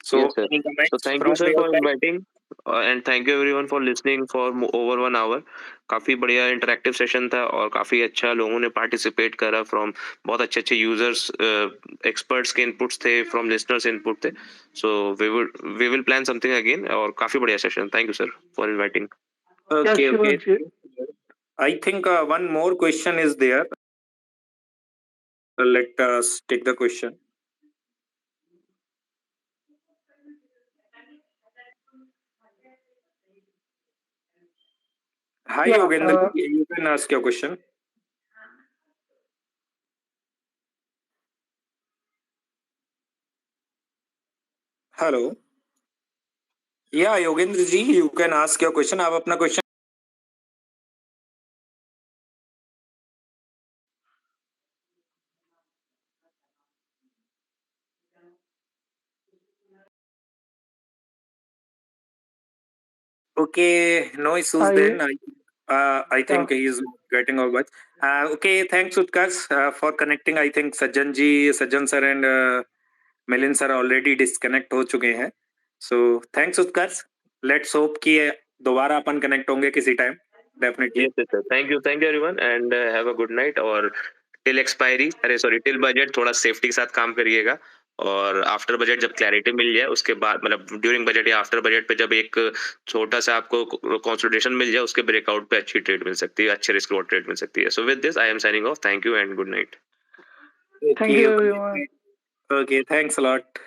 So, Yes, sir. any comments So thank you, from sir, your for side? inviting, and thank you everyone for listening for over 1 hour. काफी बढ़िया interactive session था और काफी अच्छा लोगों ने participate करा from, बहुत अच्छे अच्छे यूजर्स, एक्सपर्ट्स के इनपुट्स थे, फ्रॉम लिसनर्स इनपुट थे। So we will plan something again, और काफी बढ़िया session. Thank you sir for inviting. Okay, Yes, okay. Shivanshi. I think one more question is there. Let us take the question. Hi, Yeah, Yogendra. You can ask your question. Hello. Yeah, Yogendra ji, you can ask your question. आप अपना question Okay, no issues then. I think he is getting over. Okay, thanks Utkarsh for connecting. I think Sajjan sir and Milind sir already disconnect हो चुके हैं. So thanks Utkarsh. Let's hope कि दोबारा अपन connect होंगे किसी time. Definitely. Yes, sir. Thank you everyone and have a good night। और till expiry, अरे sorry till budget थोड़ा सेफ्टी के साथ काम करिएगा, और आफ्टर बजट जब क्लैरिटी मिल जाए उसके बाद, मतलब ड्यूरिंग बजट या आफ्टर बजट पे जब एक छोटा सा आपको कंसोलिडेशन मिल जाए, उसके ब्रेकआउट पे अच्छी ट्रेड मिल सकती है, अच्छे रिस्क रिवॉर्ड ट्रेड मिल सकती है। So with this I am signing off. Thank you and good night. Thank you, everyone. Okay, thanks a lot.